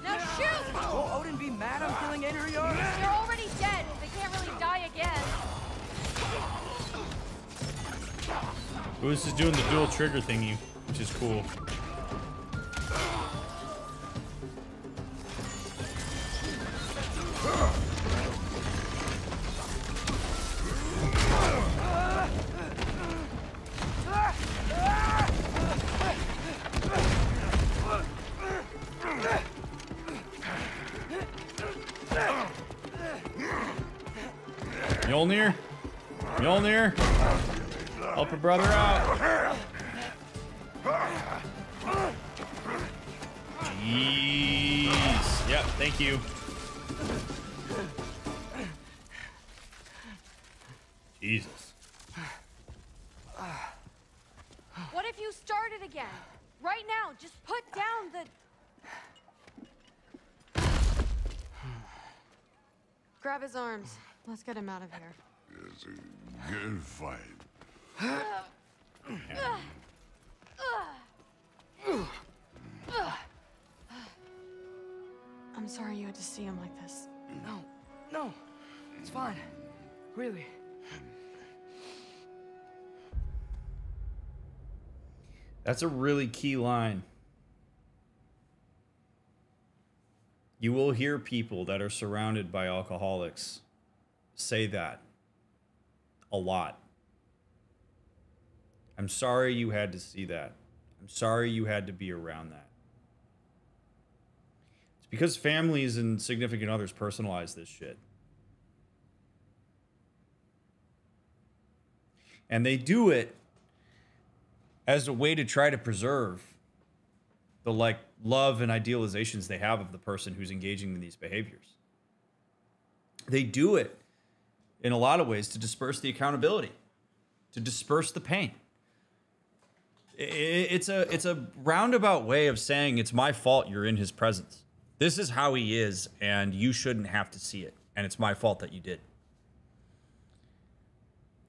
Speaker 15: Now shoot!
Speaker 2: Will Odin be mad I'm killing Enriar?
Speaker 15: They're already dead. They can't really die again.
Speaker 1: Ooh, this is doing the dual trigger thingy, which is cool. Mjolnir? Mjolnir? Help a brother out. Jeez. Yep, thank you. Jesus.
Speaker 15: What if you started again? Right now, just put down the...
Speaker 8: Grab his arms. Let's get him out of here.
Speaker 16: It's a good fight.
Speaker 8: I'm sorry you had to see him like this.
Speaker 2: No, it's fine. Really.
Speaker 1: That's a really key line. You will hear people that are surrounded by alcoholics say that a lot. I'm sorry you had to see that. I'm sorry you had to be around that. It's because families and significant others personalize this shit. And they do it as a way to try to preserve the love and idealizations they have of the person who's engaging in these behaviors. They do it in a lot of ways to disperse the accountability, to disperse the pain. It's a roundabout way of saying it's my fault you're in his presence. This is how he is, and you shouldn't have to see it. And it's my fault that you did.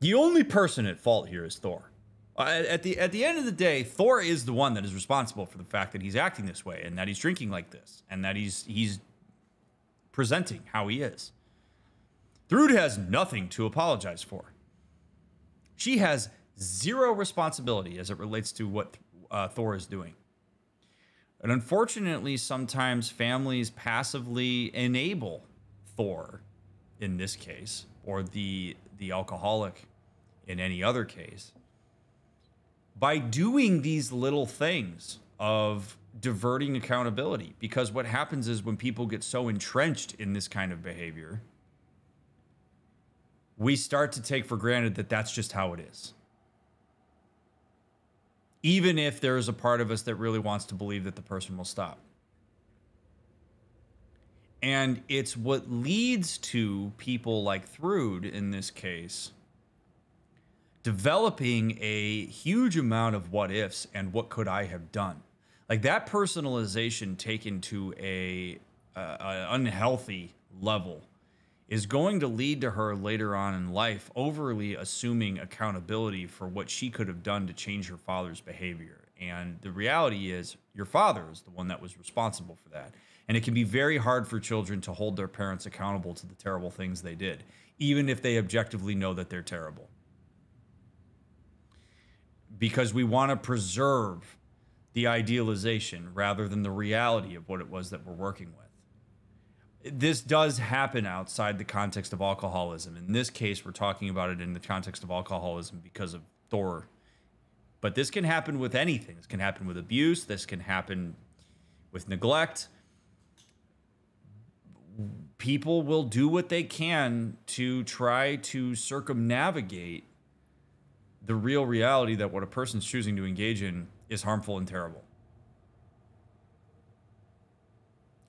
Speaker 1: The only person at fault here is Thor. At the end of the day, Thor is the one that is responsible for the fact that he's acting this way and that he's drinking like this and that he's presenting how he is. Thrud has nothing to apologize for. She has zero responsibility as it relates to what Thor is doing. And unfortunately, sometimes families passively enable Thor, in this case, or the alcoholic in any other case, by doing these little things of diverting accountability. Because what happens is when people get so entrenched in this kind of behavior, we start to take for granted that that's just how it is. Even if there is a part of us that really wants to believe that the person will stop. And it's what leads to people like Thrud, in this case, developing a huge amount of what ifs and what could I have done. Like that personalization taken to a unhealthy level is going to lead to her later on in life overly assuming accountability for what she could have done to change her father's behavior. And the reality is your father is the one that was responsible for that. And it can be very hard for children to hold their parents accountable to the terrible things they did, even if they objectively know that they're terrible. Because we want to preserve the idealization rather than the reality of what it was that we're working with. This does happen outside the context of alcoholism. In this case, we're talking about it in the context of alcoholism because of Thor. But this can happen with anything. This can happen with abuse. This can happen with neglect. People will do what they can to try to circumnavigate the real reality that what a person's choosing to engage in is harmful and terrible.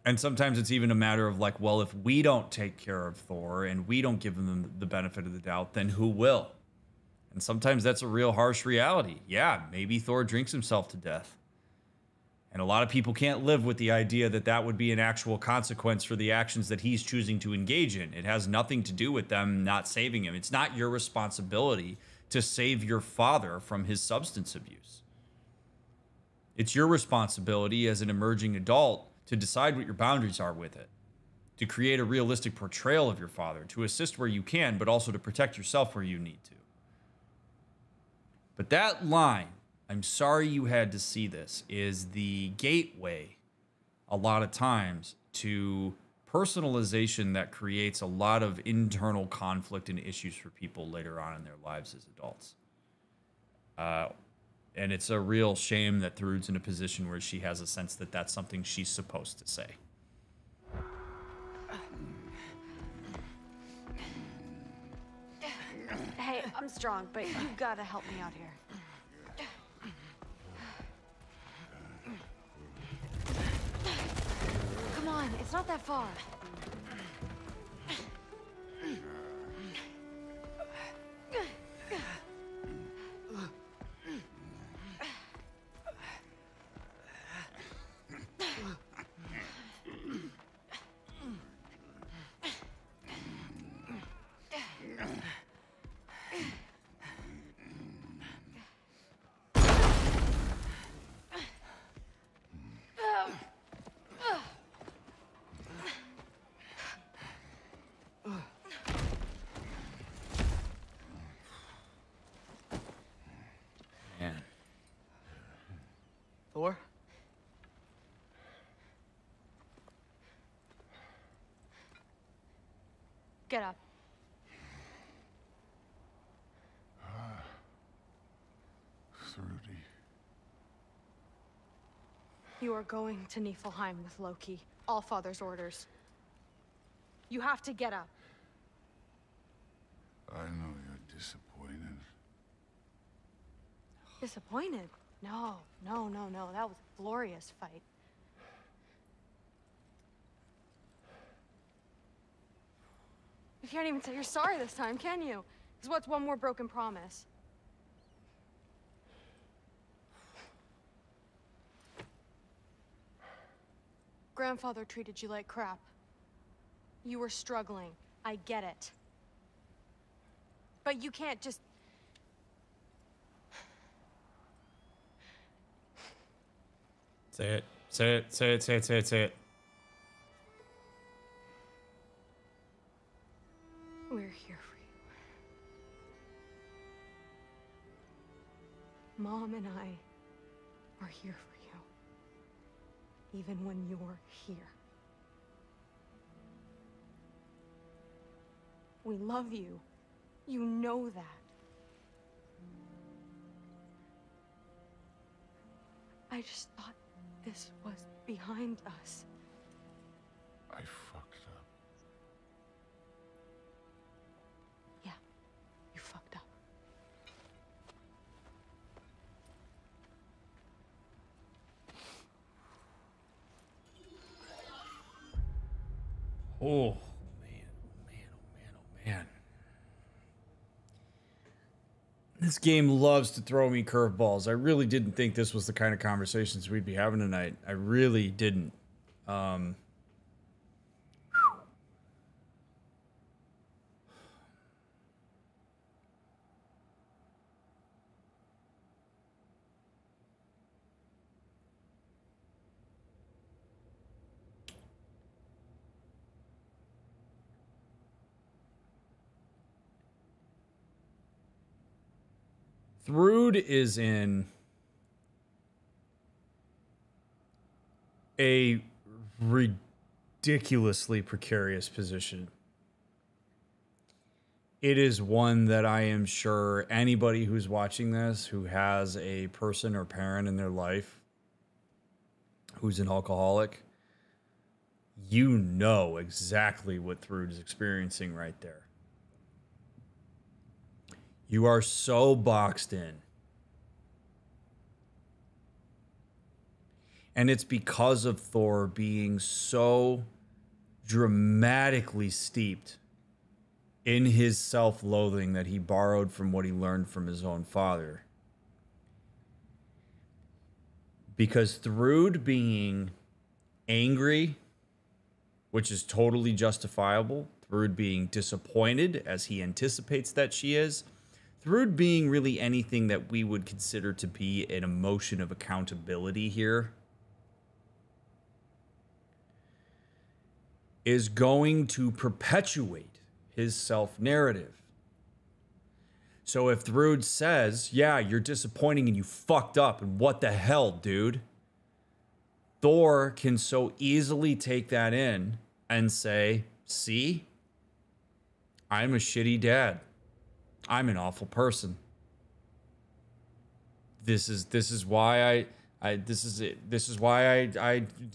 Speaker 1: And sometimes it's even a matter of like, well, if we don't take care of Thor and we don't give him the benefit of the doubt, then who will? And sometimes that's a real harsh reality. Yeah, maybe Thor drinks himself to death. And a lot of people can't live with the idea that that would be an actual consequence for the actions that he's choosing to engage in. It has nothing to do with them not saving him. It's not your responsibility to save your father from his substance abuse. It's your responsibility as an emerging adult to decide what your boundaries are with it, to create a realistic portrayal of your father, to assist where you can, but also to protect yourself where you need to. But that line, I'm sorry you had to see this, is the gateway a lot of times to personalization that creates a lot of internal conflict and issues for people later on in their lives as adults. And it's a real shame that Thrud's in a position where she has a sense that that's something she's supposed to say.
Speaker 15: Hey, I'm strong, but you gotta help me out here. Come on, it's not that far.
Speaker 2: Thor?
Speaker 15: Get up.
Speaker 16: Thrudy.
Speaker 15: You are going to Niflheim with Loki. Allfather's orders. You have to get up.
Speaker 16: I know you're disappointed.
Speaker 15: Disappointed? No. That was a glorious fight. You can't even say you're sorry this time, can you? Because what's one more broken promise? Grandfather treated you like crap. You were struggling. I get it. But you can't just...
Speaker 1: Say it. Say it. Say it. Say it. Say it. Say it.
Speaker 15: We're here for you. Mom and I are here for you. Even when you're here. We love you. You know that. I just thought this was behind us.
Speaker 16: I fucked up.
Speaker 15: Yeah, you fucked up.
Speaker 1: Oh, man, oh, man, oh, man, oh, man. This game loves to throw me curveballs. I really didn't think this was the kind of conversations we'd be having tonight. I really didn't. Thrud is in a ridiculously precarious position. It is one that I am sure anybody who's watching this who has a person or parent in their life who's an alcoholic, you know exactly what Thrud is experiencing right there. You are so boxed in. And it's because of Thor being so dramatically steeped in his self-loathing that he borrowed from what he learned from his own father. Because Thrud being angry, which is totally justifiable, Thrud being disappointed as he anticipates that she is, Thrud being really anything that we would consider to be an emotion of accountability here, is going to perpetuate his self-narrative. So if Thrud says, yeah, you're disappointing and you fucked up, and what the hell, dude? Thor can so easily take that in and say, see, I'm a shitty dad. I'm an awful person. This is why I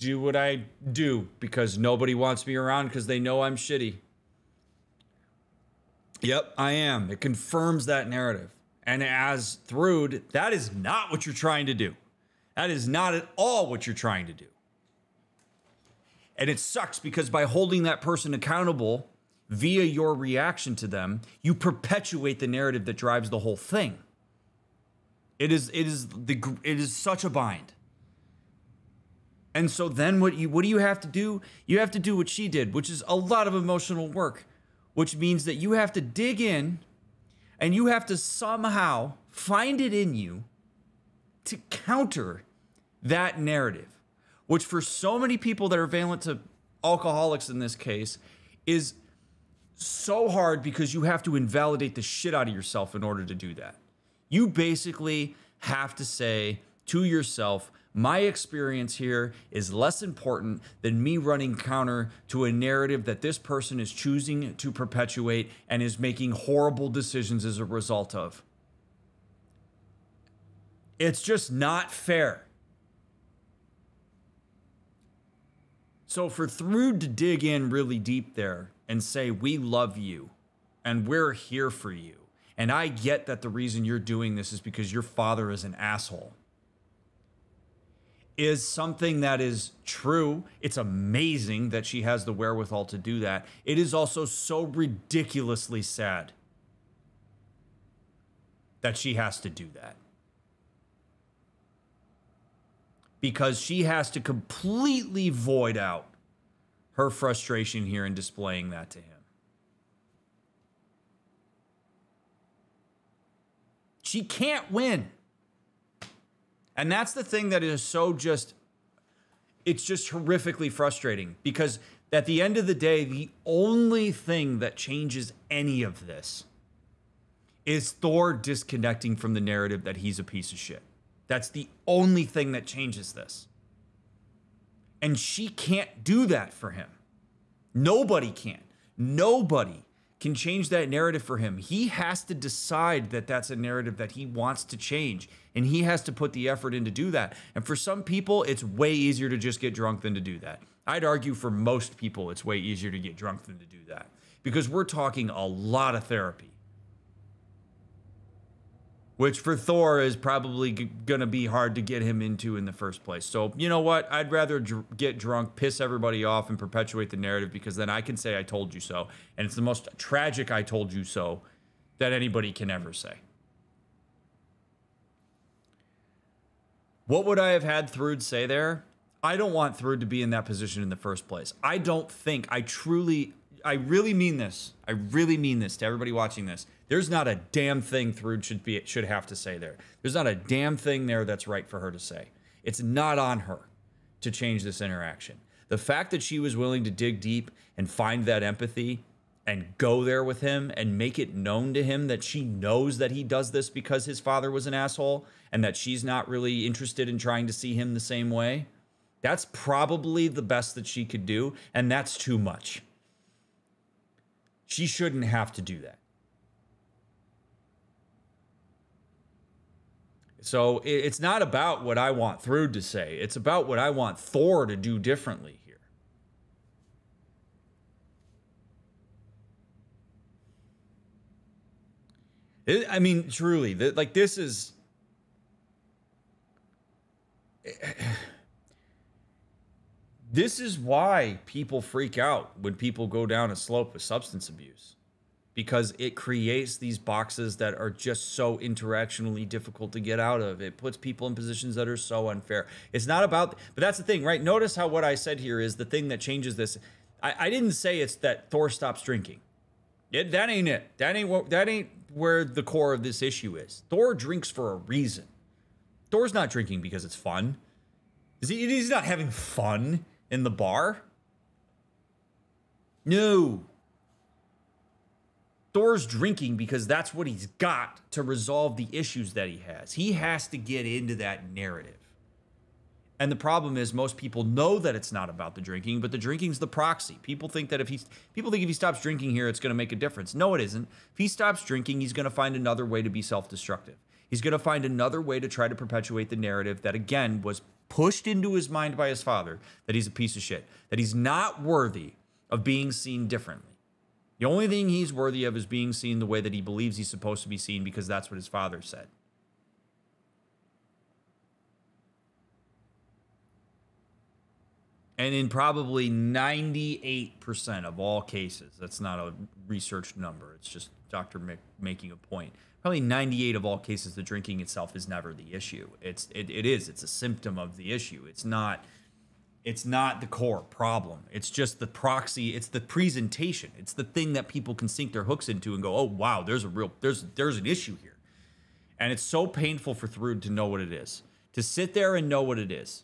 Speaker 1: do what I do, because nobody wants me around because they know I'm shitty. Yep, I am. It confirms that narrative. And as Thrud, that is not what you're trying to do. That is not at all what you're trying to do. And it sucks because by holding that person accountable via your reaction to them, you perpetuate the narrative that drives the whole thing. It is such a bind. And so then what do you have to do? You have to do what she did, which is a lot of emotional work, which means that you have to dig in and you have to somehow find it in you to counter that narrative, which for so many people that are valent to alcoholics in this case is so hard because you have to invalidate the shit out of yourself in order to do that. You basically have to say to yourself, my experience here is less important than me running counter to a narrative that this person is choosing to perpetuate and is making horrible decisions as a result of. It's just not fair. So for Thrud to dig in really deep there and say, we love you and we're here for you, and I get that the reason you're doing this is because your father is an asshole, is something that is true. It's amazing that she has the wherewithal to do that. It is also so ridiculously sad that she has to do that. Because she has to completely void out her frustration here in displaying that to him. She can't win. And that's the thing that is so just, it's just horrifically frustrating, because at the end of the day, the only thing that changes any of this is Thor disconnecting from the narrative that he's a piece of shit. That's the only thing that changes this. And she can't do that for him. Nobody can. Nobody can change that narrative for him. He has to decide that that's a narrative that he wants to change, and he has to put the effort in to do that. And for some people, it's way easier to just get drunk than to do that. I'd argue for most people, it's way easier to get drunk than to do that, because we're talking a lot of therapy, which for Thor is probably going to be hard to get him into in the first place. So, you know what? I'd rather get drunk, piss everybody off, and perpetuate the narrative, because then I can say I told you so. And it's the most tragic I told you so that anybody can ever say. What would I have had Thrud say there? I don't want Thrud to be in that position in the first place. I don't think, I really mean this. I really mean this to everybody watching this. There's not a damn thing Thrud should have to say there. There's not a damn thing there that's right for her to say. It's not on her to change this interaction. The fact that she was willing to dig deep and find that empathy and go there with him and make it known to him that she knows that he does this because his father was an asshole, and that she's not really interested in trying to see him the same way, that's probably the best that she could do, and that's too much. She shouldn't have to do that. So it's not about what I want Thrud to say. It's about what I want Thor to do differently here. I mean, truly, like, this is... This is why people freak out when people go down a slope with substance abuse, because it creates these boxes that are just so interactionally difficult to get out of. It puts people in positions that are so unfair. It's not about, but that's the thing, right? Notice how what I said here is the thing that changes this. I didn't say it's that Thor stops drinking. That ain't it. That ain't where the core of this issue is. Thor drinks for a reason. Thor's not drinking because it's fun. He's not having fun in the bar. No. Thor's drinking because that's what he's got to resolve the issues that he has. He has to get into that narrative. And the problem is, most people know that it's not about the drinking, but the drinking's the proxy. People think if he stops drinking here, it's going to make a difference. No, it isn't. If he stops drinking, he's going to find another way to be self-destructive. He's going to find another way to try to perpetuate the narrative that, again, was pushed into his mind by his father, that he's a piece of shit, that he's not worthy of being seen differently. The only thing he's worthy of is being seen the way that he believes he's supposed to be seen, because that's what his father said. And in probably 98% of all cases, that's not a researched number, it's just Dr. Mick making a point. Probably 98 of all cases, the drinking itself is never the issue. It's a symptom of the issue. It's not the core problem. It's just the proxy. It's the presentation. It's the thing that people can sink their hooks into and go, oh, wow, there's an issue here. And it's so painful for Thrud to know what it is, to sit there and know what it is,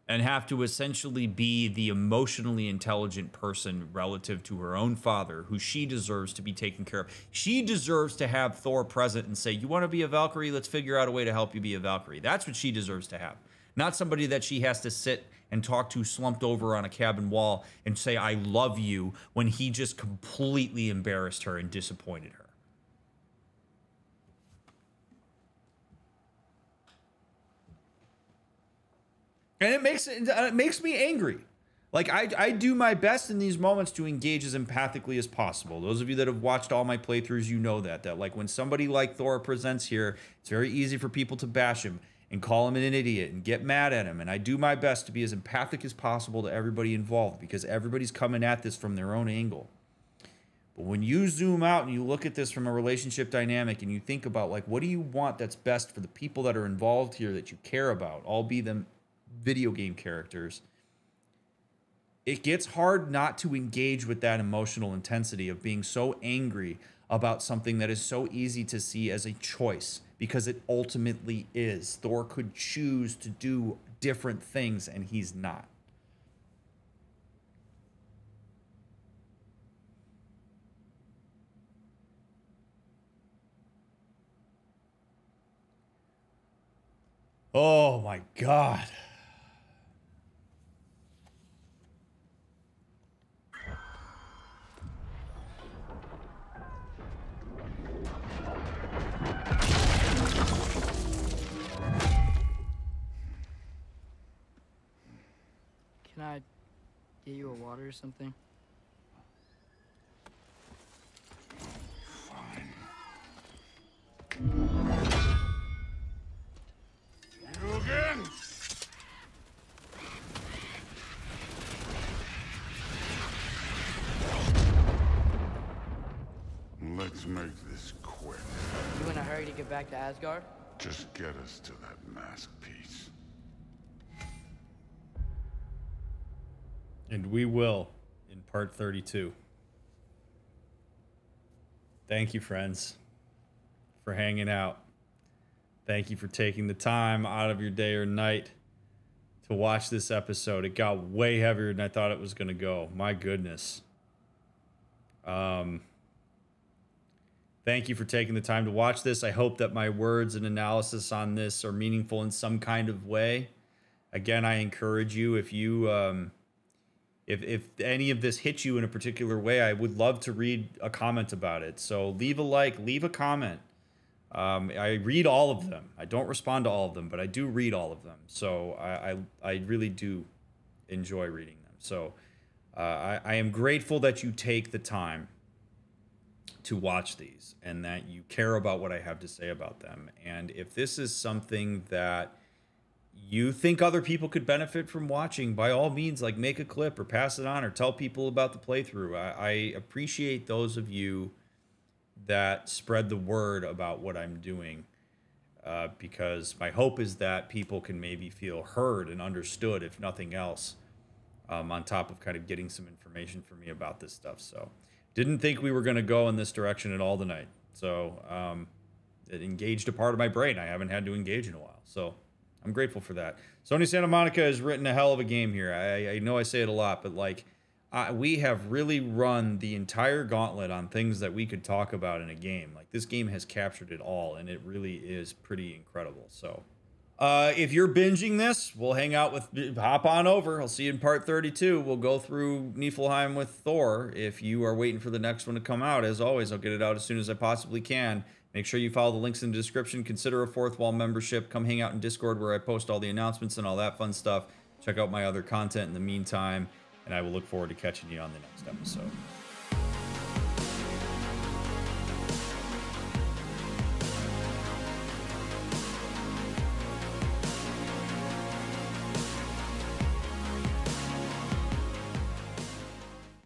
Speaker 1: and have to essentially be the emotionally intelligent person relative to her own father, who she deserves to be taken care of. She deserves to have Thor present and say, you want to be a Valkyrie? Let's figure out a way to help you be a Valkyrie. That's what she deserves to have. Not somebody that she has to sit and talk to slumped over on a cabin wall and say, I love you, when he just completely embarrassed her and disappointed her. And it makes me angry. Like, I do my best in these moments to engage as empathically as possible. Those of you that have watched all my playthroughs, you know that like when somebody like Thor presents here, it's very easy for people to bash him and call him an idiot and get mad at him. And I do my best to be as empathic as possible to everybody involved, because everybody's coming at this from their own angle. But when you zoom out and you look at this from a relationship dynamic and you think about, like, what do you want that's best for the people that are involved here that you care about, all be them video game characters, it gets hard not to engage with that emotional intensity of being so angry about something that is so easy to see as a choice, because it ultimately is. Thor could choose to do different things, and he's not. Oh my God.
Speaker 2: Can I get you a water or something?
Speaker 16: You again? Let's make this quick.
Speaker 2: You in a hurry to get back to Asgard?
Speaker 16: Just get us to that mask piece.
Speaker 1: And we will in part 32. Thank you, friends, for hanging out. Thank you for taking the time out of your day or night to watch this episode. It got way heavier than I thought it was going to go. My goodness. Thank you for taking the time to watch this. I hope that my words and analysis on this are meaningful in some kind of way. Again, I encourage you, if you if any of this hits you in a particular way, I would love to read a comment about it. So leave a like, leave a comment. I read all of them. I don't respond to all of them, but I do read all of them. So I really do enjoy reading them. So I am grateful that you take the time to watch these and that you care about what I have to say about them. And if this is something that you think other people could benefit from watching, by all means, like, make a clip or pass it on or tell people about the playthrough. I appreciate those of you that spread the word about what I'm doing, because my hope is that people can maybe feel heard and understood, if nothing else, on top of kind of getting some information from me about this stuff. So didn't think we were going to go in this direction at all tonight. So it engaged a part of my brain I haven't had to engage in a while. So I'm grateful for that. Sony Santa Monica has written a hell of a game here. I know I say it a lot, but like, we have really run the entire gauntlet on things that we could talk about in a game. Like, this game has captured it all, and it really is pretty incredible. So if you're binging this, we'll hang out with, hop on over. I'll see you in part 32. We'll go through Niflheim with Thor. If you are waiting for the next one to come out, as always, I'll get it out as soon as I possibly can. Make sure you follow the links in the description. Consider a Fourth Wall membership. Come hang out in Discord where I post all the announcements and all that fun stuff. Check out my other content in the meantime, and I will look forward to catching you on the next episode.